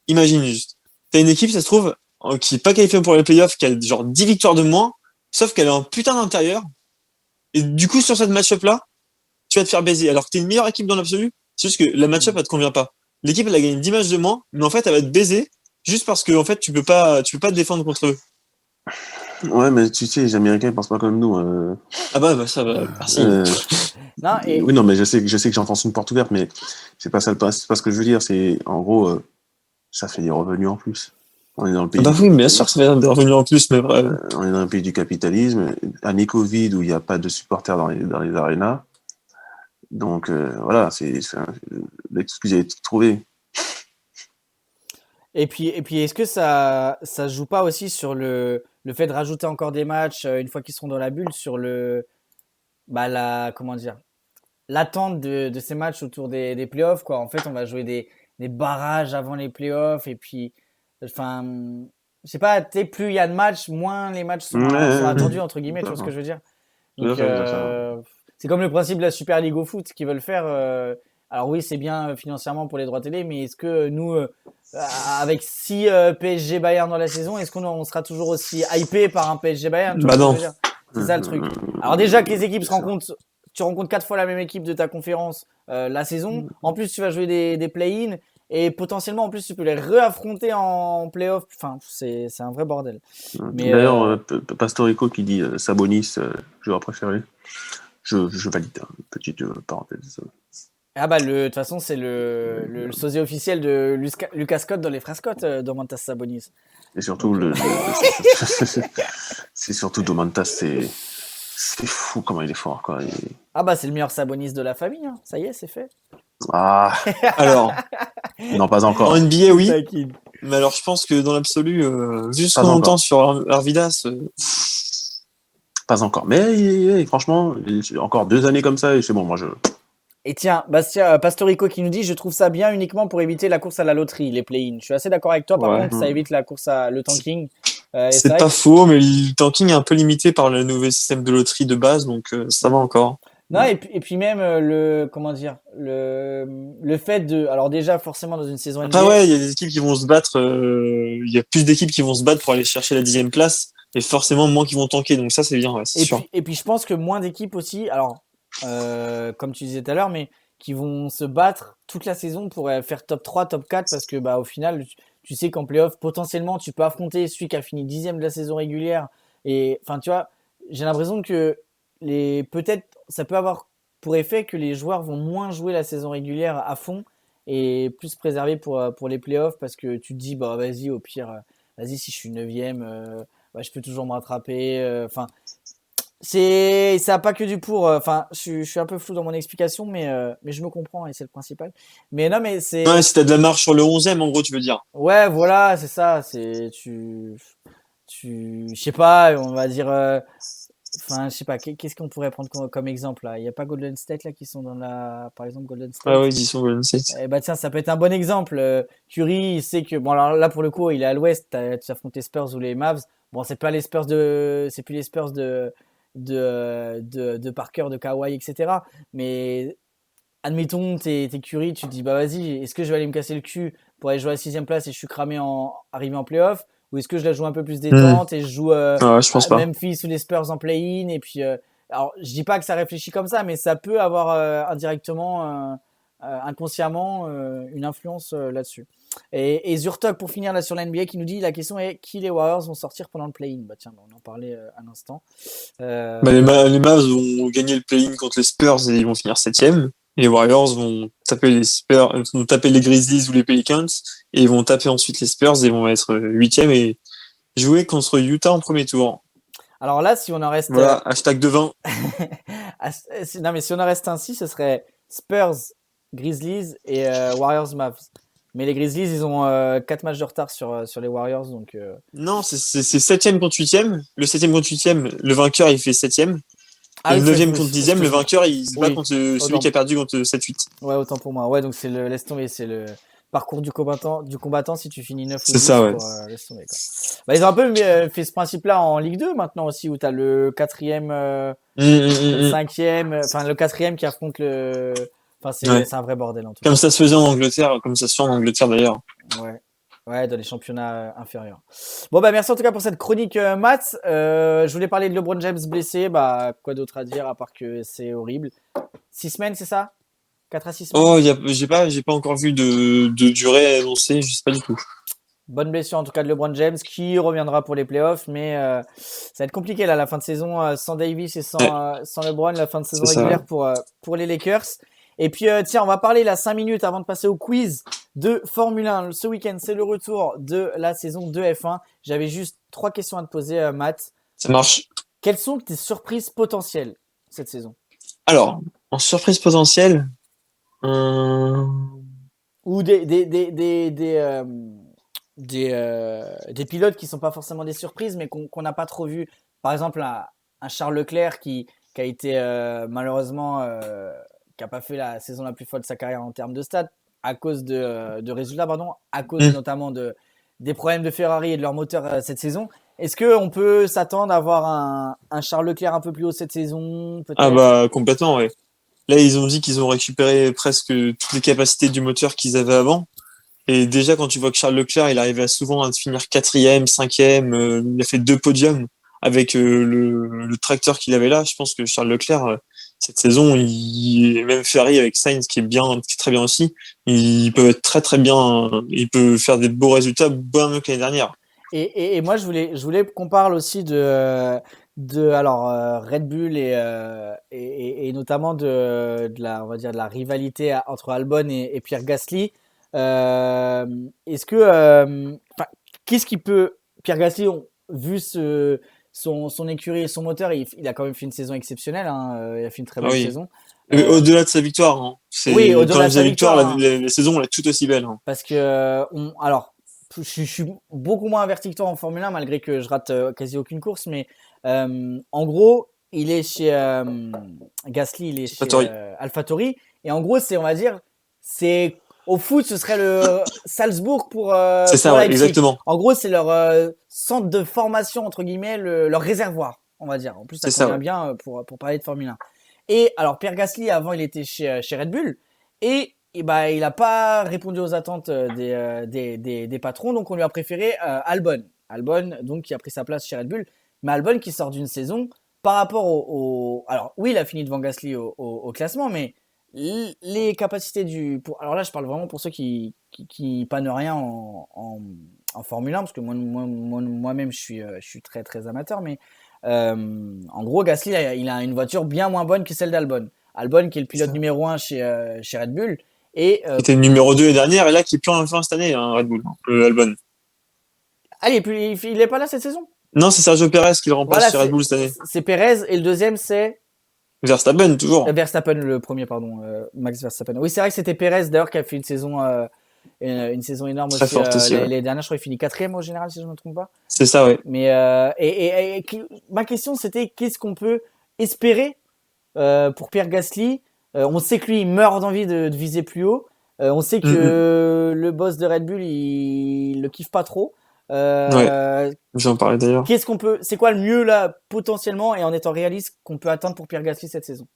Imagine juste. T'as une équipe, ça se trouve, qui est pas qualifiée pour les playoffs, qui a genre 10 victoires de moins, sauf qu'elle a un putain d'intérieur. Et du coup, sur cette match-up-là, tu vas te faire baiser. Alors que t'es une meilleure équipe dans l'absolu, c'est juste que la match-up, elle te convient pas. L'équipe, elle a gagné 10 matchs de moins, mais en fait, elle va te baiser juste parce que, en fait, tu peux pas te défendre contre eux. Ouais, mais tu sais, les Américains, ils pensent pas comme nous. Ah bah ça va, merci. Oui, non, mais je sais que j'enfonce une porte ouverte, mais c'est pas ça c'est pas ce que je veux dire. C'est, en gros, ça fait des revenus en plus. On est dans le pays. Bah oui, bien sûr que ça fait des revenus en plus, mais vrai. On est dans le pays du capitalisme. Année Covid où il n'y a pas de supporters dans les arénas. Donc, voilà, l'excuse a été trouvée. Et puis, est-ce que ça joue pas aussi sur le fait de rajouter encore des matchs une fois qu'ils seront dans la bulle sur comment dire, l'attente de ces matchs autour des playoffs, quoi. En fait, on va jouer des barrages avant les playoffs et puis, enfin, je sais pas, plus il y a de matchs, moins les matchs sont attendus, entre guillemets, tu vois ce que je veux dire? Donc, c'est comme le principe de la Super League au foot qu'ils veulent faire. Alors oui, c'est bien financièrement pour les droits télé, mais est-ce que nous, avec 6 PSG Bayern dans la saison, est-ce qu'on sera toujours aussi hypé par un PSG Bayern? Bah non. C'est ça le truc. Alors déjà que les équipes se rencontrent, tu rencontres 4 fois la même équipe de ta conférence la saison. En plus, tu vas jouer des play-in et potentiellement en plus tu peux les réaffronter en playoff. Enfin, c'est un vrai bordel. Mais, D'ailleurs, Pastorico qui dit Sabonis, joueur préféré. Je valide, hein, petite parenthèse. Ah bah de toute façon c'est le sosie officiel de Lucas Scott dans les frères Scott, Domantas Sabonis. Et surtout, Donc, c'est surtout Domantas, c'est fou comment il est fort, quoi. Ah bah c'est le meilleur Sabonis de la famille, hein. Ça y est, c'est fait. Ah, Alors, non, pas en encore. NBA, oui. Taquine. Mais alors, je pense que dans l'absolu, vu ce Pas qu'on encore. entend sur Arvidas, Pas encore. Mais franchement, encore 2 années comme ça, et c'est bon, moi je. Et tiens, Bastien Pastorico qui nous dit je trouve ça bien uniquement pour éviter la course à la loterie, les play-in. Je suis assez d'accord avec toi, par Ouais. contre, ça évite la course à le tanking. Et c'est vrai pas que- faux, mais le tanking est un peu limité par le nouveau système de loterie de base, donc ça va encore. Non, et puis même comment dire, le fait de, alors déjà forcément dans une saison NBA, Après, ouais, il y a des équipes qui vont se battre, il y a plus d'équipes qui vont se battre pour aller chercher la 10e place, et forcément moins qui vont tanker, donc ça c'est bien, ouais, c'est et sûr. puis je pense que moins d'équipes aussi, alors comme tu disais tout à l'heure, mais qui vont se battre toute la saison pour faire top 3, top 4, parce que bah au final, tu sais qu'en playoff, potentiellement, tu peux affronter celui qui a fini 10e de la saison régulière. Et enfin, tu vois, j'ai l'impression que peut-être, ça peut avoir pour effet que les joueurs vont moins jouer la saison régulière à fond et plus se préserver pour les playoffs parce que tu te dis, bah vas-y, au pire, vas-y, si je suis 9e, bah, je peux toujours me rattraper. Enfin, ça a pas que du pour. Enfin, je suis un peu flou dans mon explication, mais je me comprends et c'est le principal. Mais non, mais Ouais, si t'as de la marge sur le 11e, en gros, tu veux dire. ouais, voilà, c'est ça. Je sais pas, on va dire. Enfin, je sais pas. Qu'est-ce qu'on pourrait prendre comme exemple là? Il y a pas Golden State là qui sont dans par exemple Golden State. Ah ouais, ils sont Golden State. Eh bah tiens, ça peut être un bon exemple. Curry, il sait que bon alors là pour le coup, il est à l'Ouest. Tu affrontes les Spurs ou les Mavs. Bon, c'est plus les Spurs de Parker, de Kawhi, etc. Mais admettons, t'es Curry, tu te dis bah vas-y, est-ce que je vais aller me casser le cul pour aller jouer à la 6e place et je suis cramé arrivé en playoff, ou est-ce que je la joue un peu plus détente et je joue Ah ouais, je pense à pas. Memphis ou les Spurs en play-in et puis alors je dis pas que ça réfléchit comme ça, mais ça peut avoir indirectement inconsciemment une influence là-dessus. Et Zurtok pour finir là sur la NBA qui nous dit la question est qui les Warriors vont sortir pendant le play-in. Bah tiens, on en parlait un instant. Bah, les Mavs vont gagner le play-in contre les Spurs et ils vont finir 7e. Et les Warriors vont taper les Spurs, vont taper les Grizzlies ou les Pelicans et ils vont taper ensuite les Spurs et ils vont être 8e et jouer contre Utah en premier tour. Alors là, si on en reste Voilà, hashtag devin. non mais si on en reste ainsi, ce serait Spurs, Grizzlies et Warriors Mavs. Mais les Grizzlies, ils ont 4 matchs de retard sur les Warriors, donc. Non, c'est 7e contre 8e. Le 7e contre 8e, le vainqueur il fait 7e. Ah Et oui, le 9e contre 10e, le vainqueur il se bat Oui, contre celui autant. qui a perdu contre 7-8. Ouais, autant pour moi. Ouais, donc laisse tomber, c'est le parcours du combattant si tu finis 9 ou C'est 10, ça, ouais. laisse tomber, quoi. Bah, ils ont un peu fait ce principe-là en Ligue 2 maintenant aussi, où t'as le 4e, le 5e, enfin le 4e qui affronte le. Enfin, Ouais. c'est un vrai bordel en tout Comme cas. ça se faisait en Angleterre, comme ça se fait en Angleterre d'ailleurs. Ouais. Ouais, dans les championnats inférieurs. Bon, bah, merci en tout cas pour cette chronique, Matt. Je voulais parler de LeBron James blessé. Bah, quoi d'autre à dire à part que c'est horrible. 6 semaines, c'est ça? 4 à 6 semaines? Oh, j'ai pas encore vu de durée annoncée, je sais pas du tout. Bonne blessure en tout cas de LeBron James qui reviendra pour les playoffs, mais ça va être compliqué là, la fin de saison sans Davis et sans LeBron, la fin de saison C'est ça. régulière pour les Lakers. Et puis tiens, on va parler là 5 minutes avant de passer au quiz de Formule 1. Ce week-end, c'est le retour de la saison de F1. J'avais juste 3 questions à te poser, Matt. Ça marche. Quelles sont tes surprises potentielles cette saison? Alors, en surprise potentielle, Ou des pilotes qui sont pas forcément des surprises, mais qu'on n'a pas trop vu. Par exemple, un Charles Leclerc qui a été malheureusement qui a pas fait la saison la plus folle de sa carrière en termes de stats à cause de résultats, pardon, à cause notamment des problèmes de Ferrari et de leur moteur cette saison. Est-ce qu'on peut s'attendre à avoir un Charles Leclerc un peu plus haut cette saison, peut-être? ah bah complètement, ouais. Là, ils ont dit qu'ils ont récupéré presque toutes les capacités du moteur qu'ils avaient avant. Et déjà, quand tu vois que Charles Leclerc, il arrivait souvent à finir 4e, 5e, il a fait 2 podiums avec le tracteur qu'il avait là. Je pense que Charles Leclerc, cette saison, même Ferrari avec Sainz qui est très bien aussi, il peut être très très bien, il peut faire des beaux résultats, bien mieux que l'année dernière. Et moi, je voulais qu'on parle aussi Red Bull et notamment on va dire de la rivalité entre Albon et Pierre Gasly. Est-ce que, qu'est-ce qui peut, Pierre Gasly, vu son écurie et son moteur, il a quand même fait une saison exceptionnelle, hein, il a fait une très Ah belle oui. saison. Au-delà de sa victoire, hein. Oui, au-delà Quand de sa victoire, hein. la saison, elle est tout aussi belle, hein. Parce que, alors, je suis beaucoup moins averti que toi en Formule 1, malgré que je rate quasi aucune course. Mais en gros, il est chez Gasly, il est chez AlphaTauri. Et en gros, on va dire, au foot, ce serait le Salzbourg pour C'est ça, ouais, Leipzig. exactement. En gros, c'est leur centre de formation, entre guillemets, leur réservoir, on va dire. En plus, ça convient bien pour parler de Formule 1. Et alors, Pierre Gasly, avant, il était chez Red Bull. Et bah, il n'a pas répondu aux attentes des patrons, donc on lui a préféré Albon. Albon, donc, qui a pris sa place chez Red Bull. Mais Albon qui sort d'une saison par rapport Alors, oui, il a fini devant Gasly au classement, mais les capacités alors là, je parle vraiment pour ceux qui pannent rien en Formule 1, parce que moi-même, je suis très, très amateur, mais en gros, Gasly, il a une voiture bien moins bonne que celle d'Albon. Albon, qui est le pilote numéro 1 chez Red Bull. Qui était le numéro 2 l'année dernière, et là, qui est plus en fin cette année, hein, Red Bull, Albon. Ah, il n'est pas là cette saison? Non, c'est Sergio Perez qui le remplace chez Red Bull cette année. C'est Perez, et le deuxième, c'est Verstappen, toujours. Verstappen, le premier, pardon. Max Verstappen. Oui, c'est vrai que c'était Perez, d'ailleurs, qui a fait une saison énorme très aussi. Forte aussi, ouais. Les dernières, je crois qu'il finit 4e au général, si je ne me trompe pas. C'est ça, ouais. Mais ma question, c'était qu'est-ce qu'on peut espérer pour Pierre Gasly? On sait que lui, il meurt d'envie de viser plus haut. On sait que le boss de Red Bull, il le kiffe pas trop. Ouais, j'en parlais d'ailleurs. C'est quoi le mieux là, potentiellement, et en étant réaliste, qu'on peut attendre pour Pierre Gasly cette saison?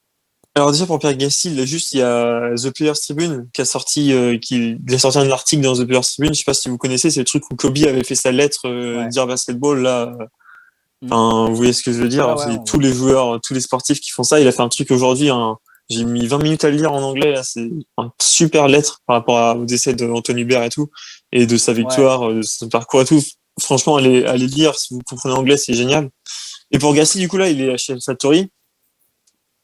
Alors déjà pour Pierre Gasly, il y a The Players Tribune qui a sorti, il a sorti un article dans The Players Tribune. Je sais pas si vous connaissez, c'est le truc où Kobe avait fait sa lettre Dear Basketball là. Enfin, vous voyez ce que je veux dire. Ah ouais, c'est tous les joueurs, tous les sportifs qui font ça. Il a fait un truc aujourd'hui. J'ai mis 20 minutes à le lire en anglais là. C'est une super lettre par rapport au décès d'Anthony Hubert et tout, et de sa victoire, de son parcours et tout. Franchement, allez lire si vous comprenez l'anglais, c'est génial. Et pour Gasly, du coup là, il est chez AlphaTauri.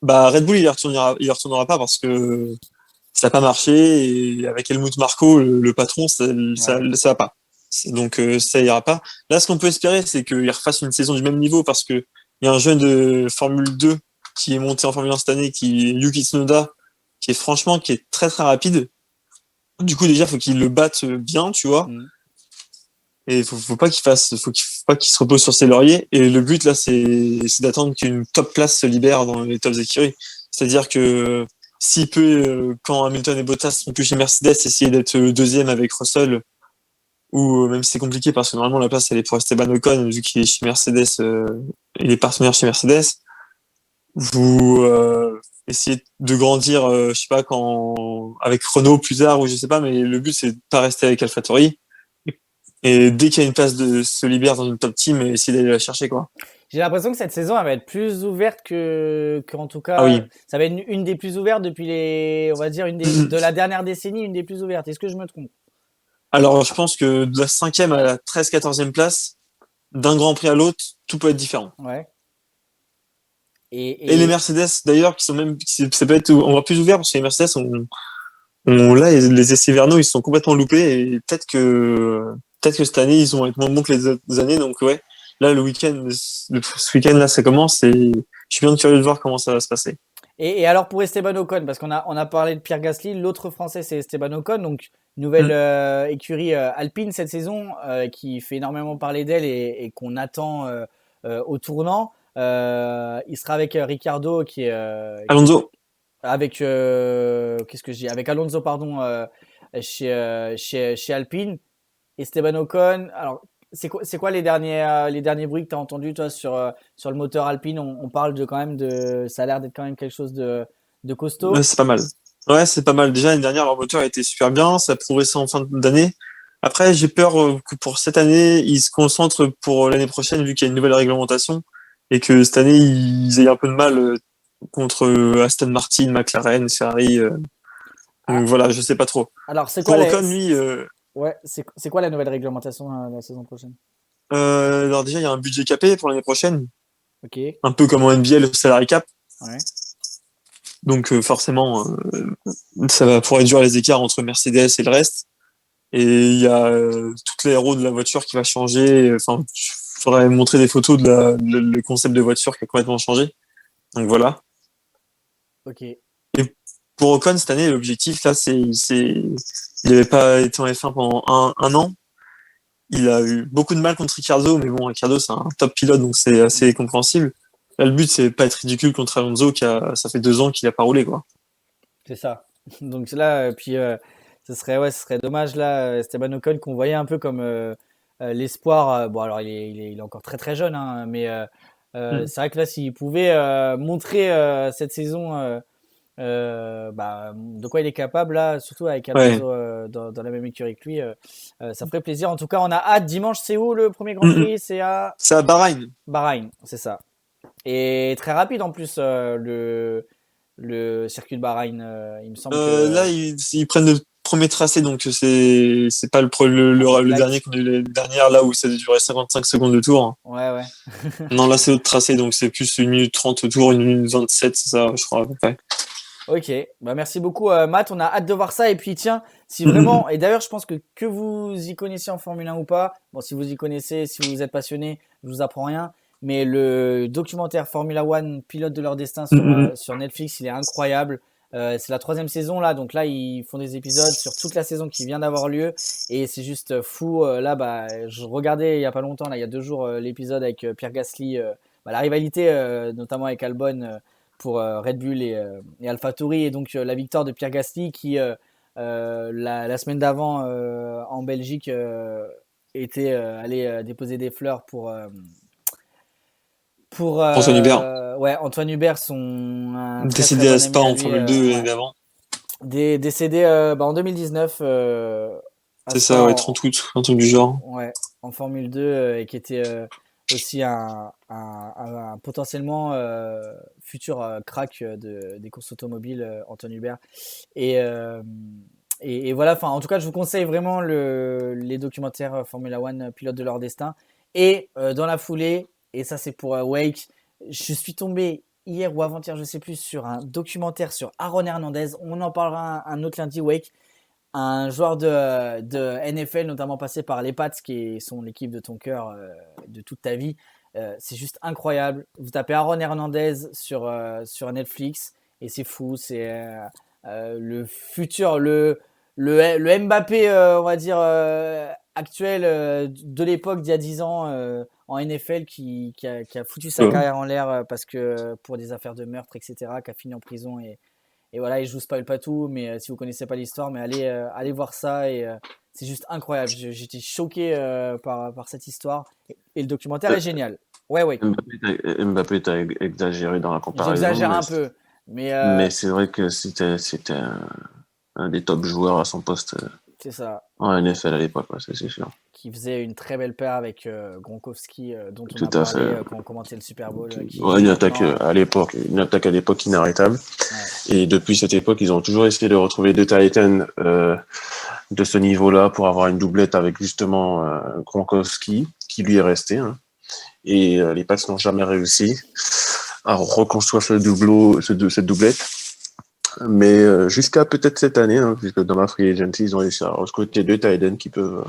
Bah, Red Bull, il y retournera pas parce que ça n'a pas marché, et avec Helmut Marko, le patron, ça va pas. Donc, ça ira pas. Là, ce qu'on peut espérer, c'est qu'il refasse une saison du même niveau, parce que il y a un jeune de Formule 2 qui est monté en Formule 1 cette année, qui est Yuki Tsunoda, qui est très très rapide. Du coup, déjà, faut qu'il le batte bien, tu vois. Et faut pas qu'il se repose sur ses lauriers. Et le but, là, c'est d'attendre qu'une top place se libère dans les tops écuries. C'est-à-dire que s'il peut, quand Hamilton et Bottas sont plus chez Mercedes, essayer d'être deuxième avec Russell, ou même si c'est compliqué parce que normalement la place elle est pour Esteban Ocon, vu qu'il est chez Mercedes, il est partenaire chez Mercedes. Vous essayez de grandir, je sais pas, avec Renault plus tard, ou je sais pas, mais le but c'est de pas rester avec AlphaTauri. Et dès qu'il y a une place se libère dans une top team, essayer d'aller la chercher, quoi. J'ai l'impression que cette saison, elle va être plus ouverte en tout cas, ça va être une des plus ouvertes depuis on va dire, de la dernière décennie, une des plus ouvertes. Est-ce que je me trompe? Alors, je pense que de la 5e à la 13-14e place, d'un Grand Prix à l'autre, tout peut être différent. Ouais. Et les Mercedes, d'ailleurs, ça peut être encore plus ouvert, parce que les Mercedes, là, les essais vernaux, ils sont complètement loupés, et peut-être que cette année, ils vont être moins bons que les autres années. Donc, ouais, là, ce week-end, là, ça commence, et je suis bien curieux de voir comment ça va se passer. Et alors, pour Esteban Ocon, parce qu'on a parlé de Pierre Gasly, l'autre Français, c'est Esteban Ocon, donc nouvelle écurie Alpine cette saison, qui fait énormément parler d'elle et qu'on attend au tournant. Il sera avec Ricardo, qui est Alonso. Avec qu'est-ce que je dis, avec Alonso, pardon, chez Alpine. Esteban Ocon, alors c'est quoi les derniers bruits que tu as entendus, toi, sur le moteur Alpine? On parle quand même ça a l'air d'être quand même quelque chose de costaud. Ouais, c'est pas mal. Ouais, c'est pas mal. Déjà, l'année dernière, leur moteur a été super bien, ça a progressé en fin d'année. Après, j'ai peur que pour cette année, ils se concentrent pour l'année prochaine, vu qu'il y a une nouvelle réglementation, et que cette année, ils aient un peu de mal contre Aston Martin, McLaren, Ferrari. Donc voilà, je sais pas trop. Alors, c'est quoi Pour les... Ocon, lui, Ouais, c'est quoi la nouvelle réglementation la saison prochaine? alors déjà, il y a un budget capé pour l'année prochaine, Ok, un peu comme en NBA, le salary cap. ouais. Donc forcément, ça va pour réduire les écarts entre Mercedes et le reste. Et il y a toute l'aéro de la voiture qui va changer. Enfin, je ferais montrer des photos de le concept de voiture qui a complètement changé. Donc voilà. Ok. Pour Ocon, cette année, l'objectif, là, il n'avait pas été en F1 pendant un an. Il a eu beaucoup de mal contre Ricciardo, mais bon, Ricciardo, c'est un top pilote, donc c'est assez compréhensible. Là, le but, c'est pas être ridicule contre Alonso, ça fait 2 ans qu'il a pas roulé, quoi. C'est ça. Donc là, puis ce serait dommage là, Esteban Ocon qu'on voyait un peu comme l'espoir. Bon, alors il est encore très très jeune, hein, mais Mm. c'est vrai que là, s'il pouvait montrer cette saison de quoi il est capable là, surtout avec Ouais. Alonso dans la même écurie que lui, ça ferait plaisir. En tout cas, on a hâte. Dimanche, c'est où le premier Grand Mm, mm. Prix? C'est à C'est à Bahreïn. Bahreïn, c'est ça. Et très rapide en plus le circuit de Bahreïn. Il me semble que Là, ils prennent le premier tracé, donc c'est pas le light. dernier qu'on a eu l'année dernière, là où ça a duré 55 secondes de tour. Ouais, ouais. Non, là, c'est autre tracé, donc c'est plus 1 minute 30 au tour, 1 minute 27, c'est ça, je crois, à peu près. Ok, bah merci beaucoup Matt, on a hâte de voir ça et puis tiens, si Mhm. vraiment, et d'ailleurs je pense que vous y connaissez en Formule 1 ou pas, bon si vous y connaissez, si vous êtes passionné, je vous apprends rien, mais le documentaire Formula One, pilote de leur destin Mhm. sur Netflix, il est incroyable. C'est la 3e saison là, donc là ils font des épisodes sur toute la saison qui vient d'avoir lieu et c'est juste fou. Là bah je regardais il y a pas longtemps, là il y a 2 jours l'épisode avec Pierre Gasly, la rivalité notamment avec Albon pour Red Bull et AlphaTauri et donc la victoire de Pierre Gasly qui la semaine d'avant en Belgique était allé déposer des fleurs pour Antoine Hubert, ouais Antoine Hubert, son un très très décédé à bon ami Spa à en lui, Formule 2 l'année ouais, d'avant. décédé en 2019 à C'est Spa ça, ouais, 30 août, un truc du genre. ouais, en Formule 2 et qui était aussi un potentiellement futur crack des courses automobiles, Antoine Hubert. Et, euh, et voilà, enfin, en tout cas, je vous conseille vraiment les documentaires Formula One, pilote de leur destin. Et dans la foulée, et ça c'est pour Wake, je suis tombé hier ou avant-hier, je sais plus, sur un documentaire sur Aaron Hernandez. On en parlera un autre lundi, Wake, un joueur de NFL, notamment passé par les Pats, qui sont l'équipe de ton cœur de toute ta vie. C'est juste incroyable. Vous tapez Aaron Hernandez sur Netflix et c'est fou. C'est le futur, le Mbappé, on va dire, actuel de l'époque d'il y a 10 ans en NFL qui a foutu sa Ouais. carrière en l'air parce que pour des affaires de meurtre, etc., qui a fini en prison et voilà, et je vous spoil pas tout, mais si vous connaissez pas l'histoire, mais allez voir ça et c'est juste incroyable. J'étais choqué par cette histoire et le documentaire est génial. Ouais, ouais, Mbappé, t'as exagéré dans la comparaison, j'exagère un peu, mais mais c'est vrai que c'était un des top joueurs à son poste c'est ça. en NFL à l'époque, ouais, ça, c'est sûr. Qui faisait une très belle paire avec Gronkowski, dont on Tout a à parlé fait. quand on commentait le Super Bowl, qui Ouais, maintenant, une attaque à l'époque inarrêtable. ouais. Et depuis cette époque, ils ont toujours essayé de retrouver deux Titans de ce niveau-là pour avoir une doublette avec justement Gronkowski, qui lui est resté. Hein. Et les Pats n'ont jamais réussi à reconstruire cette doublette. Mais jusqu'à peut-être cette année, hein, puisque dans la free agency, ils ont réussi à recruter deux Titans qui peuvent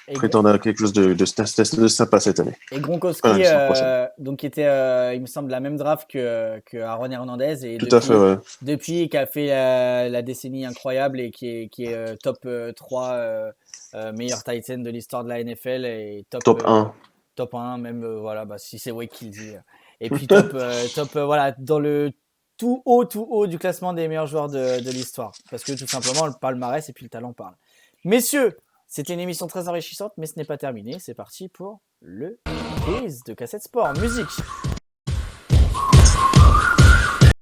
Et, prétendre à quelque chose de sympa cette année. et Gronkowski, la prochaine. donc qui était, il me semble, la même draft que Aaron Hernandez et Tout à fait, ouais. depuis qui a fait la décennie incroyable et qui est top 3 meilleur Titan de l'histoire de la NFL et Top 1. top 1 même voilà bah, si c'est Wake qui le dit et puis top voilà dans le tout haut du classement des meilleurs joueurs de l'histoire parce que tout simplement le palmarès et puis le talent parle. Messieurs, c'était une émission très enrichissante mais ce n'est pas terminé, c'est parti pour le quiz de Cassette Sport. Musique.